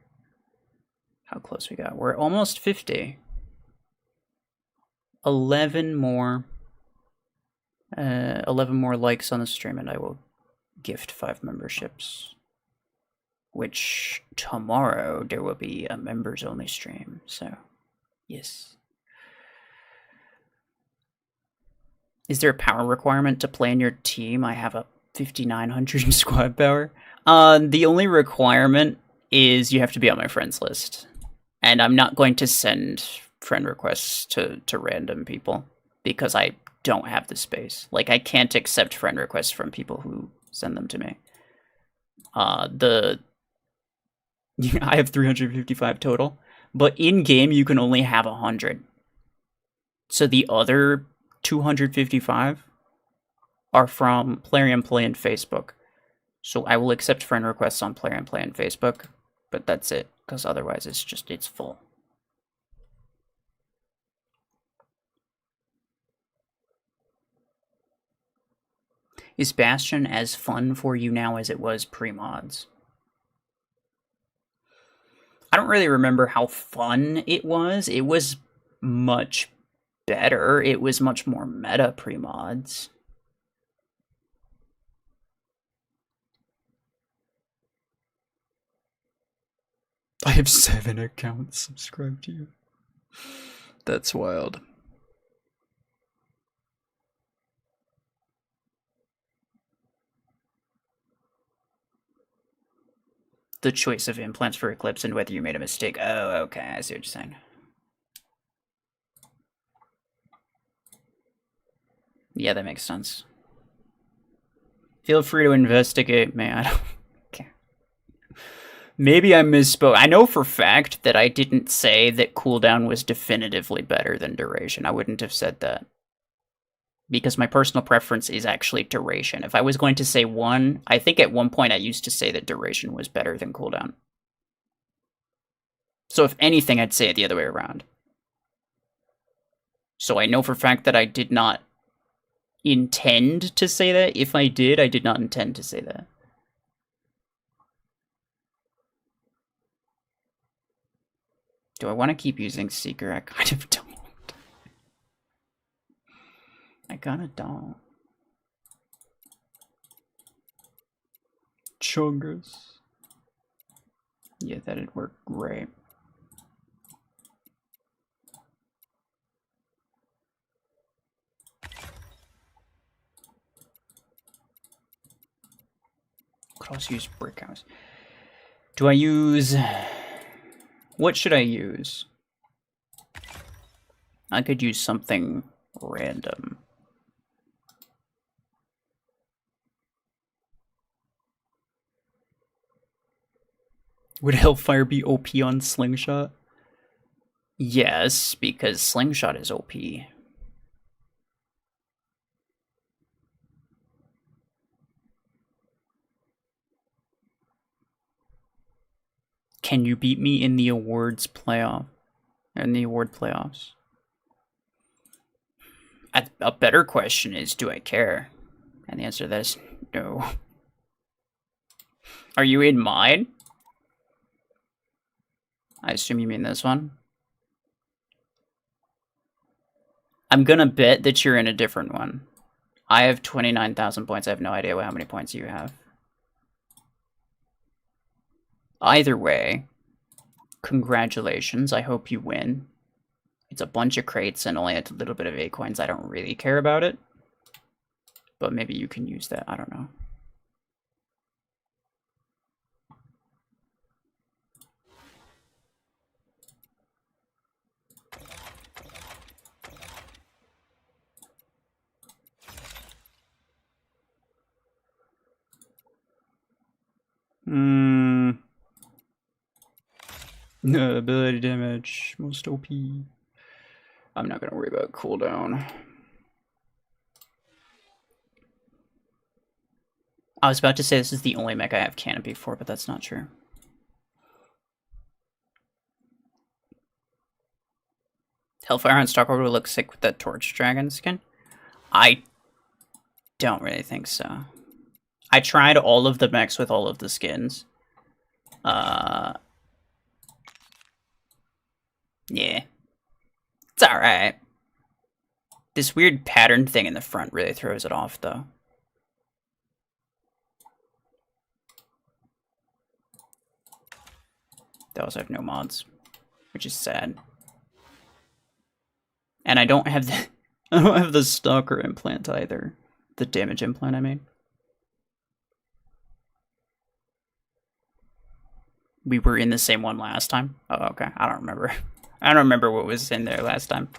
How close we got. We're almost 50. 11 more 11 more likes on the stream and I will gift 5 memberships. Which tomorrow there will be a members only stream, so yes. Is there a power requirement to play in your team? I have a 5,900 squad power. The only requirement is you have to be on my friends list. And I'm not going to send friend requests to random people because I don't have the space. Like, I can't accept friend requests from people who send them to me. I have 355 total, but in-game you can only have 100. So the other 255 are from Plarium Play and Facebook. So I will accept friend requests on Plarium Play and Facebook, but that's it, because otherwise it's full. Is Bastion as fun for you now as it was pre-mods? I don't really remember how fun it was. It was much better. It was much more meta pre-mods. I have 7 accounts subscribed to you. That's wild. The choice of implants for Eclipse and whether you made a mistake. Oh, okay, I see what you're saying. Yeah, that makes sense. Feel free to investigate, man. Okay. Maybe I misspoke. I know for fact that I didn't say that cooldown was definitively better than duration. I wouldn't have said that. Because my personal preference is actually duration. If I was going to say one, I think at one point I used to say that duration was better than cooldown. So if anything, I'd say it the other way around. So I know for fact that I did not intend to say that. If I did not intend to say that. Do I want to keep using Seeker? I kind of don't. I kind of don't. Chungus. Yeah, that'd work great. Could also use Brick House. Do I use... What should I use? I could use something random. Would Hellfire be OP on Slingshot? Yes, because Slingshot is OP. Can you beat me in the awards playoff? In the award playoffs? A better question is, do I care? And the answer to that is no. Are you in mine? I assume you mean this one. I'm gonna bet that you're in a different one. I have 29,000 points. I have no idea how many points you have. Either way, congratulations. I hope you win. It's a bunch of crates and only a little bit of acorns. I don't really care about it. But maybe you can use that. I don't know. No, ability damage, most OP. I'm not gonna worry about cooldown. I was about to say this is the only mech I have canopy for, but that's not true. Hellfire on Stalker would look sick with that Torch Dragon skin? I don't really think so. I tried all of the mechs with all of the skins. Yeah. It's alright. This weird pattern thing in the front really throws it off, though. They also have no mods, which is sad. And I don't have the Stalker implant either. The damage implant, I mean. We were in the same one last time? Oh, okay. I don't remember. I don't remember what was in there last time.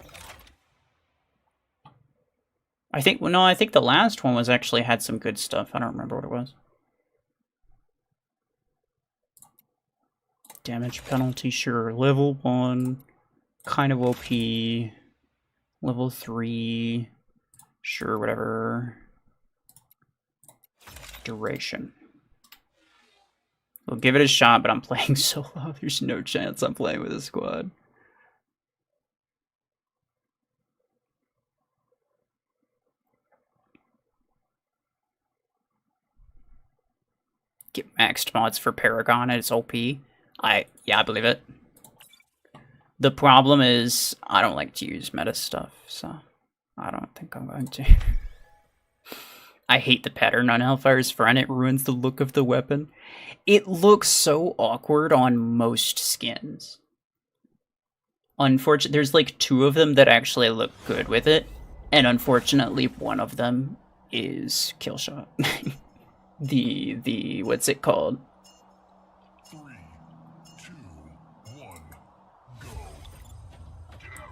I think the last one was actually had some good stuff. I don't remember what it was. Damage penalty, sure. Level 1, kind of OP. Level 3, sure, whatever. Duration. We'll give it a shot, but I'm playing solo. There's no chance I'm playing with a squad. Get maxed mods for Paragon and it's OP. Yeah, I believe it. The problem is I don't like to use meta stuff, so I don't think I'm going to. I hate the pattern on Hellfire's front. It ruins the look of the weapon. It looks so awkward on most skins. Unfortunately, there's like 2 of them that actually look good with it, and unfortunately one of them is Killshot. the what's it called? 3, 2, 1, go.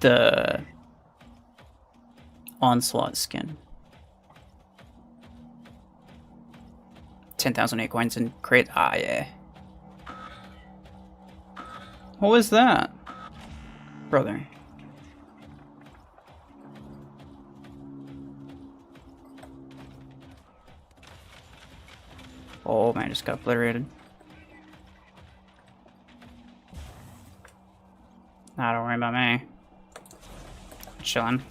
The Onslaught skin. 10,000 acorns and crate. Ah, yeah. What was that? Brother. Oh man, just got obliterated. Nah, don't worry about me. Chilling.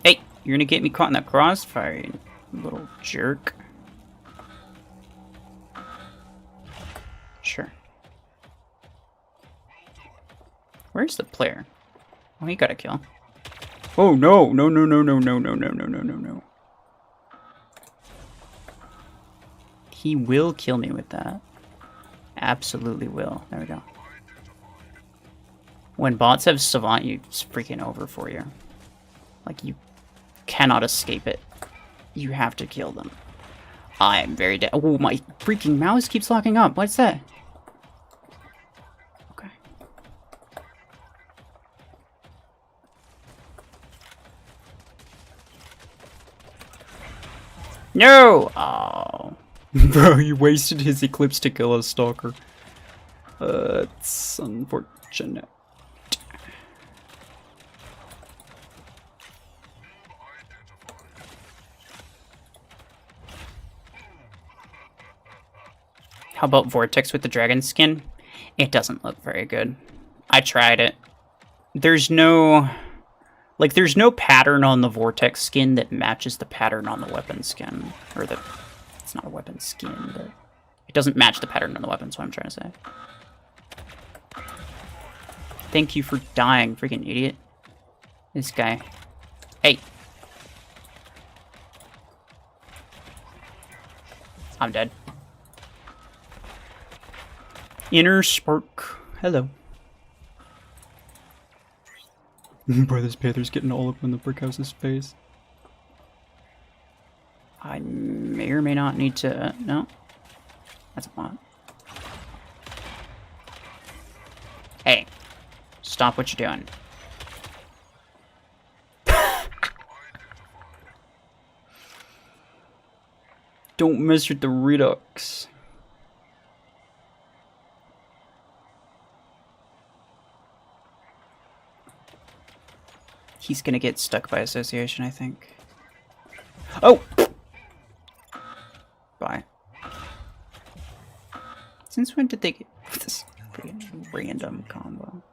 Hey, you're gonna get me caught in that crossfire, you little jerk. Sure. Where's the player? Oh, he got a kill. Oh no, no, no, no, no, no, no, no, no, no, no, no. He will kill me with that. Absolutely will. There we go. When bots have Savant, it's freaking over for you. Like, you cannot escape it. You have to kill them. I am very dead. Oh, my freaking mouse keeps locking up. What's that? Okay. No! Oh. Bro, he wasted his Eclipse to kill a Stalker. It's unfortunate. How about Vortex with the dragon skin? It doesn't look very good. I tried it. There's no... Like, there's no pattern on the Vortex skin that matches the pattern on the weapon skin. Or the... It's not a weapon skin, but... It doesn't match the pattern on the weapon, is what I'm trying to say. Thank you for dying, freaking idiot. This guy. Hey! I'm dead. Inner Spark. Hello. Bro, this Panther's getting all up in the Brickhouse's face. I may or may not need to... no. That's a bot. Hey. Stop what you're doing. Don't mess with the Redux. He's gonna get stuck by association, I think. Oh! Bye. Since when did they get this random combo?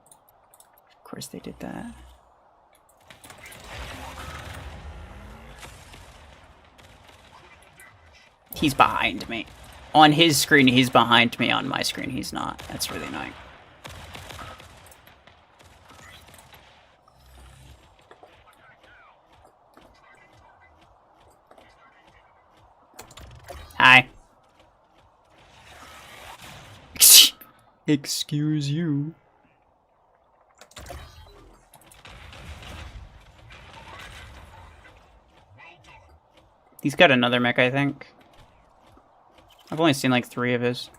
Of course they did that. He's behind me. On his screen, he's behind me. On my screen, he's not. That's really annoying. Hi. Excuse you. He's got another mech, I think. I've only seen like 3 of his.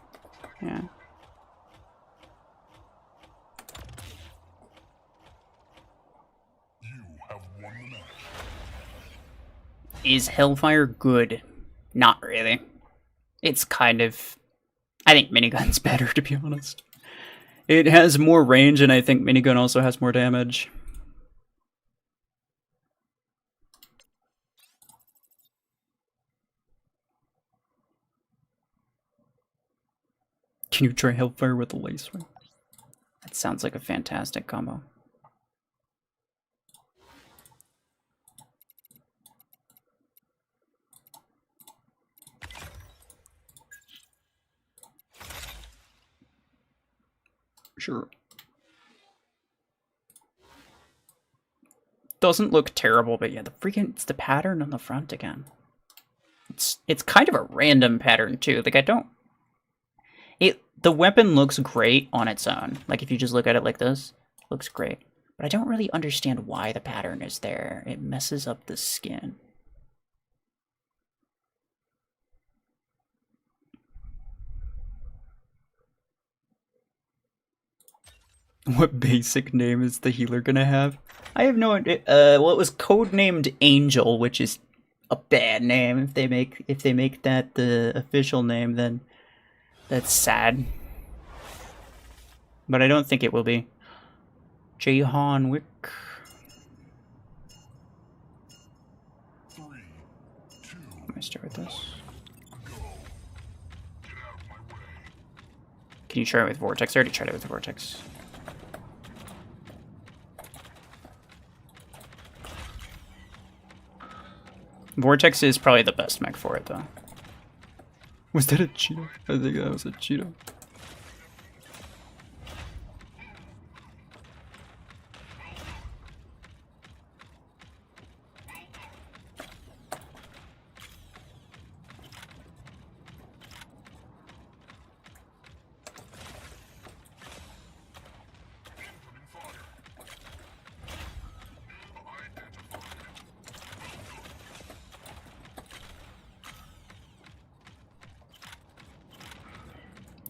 Yeah. You have won the match. Is Hellfire good? Not really. It's kind of... I think minigun's better, to be honest. It has more range, and I think minigun also has more damage. Can you try Hellfire with a laser? That sounds like a fantastic combo. Sure. Doesn't look terrible, but yeah, it's the pattern on the front again. It's kind of a random pattern too. Like the weapon looks great on its own. Like if you just look at it like this, it looks great. But I don't really understand why the pattern is there. It messes up the skin. What basic name is the healer gonna have? I have no idea. Well, it was codenamed Angel, which is a bad name. If they make that the official name, then that's sad. But I don't think it will be. Jahan Wick. 3, 2, Let me start with this. go. Get out of my way. Can you try it with Vortex? I already tried it with Vortex. Vortex is probably the best mech for it, though. Was that a Cheeto? I think that was a Cheeto.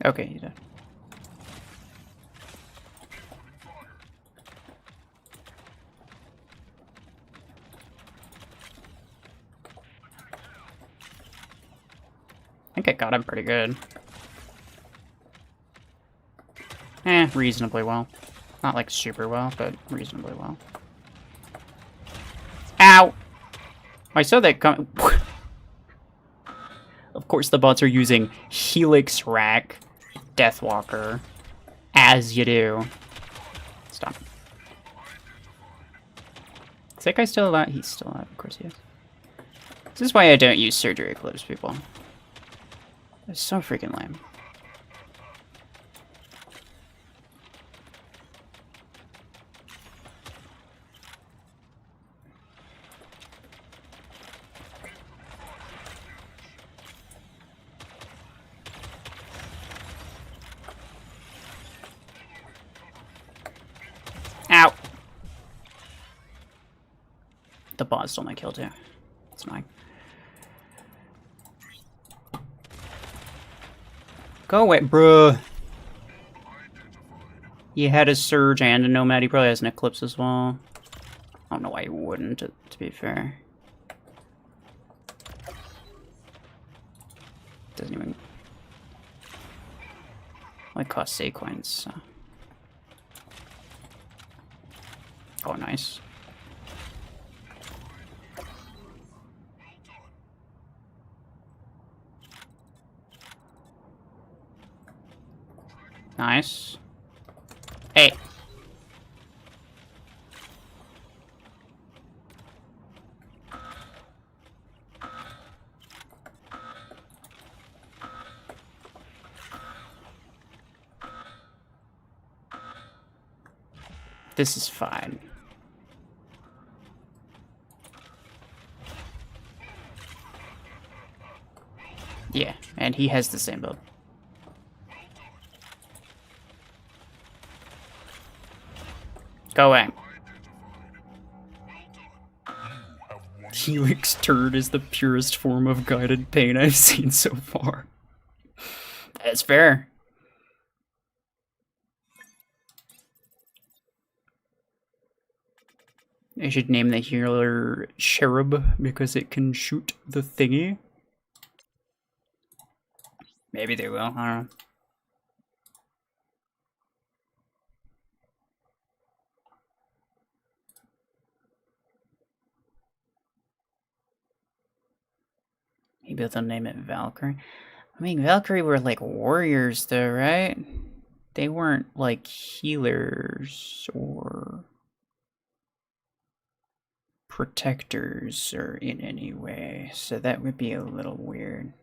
Okay, you did. I think I got him pretty good. Reasonably well. Not like super well, but reasonably well. Ow! I saw that come. Of course, the bots are using Helix Rack, Deathwalker, as you do. Stop. Is that guy still alive? He's still alive, of course he is. This is why I don't use surgery eclipse, people. It's so freaking lame. Ow! The boss stole my kill too. It's mine. Go away, bruh. He had a surge and a nomad. He probably has an eclipse as well. I don't know why he wouldn't, to be fair. Doesn't even like cost say coins. So. Oh, nice. Nice. Hey. This is fine. Yeah, and he has the same build. Go away. Helix Turd is the purest form of guided pain I've seen so far. That's fair. I should name the healer Cherub because it can shoot the thingy. Maybe they will, I don't know. Maybe they'll name it Valkyrie. I mean, Valkyrie were like warriors though, right? They weren't like healers or protectors or in any way, so that would be a little weird.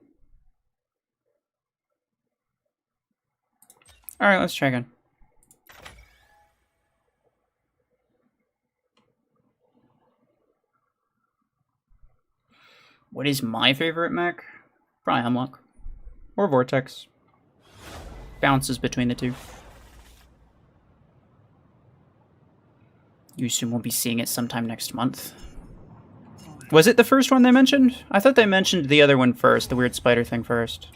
Alright, let's try again. What is my favorite mech? Probably Hemlock. Or Vortex. Bounces between the two. You assume we'll be seeing it sometime next month. Was it the first one they mentioned? I thought they mentioned the other one first, the weird spider thing first.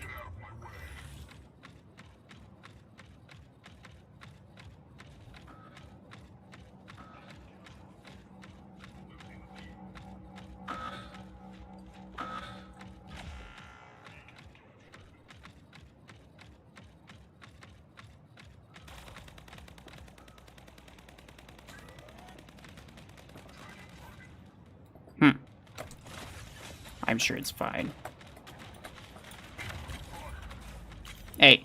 I'm sure it's fine. Hey.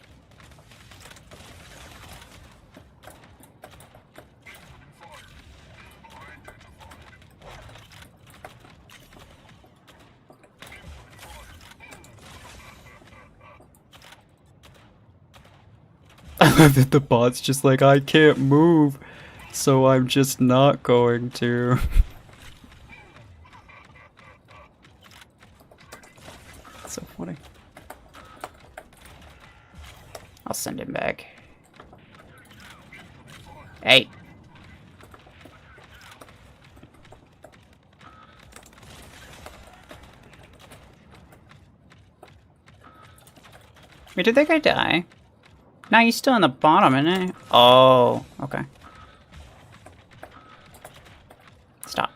I love that the bot's just like, I can't move, so I'm just not going to. So funny. I'll send him back. Hey. Wait, did that guy die? No, he's still on the bottom, isn't he? Oh, okay. Stop.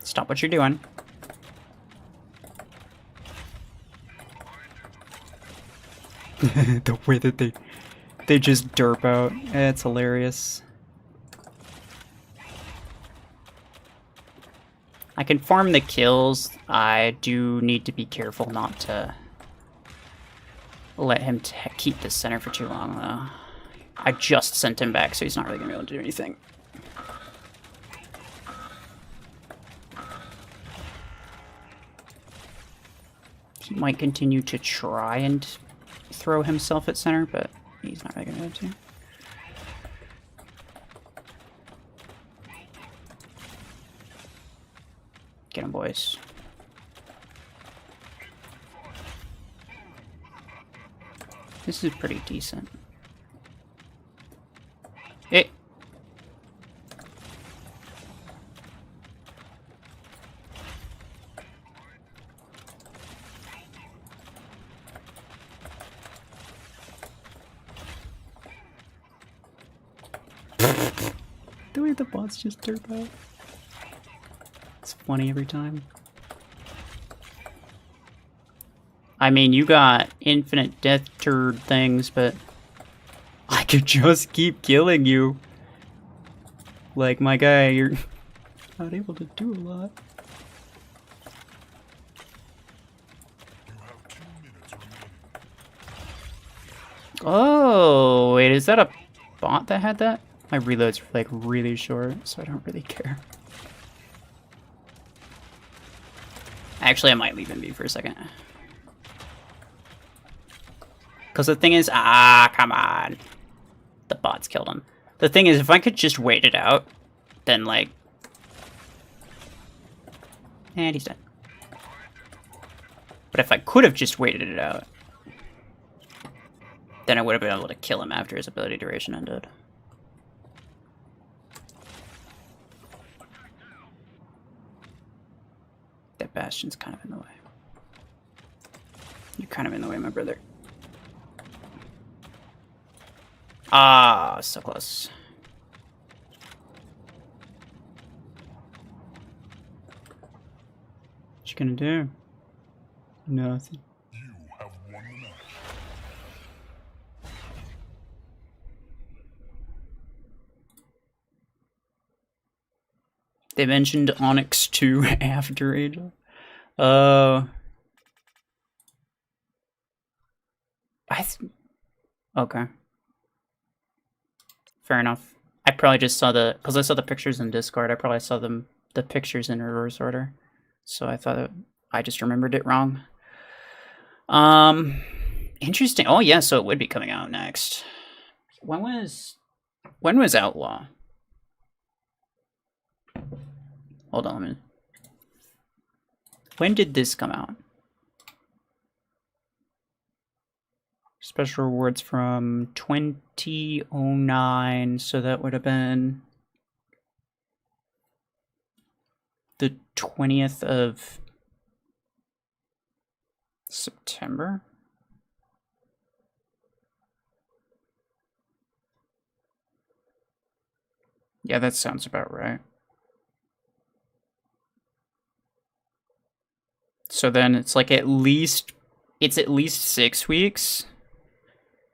Stop what you're doing. The way that they just derp out. It's hilarious. I can farm the kills. I do need to be careful not to let him keep the center for too long, though. I just sent him back, so he's not really going to be able to do anything. He might continue to try and throw himself at center, but he's not really going to. Get him, boys. This is pretty decent. Hey! The way the bots just turbo. It's funny every time. I mean, you got infinite death turd things, but I could just keep killing you. Like, my guy, you're not able to do a lot. You have 2 minutes remaining. Oh, wait, is that a bot that had that? My reload's like really short, so I don't really care. Actually, I might leave him be for a second. Because the thing is, come on. The bots killed him. The thing is, if I could just wait it out, then like... And he's dead. But if I could have just waited it out, then I would have been able to kill him after his ability duration ended. That Bastion's kind of in the way. You're kind of in the way, my brother. Ah, so close. What you gonna do? Nothing. You have won the match. They mentioned Onyx 2 after Angel. Okay. Fair enough. I probably just saw because I saw the pictures in Discord, I probably saw the pictures in reverse order. So I thought I just remembered it wrong. Interesting. Oh yeah, so it would be coming out next. When was Outlaw? Hold on a minute. When did this come out? Special rewards from 2009, so that would have been the 20th of September? Yeah, that sounds about right. So then it's like at least 6 weeks,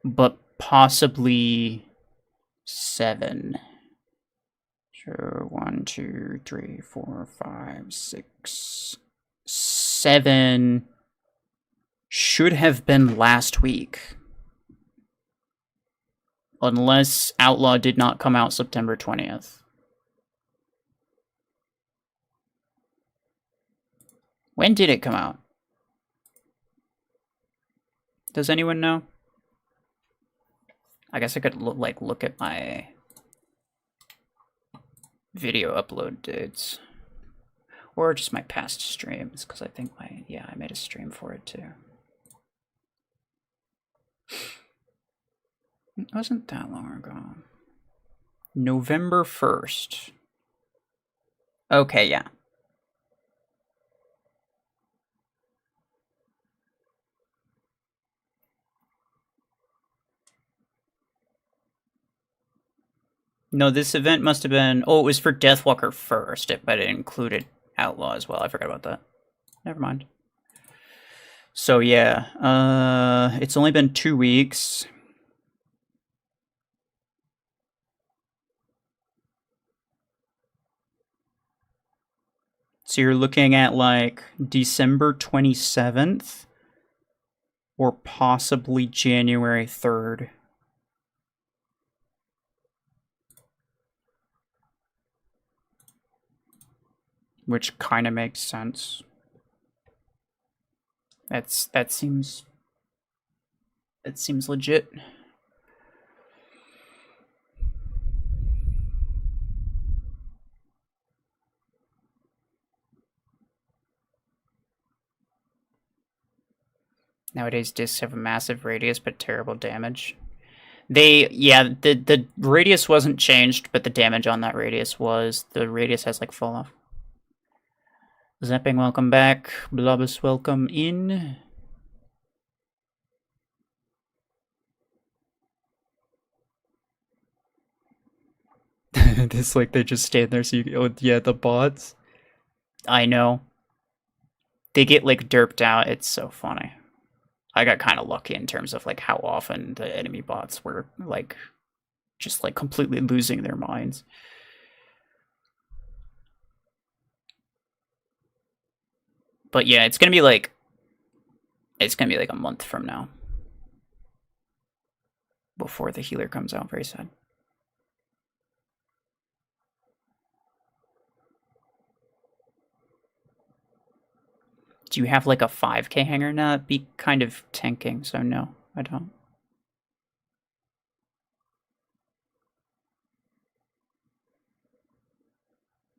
but possibly 7. So 1, 2, 3, 4, 5, 6, 7 should have been last week. Unless Outlaw did not come out September 20th. When did it come out? Does anyone know? I guess I could look at my video upload dates. Or just my past streams, because I think I made a stream for it too. It wasn't that long ago. November 1st. Okay, yeah. No, this event must have been... Oh, it was for Deathwalker first, but it included Outlaw as well. I forgot about that. Never mind. So, yeah. It's only been 2 weeks. So you're looking at, like, December 27th or possibly January 3rd. Which kind of makes sense. That seems legit. Nowadays, discs have a massive radius but terrible damage. The radius wasn't changed, but the damage on that radius was. The radius has like fall off. Zapping, welcome back. Blobus, welcome in. It's like they just stand there so you... Oh, yeah, the bots. I know. They get, like, derped out. It's so funny. I got kind of lucky in terms of, like, how often the enemy bots were, like, just, like, completely losing their minds. But, yeah, it's gonna be, like... It's gonna be, like, a month from now. Before the healer comes out. Very sad. Do you have like a 5k hanger? No, that'd be kind of tanking, so no, I don't.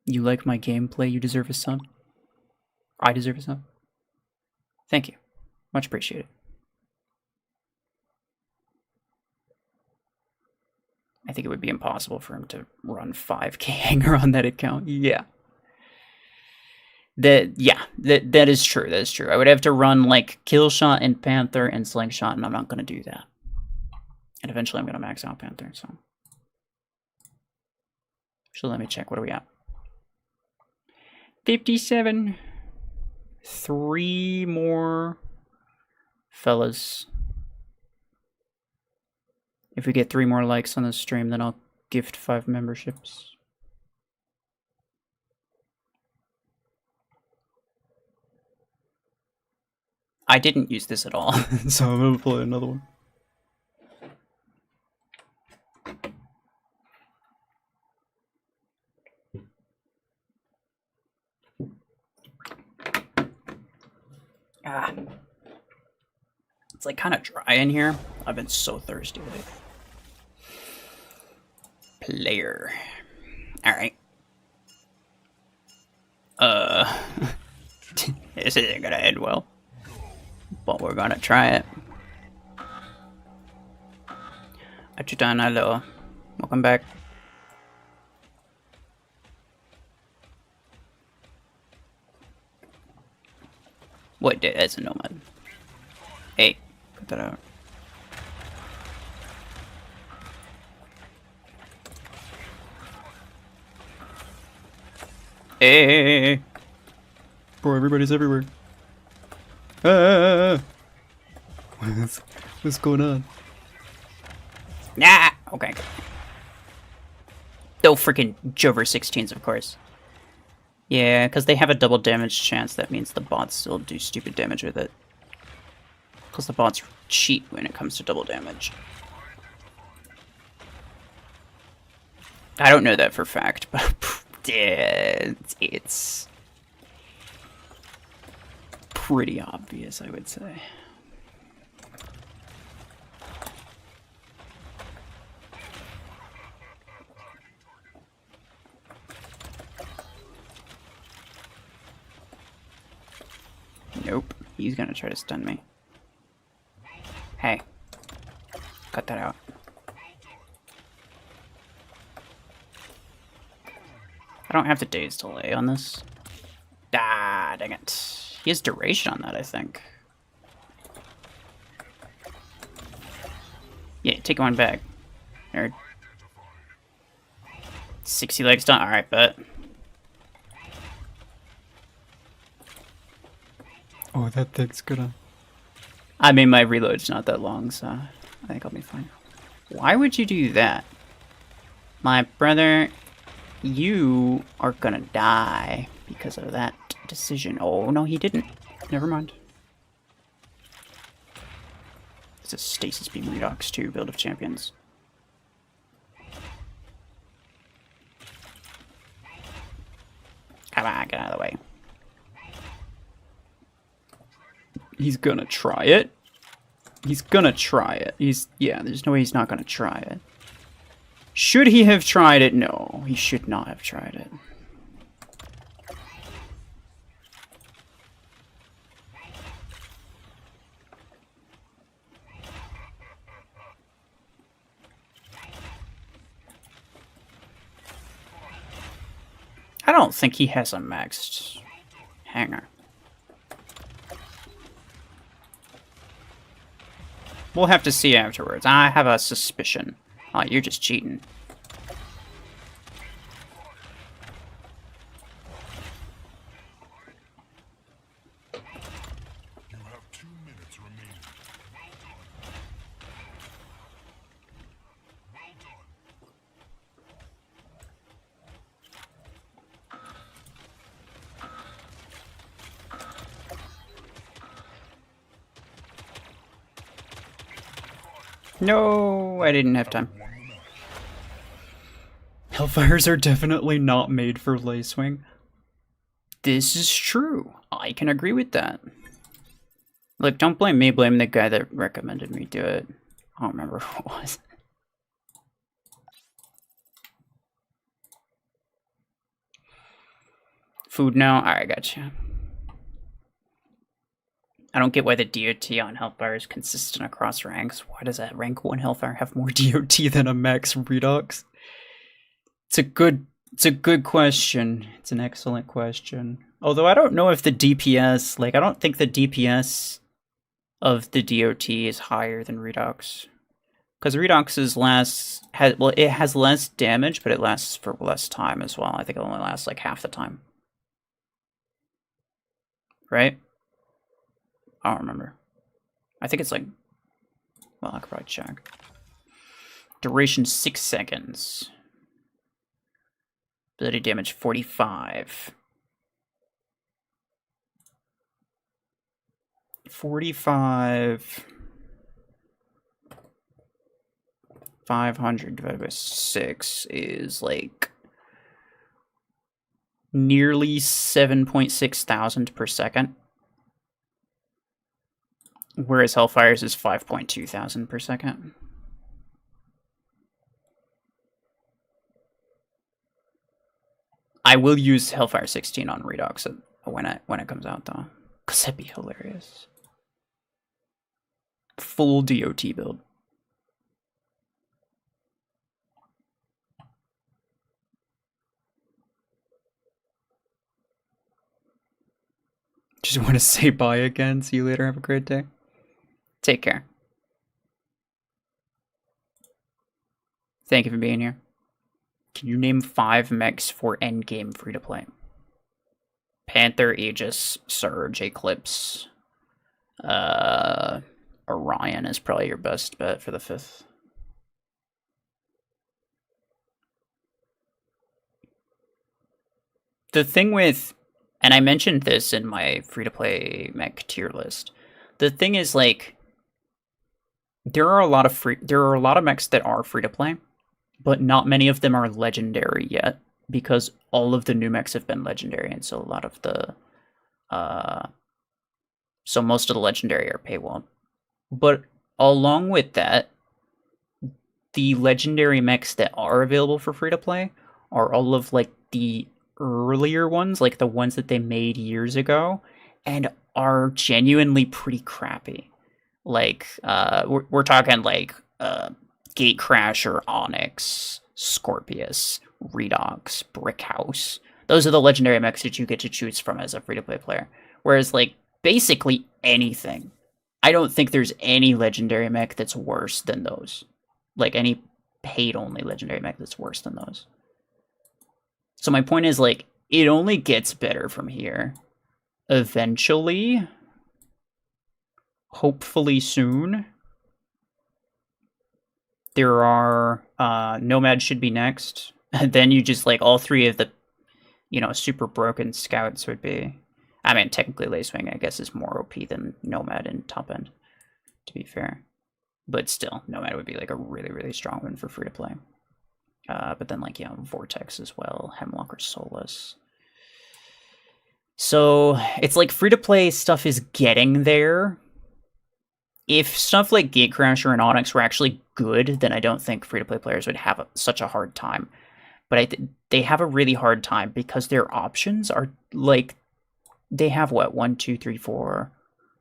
You like my gameplay, you deserve a sub. I deserve a sub. Thank you. Much appreciated. I think it would be impossible for him to run 5k hanger on that account. Yeah. That is true. That is true. I would have to run like kill shot and panther and slingshot, and I'm not going to do that. And eventually, I'm going to max out panther. So, let me check. What are we at? 57. 3 more fellas. If we get 3 more likes on this stream, then I'll gift 5 memberships. I didn't use this at all, so I'm gonna play another one. It's like kind of dry in here. I've been so thirsty lately. Player. Alright. This isn't gonna end well. But we're gonna try it. Achutan, hello. Welcome back. What did as a nomad? Hey, cut that out. Hey, bro, everybody's everywhere. What's going on? Nah, okay. No freaking Jover 16s, of course. Yeah, because they have a double damage chance. That means the bots still do stupid damage with it. Because the bots cheat when it comes to double damage. I don't know that for fact, but it's pretty obvious, I would say. Nope, he's gonna try to stun me. Hey, cut that out. I don't have the days delay on this. Ah, dang it. He has duration on that, I think. Yeah, take one back. Nerd. 60 legs done. Alright, bet. Oh, that thing's gonna... I mean, my reload's not that long, so I think I'll be fine. Why would you do that? My brother, you are gonna die because of that decision. Oh, no, he didn't. Never mind. It's a Stasis Beam Redox 2 build of champions. Come on, get out of the way. He's gonna try it. He's gonna try it. Yeah, there's no way he's not gonna try it. Should he have tried it? No, he should not have tried it. I don't think he has a maxed hanger. We'll have to see afterwards. I have a suspicion. Oh, you're just cheating. You have 2 minutes remaining. Well done. No, I didn't have time. Hellfires are definitely not made for Lacewing. This is true. I can agree with that. Look, don't blame me, blame the guy that recommended me do it. I don't remember who it was. Food now? Alright, gotcha. I don't get why the DOT on Hellfire is consistent across ranks. Why does that rank 1 Hellfire have more DOT than a max Redux? It's a good question. It's an excellent question. Although I don't know if the DPS, like I don't think the DPS of the DOT is higher than Redux. Because Redux is it has less damage, but it lasts for less time as well. I think it only lasts like half the time. Right? I don't remember. I think it's like, well, I could probably check. Duration 6 seconds. Ability damage 45. 45. 500 divided by 6 is like nearly 7.6 thousand per second. Whereas Hellfire's is 5.2 thousand per second. I will use Hellfire 16 on Redux when it comes out though, cause that'd be hilarious. Full DOT build. Just want to say bye again. See you later. Have a great day. Take care. Thank you for being here. Can you name 5 mechs for endgame free-to-play? Panther, Aegis, Surge, Eclipse. Orion is probably your best bet for the 5th. The thing with... And I mentioned this in my free-to-play mech tier list. The thing is, like... There are a lot of mechs that are free-to-play. But not many of them are legendary yet, because all of the new mechs have been legendary, and so a lot of the, so most of the legendary are paywall. But along with that, the legendary mechs that are available for free to play are all of like the earlier ones, like the ones that they made years ago, and are genuinely pretty crappy. Like, we're talking like, Gatecrasher, Onyx, Scorpius, Redox, Brickhouse. Those are the legendary mechs that you get to choose from as a free-to-play player. Whereas, like, basically anything. I don't think there's any legendary mech that's worse than those. Like, any paid-only legendary mech that's worse than those. So my point is, like, it only gets better from here. Eventually, hopefully soon, there are, Nomad should be next. And then you just, like, all 3 of the, you know, super broken scouts would be... I mean, technically Lacewing, I guess, is more OP than Nomad in top end, to be fair. But still, Nomad would be, like, a really, really strong one for free-to-play. But then, like, you know, Vortex as well, Hemlock or Solus. So it's like free-to-play stuff is getting there. If stuff like Gatecrasher and Onyx were actually good, then I don't think free-to-play players would have such a hard time. But they have a really hard time because their options are like, they have what, 1, 2, 3, 4,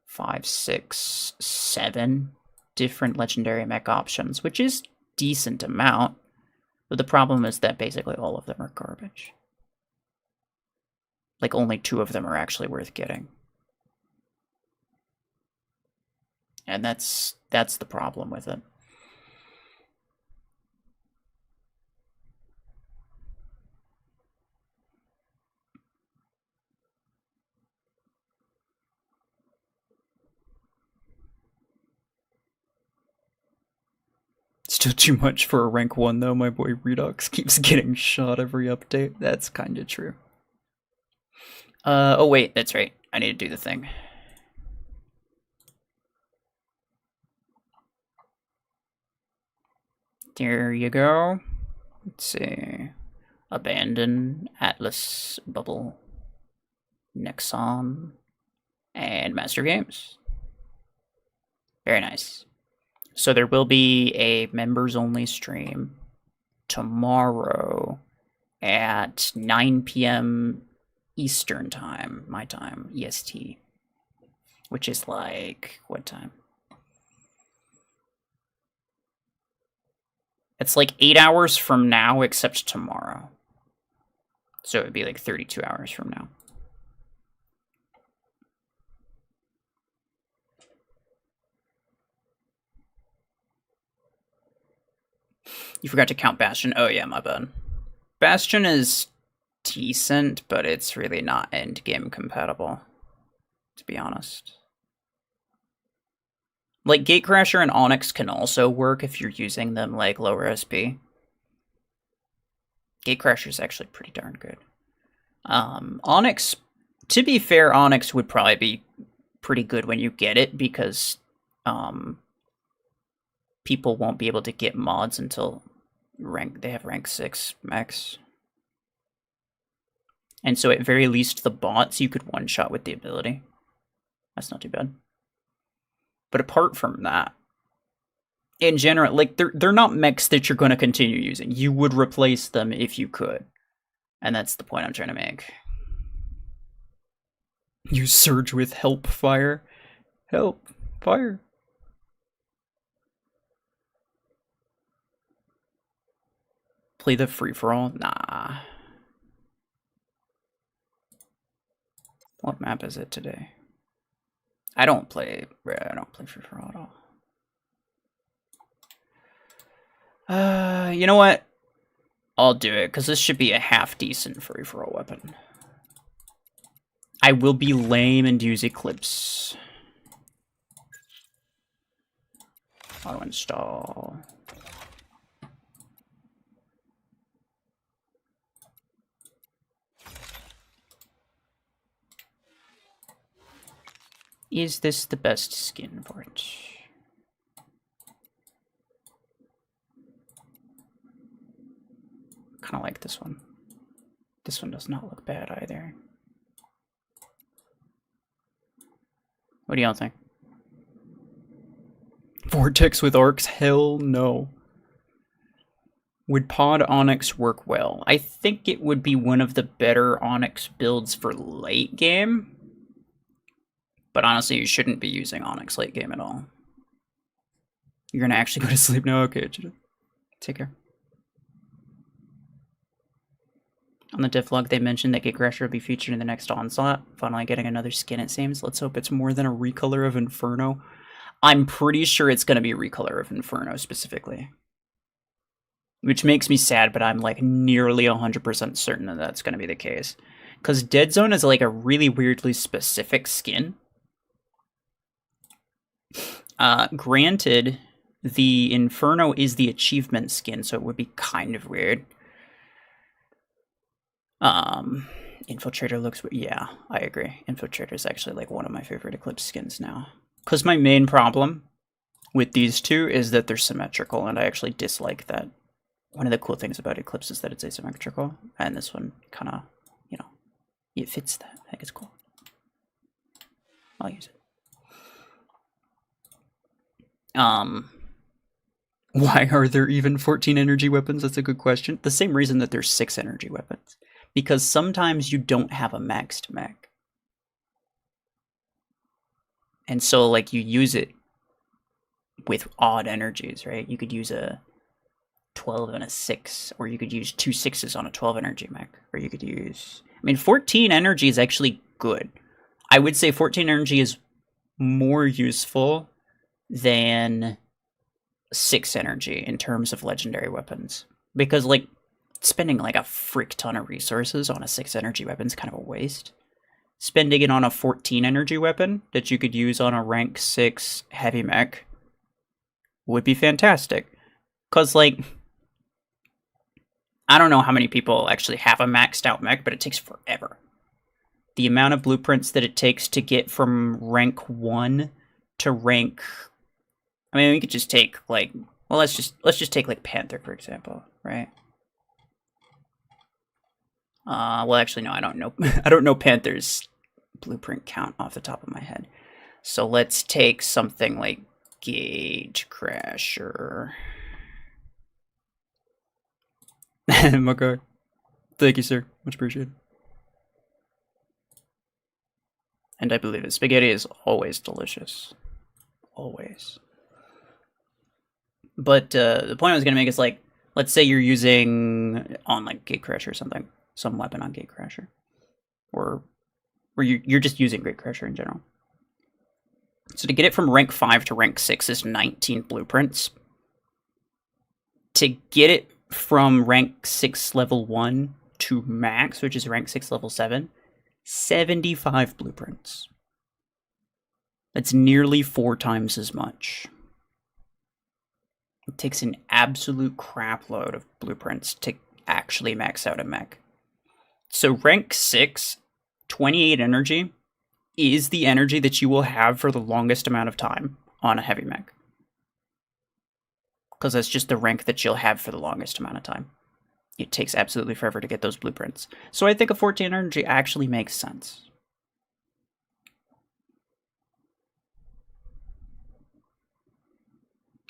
5, 6, 7 different legendary mech options, which is decent amount. But the problem is that basically all of them are garbage. Like only 2 of them are actually worth getting. And that's the problem with it. Still too much for a rank 1 though, my boy Redux keeps getting shot every update. That's kinda true. Oh wait, that's right. I need to do the thing. There you go. Let's see. Abandon, Atlas, Bubble, Nexon, and Master Games. Very nice. So there will be a members-only stream tomorrow at 9 p.m. Eastern time, my time, EST, which is like, what time? It's like 8 hours from now, except tomorrow. So it would be like 32 hours from now. You forgot to count Bastion. Oh yeah, my bad. Bastion is decent, but it's really not endgame compatible, to be honest. Like, Gatecrasher and Onyx can also work if you're using them like lower SP. Gatecrasher is actually pretty darn good. Onyx, to be fair, Onyx would probably be pretty good when you get it because people won't be able to get mods until they have rank 6 mechs. And so at very least the bots you could one-shot with the ability. That's not too bad. But apart from that, in general, like they're not mechs that you're going to continue using. You would replace them if you could. And that's the point I'm trying to make. You surge with Hellfire. Hellfire. Play the free-for-all? Nah. What map is it today? I don't play free-for-all at all. You know what? I'll do it, because this should be a half-decent free-for-all weapon. I will be lame and use Eclipse. Auto install. Is this the best skin for it? Kind of like this one. This one does not look bad either. What do y'all think? Vortex with arcs? Hell no. Would Pod Onyx work well? I think it would be one of the better Onyx builds for late game. But honestly, you shouldn't be using Onyx late game at all. You're gonna actually go to sleep now? Okay, take care. On the devlog, they mentioned that Gatecrasher will be featured in the next Onslaught. Finally getting another skin, it seems. Let's hope it's more than a recolor of Inferno. I'm pretty sure it's going to be a recolor of Inferno, specifically. Which makes me sad, but I'm like nearly 100% certain that that's going to be the case. Because Dead Zone is like a really weirdly specific skin. Granted, the Inferno is the achievement skin, so it would be kind of weird. Infiltrator looks, yeah, I agree. Infiltrator is actually like one of my favorite Eclipse skins now. Because my main problem with these two is that they're symmetrical, and I actually dislike that. One of the cool things about Eclipse is that it's asymmetrical, and this one kind of, you know, It fits that. I think it's cool. I'll use it. Why are there even 14 energy weapons? That's a good question. The same reason that there's 6 energy weapons. Because sometimes you don't have a maxed mech. And so, like, you use it with odd energies, right? You could use a 12 and a 6, or you could use 2 6s on a 12 energy mech, or you could use... I mean, 14 energy is actually good. I would say 14 energy is more useful than 6 energy in terms of legendary weapons. Because, like, spending, like, a frick ton of resources on a 6 energy weapon is kind of a waste. Spending it on a 14 energy weapon that you could use on a rank 6 heavy mech would be fantastic. Because, like, I don't know how many people actually have a maxed out mech, but it takes forever. The amount of blueprints that it takes to get from rank 1 to rank... I mean, we could just take, like... Well, let's just take, like, Panther, for example, right? Well, actually, no, I don't know. I don't know Panther's blueprint count off the top of my head. So let's take something like Gauge Crasher. Okay. Thank you, sir. Much appreciated. And I believe it. Spaghetti is always delicious. Always. But the point I was going to make is, like, let's say you're using on, like, Gatecrasher or something. Some weapon on Gatecrasher. Or you're just using Gatecrasher in general. So to get it from rank 5 to rank 6 is 19 blueprints. To get it from rank 6 level 1 to max, which is rank 6 level 7, 75 blueprints. That's nearly 4 times as much. It takes an absolute crap load of blueprints to actually max out a mech. So rank 6, 28 energy, is the energy that you will have for the longest amount of time on a heavy mech. Because that's just the rank that you'll have for the longest amount of time. It takes absolutely forever to get those blueprints. So I think a 14 energy actually makes sense.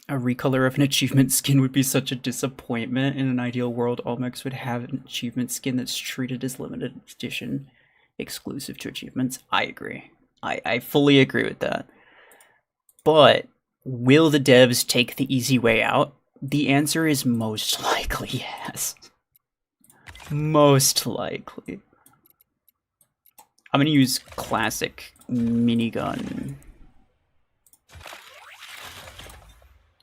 A recolor of an achievement skin would be such a disappointment. In an ideal world, all mechs would have an achievement skin that's treated as limited edition, exclusive to achievements. I agree. I fully agree with that. But will the devs take the easy way out? The answer is most likely yes. Most likely. I'm gonna use classic minigun.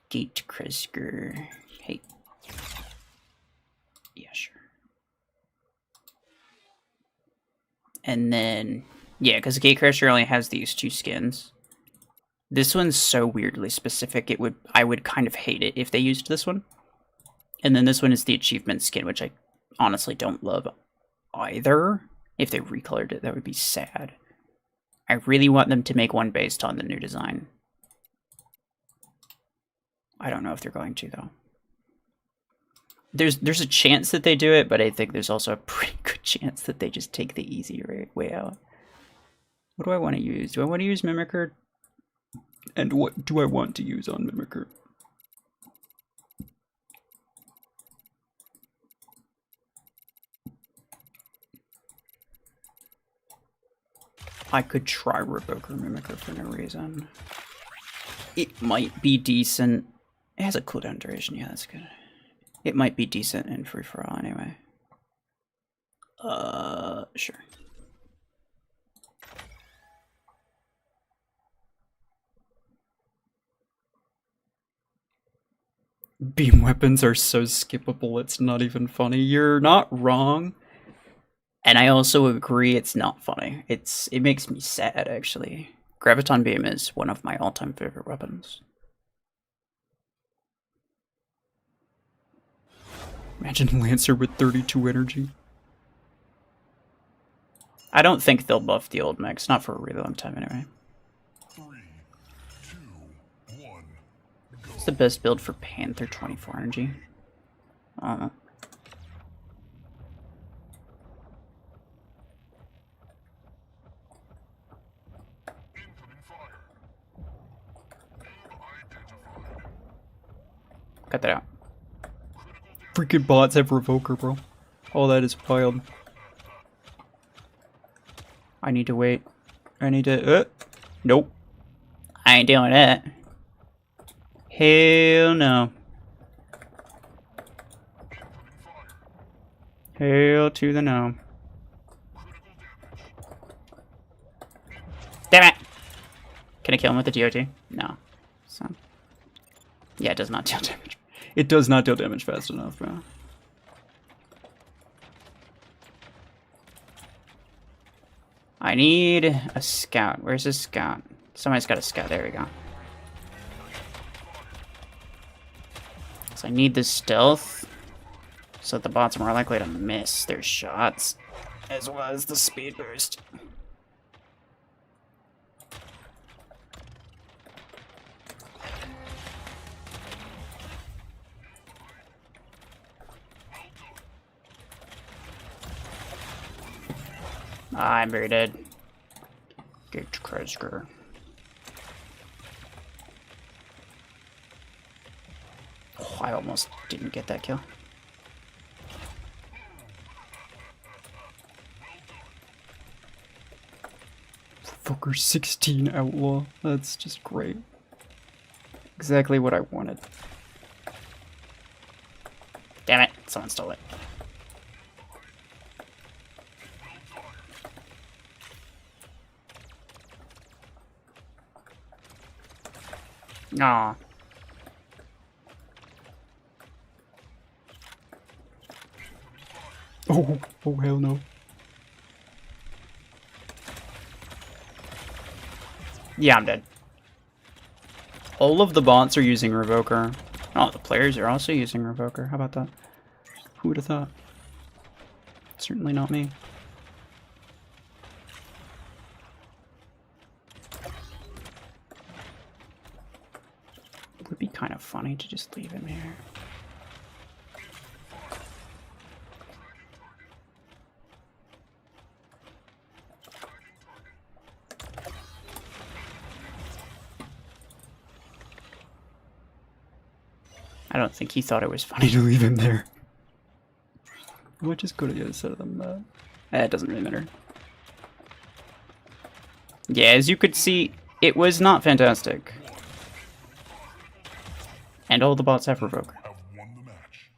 Gatecrasher. Hey. Yeah, sure. And then, yeah, because Gatecrasher only has these 2 skins. This one's so weirdly specific, I would kind of hate it if they used this one. And then this one is the achievement skin, which I honestly don't love either. If they recolored it, that would be sad. I really want them to make one based on the new design. I don't know if they're going to, though. There's a chance that they do it, but I think there's also a pretty good chance that they just take the easy way out. What do I want to use? Do I want to use Mimicker? And what do I want to use on Mimicker? I could try Revoker Mimicker for no reason. It might be decent. It has a cooldown duration, yeah, that's good. It might be decent in free-for-all anyway. Sure. Beam weapons are so skippable, it's not even funny. You're not wrong. And I also agree it's not funny. It makes me sad, actually. Graviton Beam is one of my all-time favorite weapons. Imagine Lancer with 32 energy. I don't think they'll buff the old mechs, not for a really long time anyway. 3, 2, 1, go. What's the best build for Panther 24 energy? I don't know. Cut that out. Freaking bots have Revoker, bro. Oh, that is wild. I need to wait. I need to... Nope. I ain't doing that. Hell no. Hell to the no. Damn it! Can I kill him with the DOT? No. So... Yeah, it does not deal damage. It does not deal damage fast enough, bro. I need a scout. Where's this scout? Somebody's got a scout. There we go. So I need this stealth, so that the bots are more likely to miss their shots, as well as the speed boost. I'm very dead. Get Kresker. Oh, I almost didn't get that kill. Fucker 16 outlaw. That's just great. Exactly what I wanted. Damn it, someone stole it. Aw. Oh hell no. Yeah, I'm dead. All of the bots are using Revoker. Oh, the players are also using Revoker. How about that? Who would have thought? Certainly not me. It would be kind of funny to just leave him here. I don't think he thought it was funny to leave him there. I might just go to the other side of the map. It doesn't really matter. Yeah, as you could see, it was not fantastic. And all the bots have Revoker. Have won the match.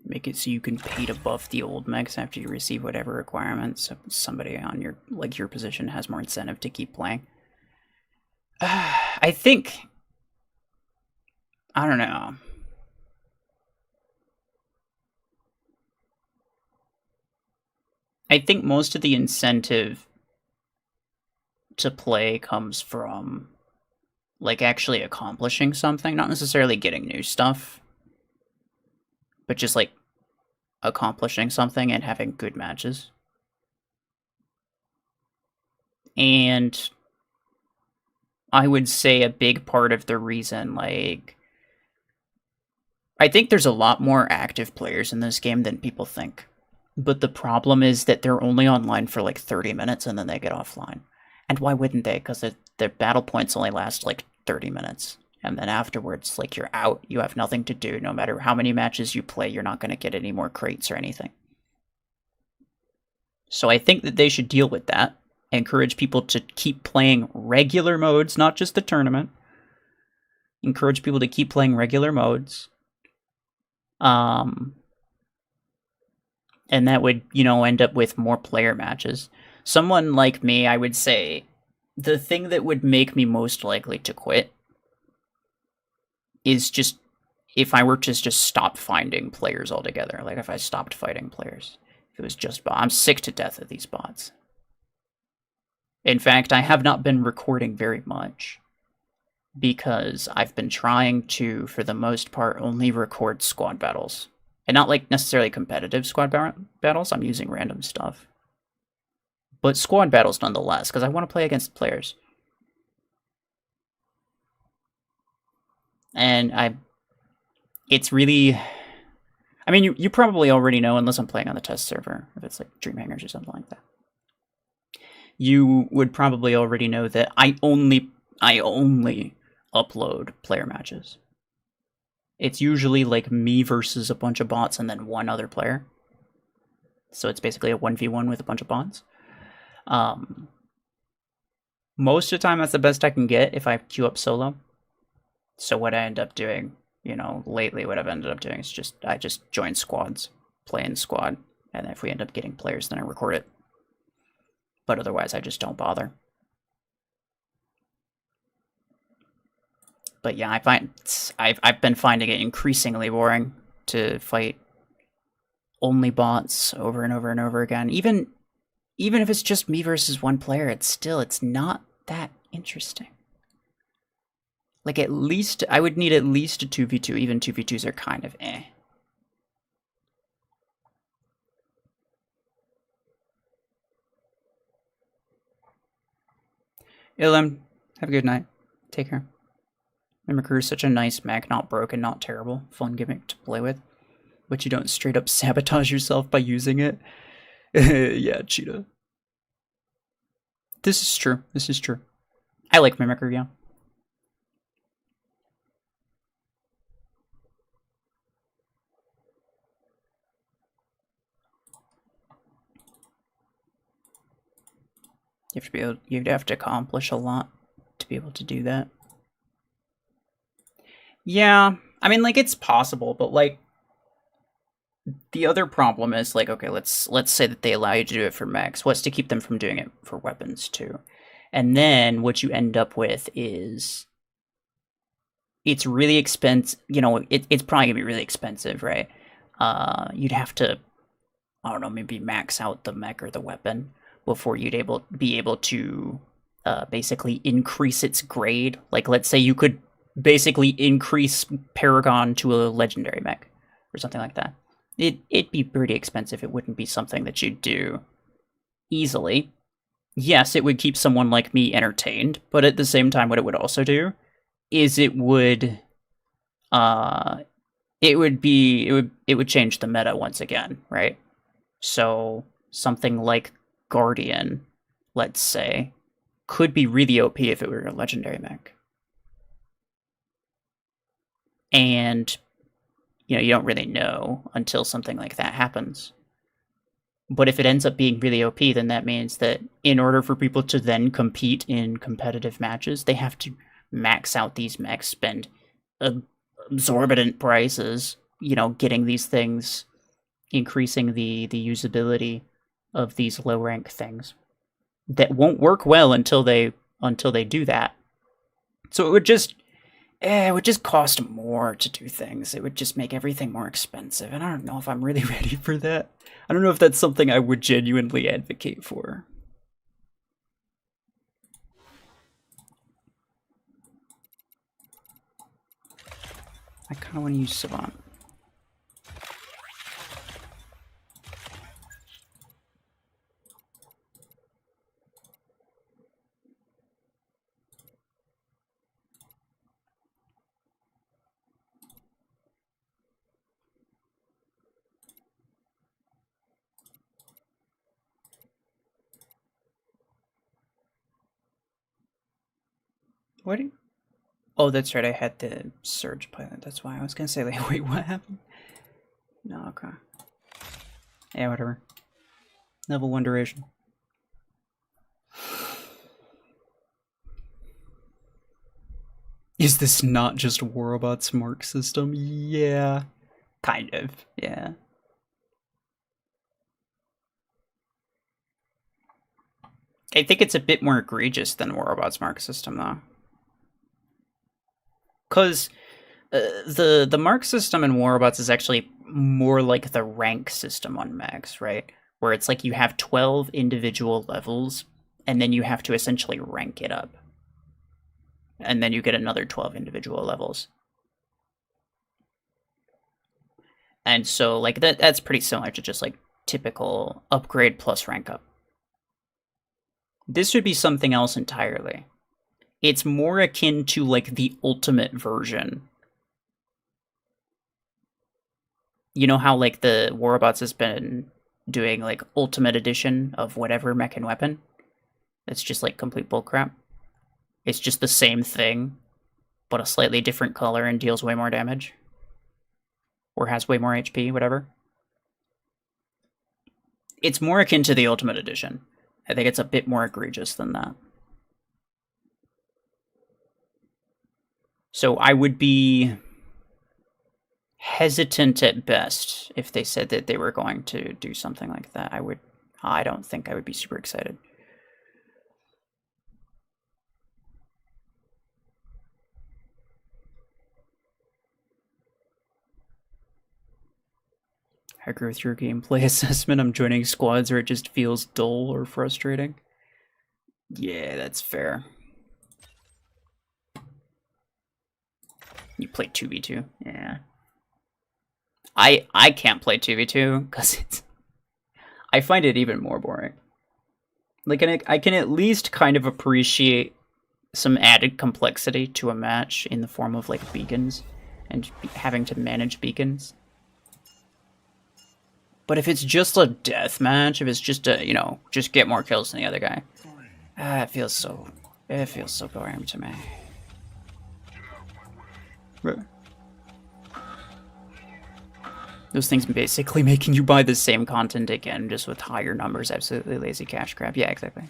Make it so you can pay to buff the old mechs after you receive whatever requirements. So somebody on your your position has more incentive to keep playing. I think, I don't know. I think most of the incentive to play comes from actually accomplishing something, not necessarily getting new stuff, but just accomplishing something and having good matches. And I would say a big part of the reason, I think there's a lot more active players in this game than people think. But the problem is that they're only online for 30 minutes and then they get offline. And why wouldn't they? Because their battle points only last 30 minutes. And then afterwards, you're out, you have nothing to do. No matter how many matches you play, you're not going to get any more crates or anything. So I think that they should deal with that. Encourage people to keep playing regular modes, not just the tournament. Encourage people to keep playing regular modes. And that would, end up with more player matches. Someone like me, I would say, the thing that would make me most likely to quit is just if I were to just stop finding players altogether. If I stopped fighting players. If it was just bots. I'm sick to death of these bots. In fact, I have not been recording very much because I've been trying to, for the most part, only record squad battles. And not necessarily competitive squad battles. I'm using random stuff. But squad battles nonetheless, because I want to play against players. And it's really, I mean, you probably already know, unless I'm playing on the test server, if it's like Dreamhangers or something like that. You would probably already know that I only upload player matches. It's usually like me versus a bunch of bots and then one other player. So it's basically a 1v1 with a bunch of bots. Most of the time, that's the best I can get if I queue up solo. So what I end up doing, lately what I've ended up doing is I just join squads, play in squad, and if we end up getting players, then I record it. But otherwise, I just don't bother. But yeah, I've been finding it increasingly boring to fight only bots over and over and over again. Even if it's just me versus one player, it's not that interesting. Like, at least I would need at least a 2v2. Even 2v2s are kind of eh. Ilum, have a good night. Take care. Mimicker is such a nice mech, not broken, not terrible, fun gimmick to play with. But you don't straight up sabotage yourself by using it. Yeah, Cheetah. This is true. This is true. I like Mimicker, yeah. You'd have to accomplish a lot to be able to do that. Yeah, I mean, like, it's possible, but like, the other problem is like, okay, let's say that they allow you to do it for mechs. What's to keep them from doing it for weapons too? And then what you end up with is it's really expensive. It's probably gonna be really expensive, right? You'd have to, I don't know, maybe max out the mech or the weapon before you'd be able to basically increase its grade. Like, let's say you could basically increase Paragon to a legendary mech or something like that. It'd be pretty expensive. It wouldn't be something that you'd do easily. Yes, it would keep someone like me entertained, but at the same time, what it would also do is it would change the meta once again, right? So something like Guardian, let's say, could be really OP if it were a legendary mech. And you don't really know until something like that happens. But if it ends up being really OP, then that means that in order for people to then compete in competitive matches, they have to max out these mechs, spend exorbitant prices, getting these things, increasing the usability of these low rank things that won't work well until they do that. So it would just cost more to do things. It would just make everything more expensive, and I don't know if I'm really ready for that. I don't know if that's something I would genuinely advocate for. I kind of want to use Savant. What? Oh, that's right. I had the Surge pilot. That's why I was gonna say, like, wait, what happened? No, okay. Yeah, whatever. Level 1 duration. Is this not just Warobot's mark system? Yeah. Kind of, yeah. I think it's a bit more egregious than Warobot's mark system, though. Because the mark system in Warrobots is actually more like the rank system on Mechs, right? Where it's like you have 12 individual levels, and then you have to essentially rank it up. And then you get another 12 individual levels. And so, like, that's pretty similar to just, like, typical upgrade plus rank up. This would be something else entirely. It's more akin to, like, the ultimate version You know how, like, the Warbots has been doing, like, Ultimate Edition of whatever mech and weapon? It's just, like, complete bullcrap. It's just the same thing, but a slightly different color and deals way more damage. Or has way more HP, whatever. It's more akin to the Ultimate Edition. I think it's a bit more egregious than that. So I would be hesitant at best if they said that they were going to do something like that. I don't think I would be super excited. I agree with your gameplay assessment. I'm joining squads where it just feels dull or frustrating. Yeah, that's fair. You play 2v2? Yeah. I can't play 2v2 because I find it even more boring. Like, I can at least kind of appreciate some added complexity to a match in the form of, like, beacons and having to manage beacons. But if it's just a death match, if it's just a, you know, just get more kills than the other guy, it feels so boring to me. Right. Those things basically making you buy the same content again, just with higher numbers. Absolutely lazy cash grab. Yeah, exactly.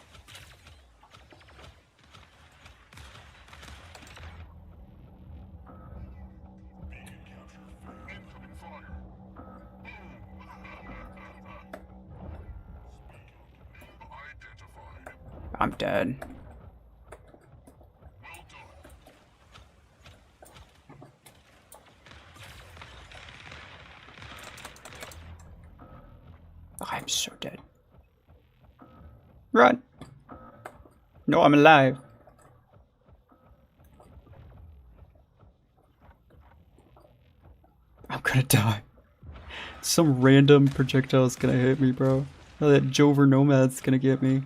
I'm dead. Oh, I'm so dead. Run! No, I'm alive. I'm gonna die. Some random projectile's gonna hit me, bro. Oh, that Jover Nomad's gonna get me.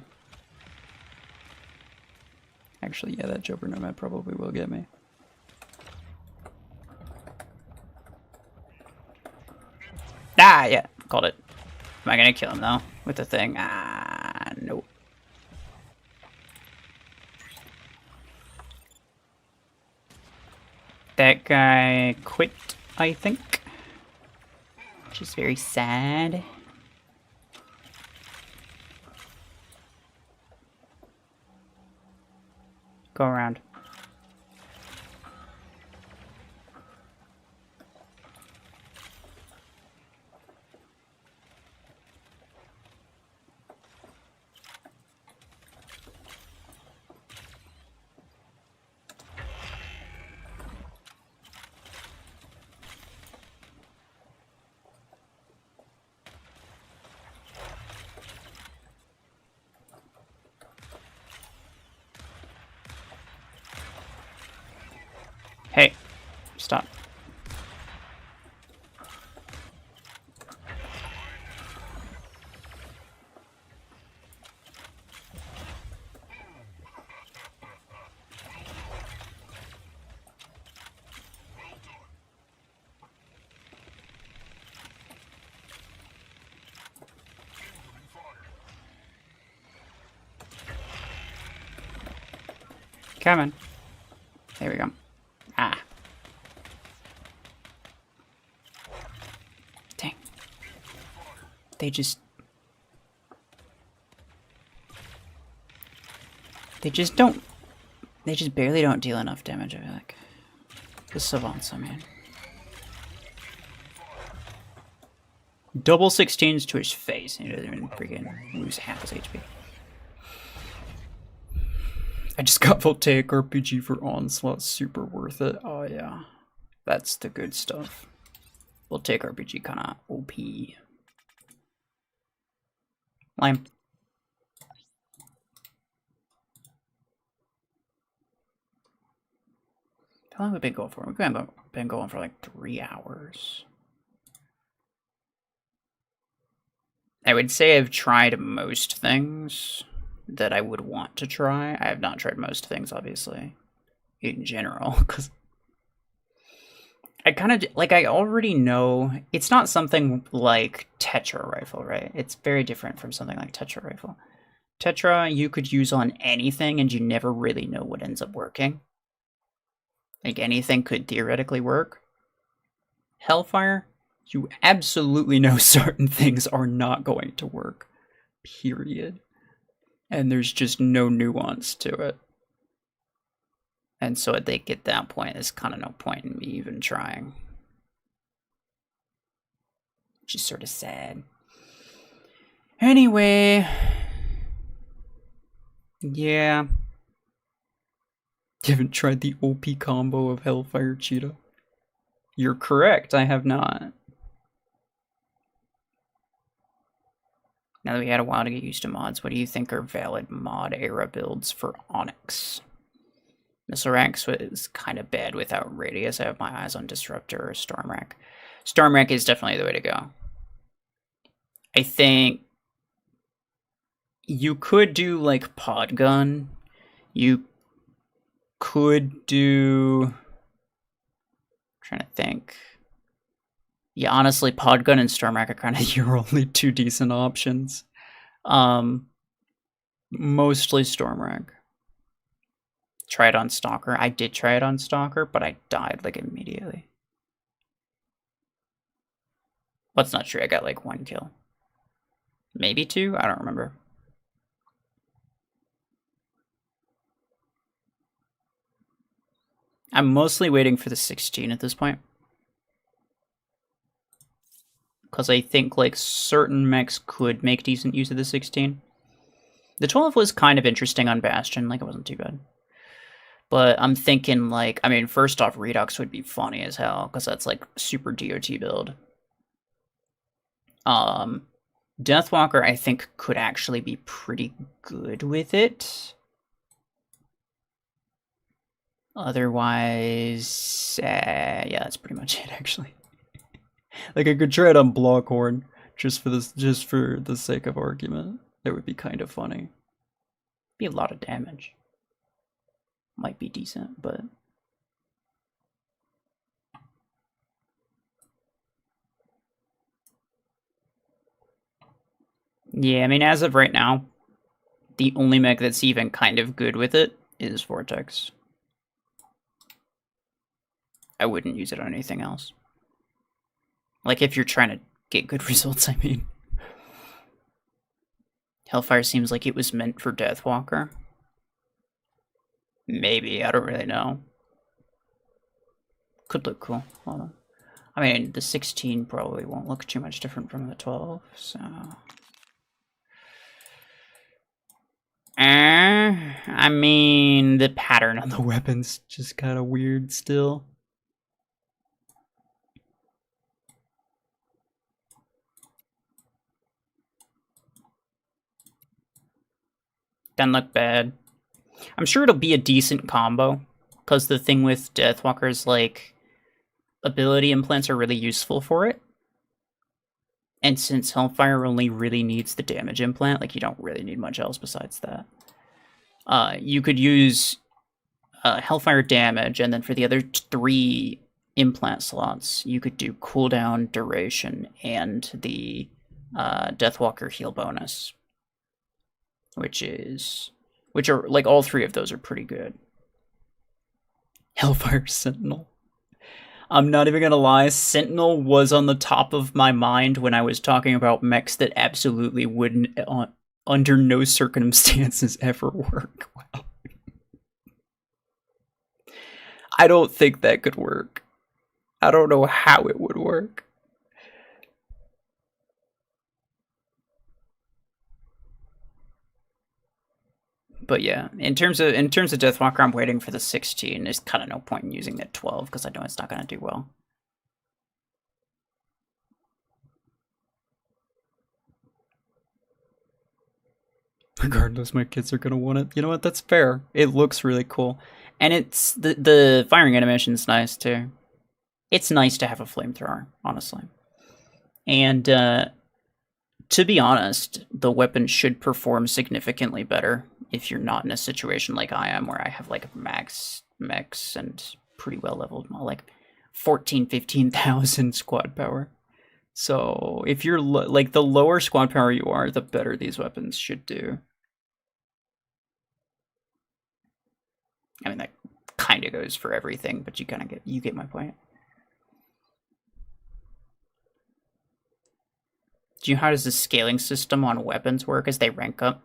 Actually, yeah, that Jover Nomad probably will get me. Ah, yeah, called it. Am I gonna kill him though with the thing? Ah, nope. That guy quit, I think, which is very sad. Go around. Hey, stop. Coming. There we go. Ah. Dang. They just don't... They just barely don't deal enough damage, I feel like. The Savants, I mean. Double 16s to his face. He doesn't even freaking lose half his HP. I just got Voltaic RPG for Onslaught. Super worth it. Oh, yeah. That's the good stuff. Voltaic RPG kinda OP. Lime. How long have we been going for? We've been going for like 3 hours. I would say I've tried most things that I would want to try. I have not tried most things, obviously, in general, because I kind of like, I already know it's not something like Tetra Rifle, right? It's very different from something like Tetra Rifle. Tetra you could use on anything and you never really know what ends up working. Like anything could theoretically work. Hellfire, you absolutely know certain things are not going to work. Period. And there's just no nuance to it. And so I think at that point, there's kind of no point in me even trying. Which is sort of sad. Anyway. Yeah. You haven't tried the OP combo of Hellfire Cheetah? You're correct, I have not. Now that we had a while to get used to mods, what do you think are valid mod era builds for Onyx? Missile Rex was kind of bad without Radius. I have my eyes on Disruptor or Stormwreck. Stormwreck is definitely the way to go. I think you could do like Pod Gun. You could do... I'm trying to think. Yeah, honestly, Pod Gun and Stormwreck are kind of your only two decent options. Mostly Stormwreck. Try it on Stalker. I did try it on Stalker, but I died like immediately. That's not true. I got like 1 kill. Maybe 2? I don't remember. I'm mostly waiting for the 16 at this point. Because I think like certain mechs could make decent use of the 16. The 12 was kind of interesting on Bastion, like it wasn't too bad. But I'm thinking like, I mean, first off, Redux would be funny as hell, because that's like super DOT build. Deathwalker, I think, could actually be pretty good with it. Otherwise, yeah, that's pretty much it, actually. Like, I could try it on Blockhorn, just for the sake of argument. That would be kind of funny. Be a lot of damage. Might be decent, but... Yeah, I mean, as of right now, the only mech that's even kind of good with it is Vortex. I wouldn't use it on anything else. Like, if you're trying to get good results, I mean. Hellfire seems like it was meant for Deathwalker. Maybe, I don't really know. Could look cool. Hold on. I mean, the 16 probably won't look too much different from the 12, so... I mean, the pattern on the weapon's just kind of weird still. Doesn't look bad. I'm sure it'll be a decent combo, because the thing with Deathwalker's, like, ability implants are really useful for it. And since Hellfire only really needs the damage implant, like, you don't really need much else besides that. You could use Hellfire damage, and then for the other 3 implant slots, you could do cooldown, duration, and the Deathwalker heal bonus. Which are, like, all 3 of those are pretty good. Hellfire Sentinel. I'm not even gonna lie, Sentinel was on the top of my mind when I was talking about mechs that absolutely wouldn't, under no circumstances, ever work well. I don't think that could work. I don't know how it would work. But yeah, in terms of Deathwalker, I'm waiting for the 16. There's kind of no point in using that 12 because I know it's not going to do well. Regardless, my kids are going to want it. You know what? That's fair. It looks really cool. And it's the firing animation is nice too. It's nice to have a flamethrower, honestly. And to be honest, the weapon should perform significantly better if you're not in a situation like I am, where I have like max mechs and pretty well leveled, like 15,000 squad power. So if you're like the lower squad power you are, the better these weapons should do. I mean, that kind of goes for everything, but you kind of get my point. Do you know how does the scaling system on weapons work as they rank up?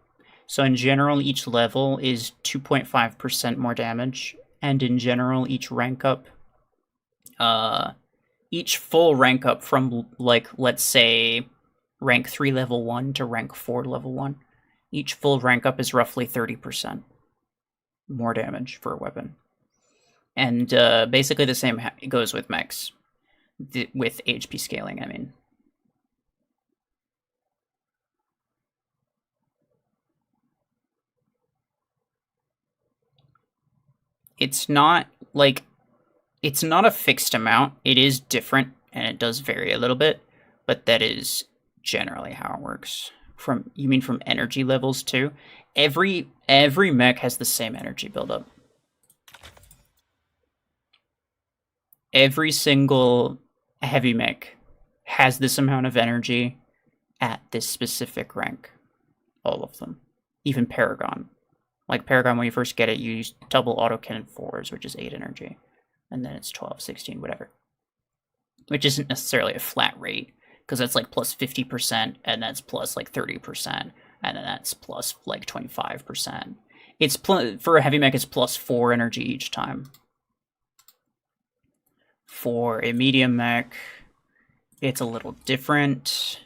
So in general, each level is 2.5% more damage, and in general, each rank up, each full rank up from, like, let's say, rank 3 level 1 to rank 4 level 1, each full rank up is roughly 30% more damage for a weapon. And basically the same goes with mechs, with HP scaling, I mean. It's not, like, it's not a fixed amount. It is different, and it does vary a little bit, but that is generally how it works. You mean from energy levels too? Every mech has the same energy buildup. Every single heavy mech has this amount of energy at this specific rank. All of them. Even Paragon. Like Paragon, when you first get it, you use double autocannon 4s, which is 8 energy. And then it's 12, 16, whatever. Which isn't necessarily a flat rate, because that's like plus 50%, and that's plus like 30%, and then that's plus like 25%. It's for a heavy mech, it's plus 4 energy each time. For a medium mech, it's a little different.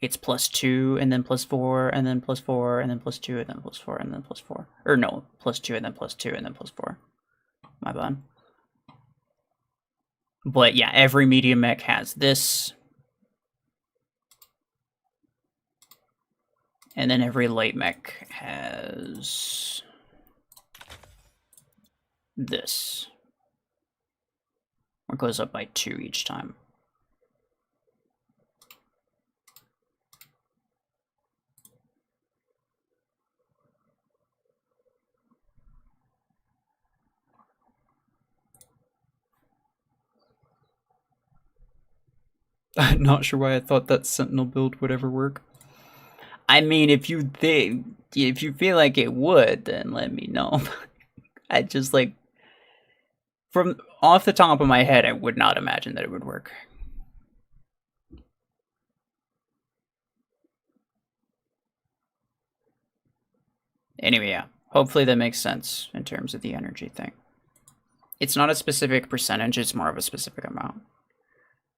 It's plus 2, and then plus 4, and then plus 4, and then plus 2, and then plus 4, and then plus 4. Or no, plus 2, and then plus 2, and then plus 4. My bad. But yeah, every medium mech has this. And then every light mech has this. Or goes up by 2 each time. I'm not sure why I thought that Sentinel build would ever work. I mean, if you feel like it would, then let me know. I just, like, from off the top of my head, I would not imagine that it would work. Anyway, yeah. Hopefully that makes sense in terms of the energy thing. It's not a specific percentage, it's more of a specific amount.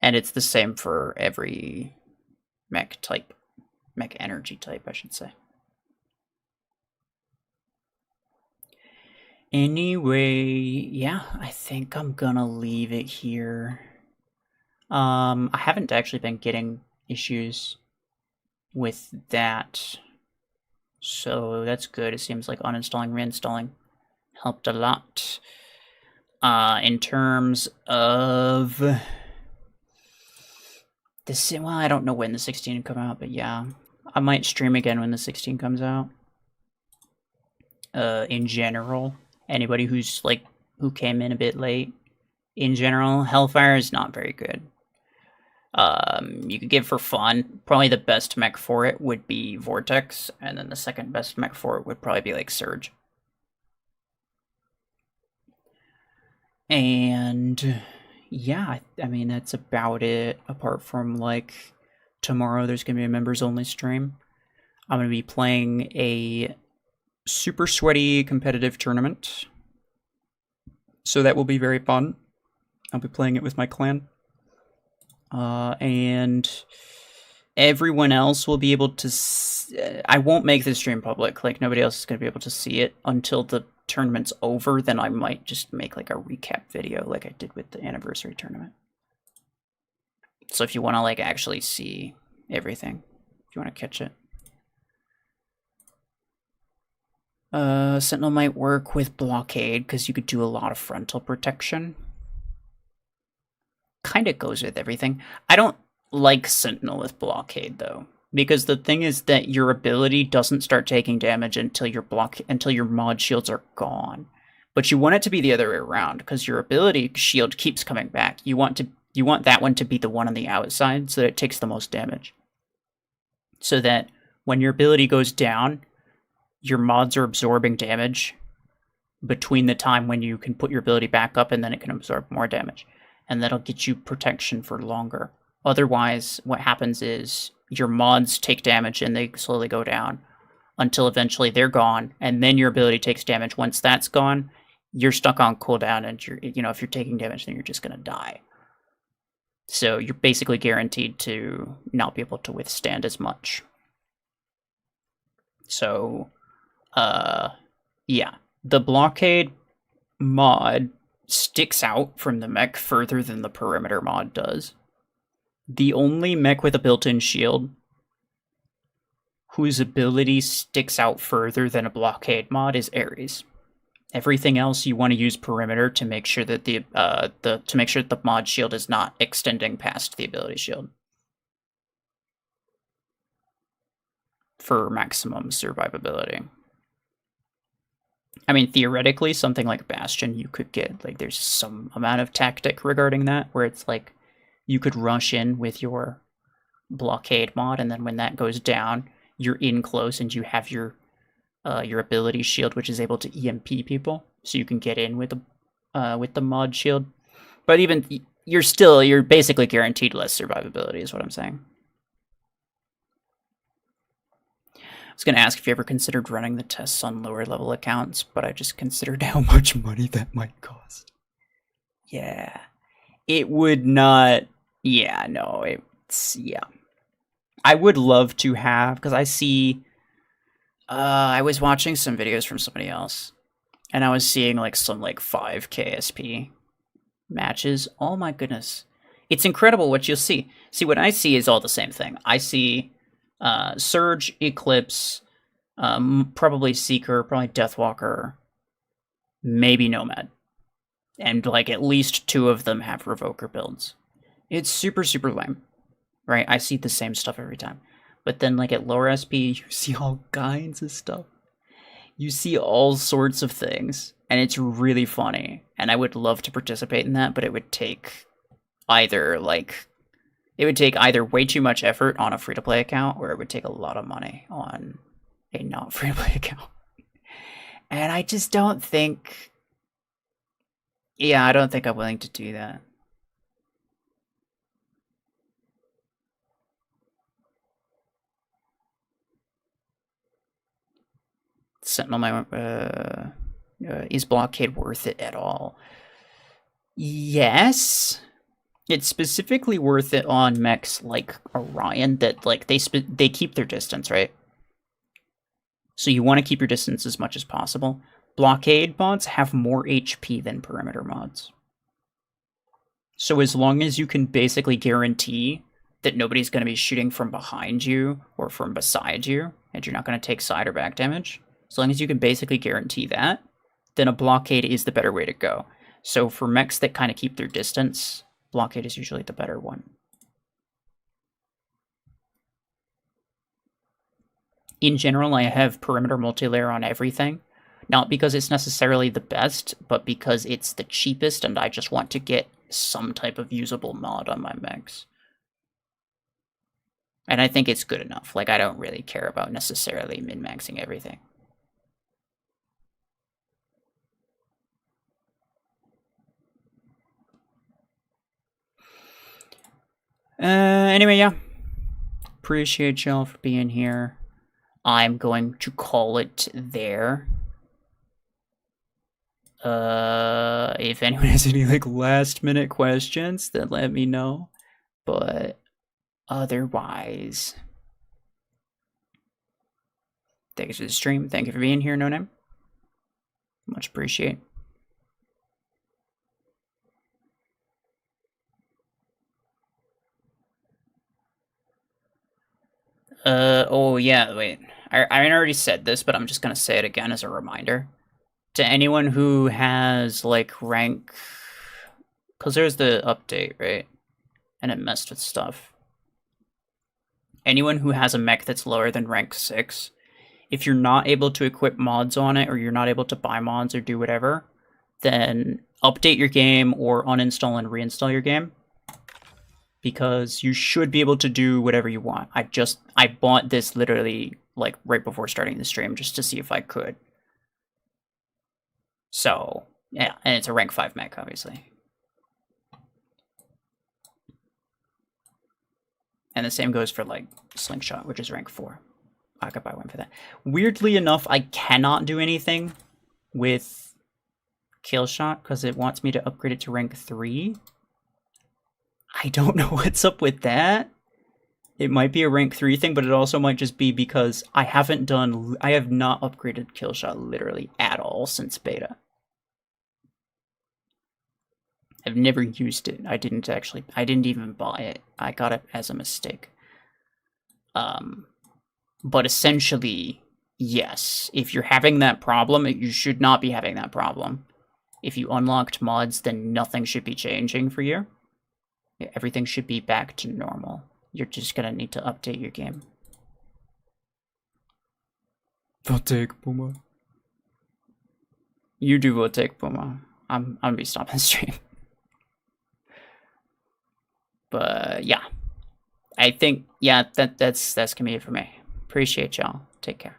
And it's the same for every mech type. Mech energy type, I should say. Anyway, yeah, I think I'm gonna leave it here. I haven't actually been getting issues with that, so that's good. It seems like uninstalling, reinstalling helped a lot. In terms of this, well, I don't know when the 16 will come out, but yeah, I might stream again when the 16 comes out. In general, anybody who's like who came in a bit late, in general, Hellfire is not very good. You could give for fun. Probably the best mech for it would be Vortex, and then the second best mech for it would probably be like Surge. And yeah, I mean, that's about it. Apart from, like, tomorrow there's going to be a members-only stream. I'm going to be playing a super sweaty competitive tournament. So that will be very fun. I'll be playing it with my clan. And everyone else will be able to... I won't make the stream public. Like, nobody else is going to be able to see it until the tournament's over. Then I might just make, like, a recap video like I did with the anniversary tournament. So if you want to, like, actually see everything, if you want to catch it. Sentinel might work with Blockade, because you could do a lot of frontal protection. Kind of goes with everything. I don't like Sentinel with Blockade, though, because the thing is that your ability doesn't start taking damage until your mod shields are gone. But you want it to be the other way around, because your ability shield keeps coming back. You want that one to be the one on the outside so that it takes the most damage. So that when your ability goes down, your mods are absorbing damage between the time when you can put your ability back up and then it can absorb more damage. And that'll get you protection for longer. Otherwise, what happens is your mods take damage and they slowly go down until eventually they're gone, and then your ability takes damage. Once that's gone, you're stuck on cooldown, and if you're taking damage, then you're just gonna die. So you're basically guaranteed to not be able to withstand as much. So, yeah. The blockade mod sticks out from the mech further than the perimeter mod does. The only mech with a built-in shield whose ability sticks out further than a blockade mod is Ares. Everything else you want to use perimeter to make sure that the mod shield is not extending past the ability shield for maximum survivability. I mean, theoretically, something like Bastion, you could get, like, there's some amount of tactic regarding that, where it's like, you could rush in with your blockade mod, and then when that goes down, you're in close and you have your ability shield, which is able to EMP people, so you can get in with the mod shield. But even you're basically guaranteed less survivability, is what I'm saying. I was going to ask if you ever considered running the tests on lower level accounts, but I just considered how much money that might cost. Yeah. It would not... Yeah, no, it's... Yeah. I would love to have, because I see... I was watching some videos from somebody else, and I was seeing, like, some, like, 5 KSP matches. Oh my goodness. It's incredible what you'll see. See, what I see is all the same thing. I see Surge, Eclipse, probably Seeker, probably Deathwalker, maybe Nomad. And, like, at least 2 of them have Revoker builds. It's super, super lame. Right? I see the same stuff every time. But then, like, at lower SP, you see all kinds of stuff. You see all sorts of things. And it's really funny. And I would love to participate in that, but it would take either, like... It would take either way too much effort on a free-to-play account, or it would take a lot of money on a not free-to-play account. And I just don't think... Yeah, I don't think I'm willing to do that. Sentinel, is blockade worth it at all? Yes. It's specifically worth it on mechs like Orion that, like, they keep their distance, right? So you want to keep your distance as much as possible. Blockade mods have more HP than perimeter mods. So as long as you can basically guarantee that nobody's going to be shooting from behind you or from beside you, and you're not going to take side or back damage, as long as you can basically guarantee that, then a blockade is the better way to go. So for mechs that kind of keep their distance, blockade is usually the better one. In general, I have perimeter multilayer on everything. Not because it's necessarily the best, but because it's the cheapest and I just want to get some type of usable mod on my mechs. And I think it's good enough. Like, I don't really care about necessarily min-maxing everything. Anyway, yeah. Appreciate y'all for being here. I'm going to call it there. If anyone has any, like, last-minute questions, then let me know. But otherwise, thank you for the stream. Thank you for being here, No Name. Much appreciate. Oh yeah, wait. I already said this, but I'm just gonna say it again as a reminder. To anyone who has, like, rank... Because there's the update, right? And it messed with stuff. Anyone who has a mech that's lower than rank 6, if you're not able to equip mods on it, or you're not able to buy mods or do whatever, then update your game or uninstall and reinstall your game. Because you should be able to do whatever you want. I bought this literally like right before starting the stream just to see if I could. So, yeah, and it's a rank 5 mech, obviously. And the same goes for like Slingshot, which is rank 4. I could buy one for that. Weirdly enough, I cannot do anything with Killshot because it wants me to upgrade it to rank 3. I don't know what's up with that. It might be a rank 3 thing, but it also might just be because I have not upgraded Killshot literally at all since beta. I've never used it. I didn't even buy it. I got it as a mistake. But essentially, yes, if you're having that problem, you should not be having that problem. If you unlocked mods, then nothing should be changing for you. Everything should be back to normal. You're just gonna need to update your game. Votek Puma. You do Votek Puma. I'm gonna be stopping the stream. But yeah. I think that's gonna be it for me. Appreciate y'all. Take care.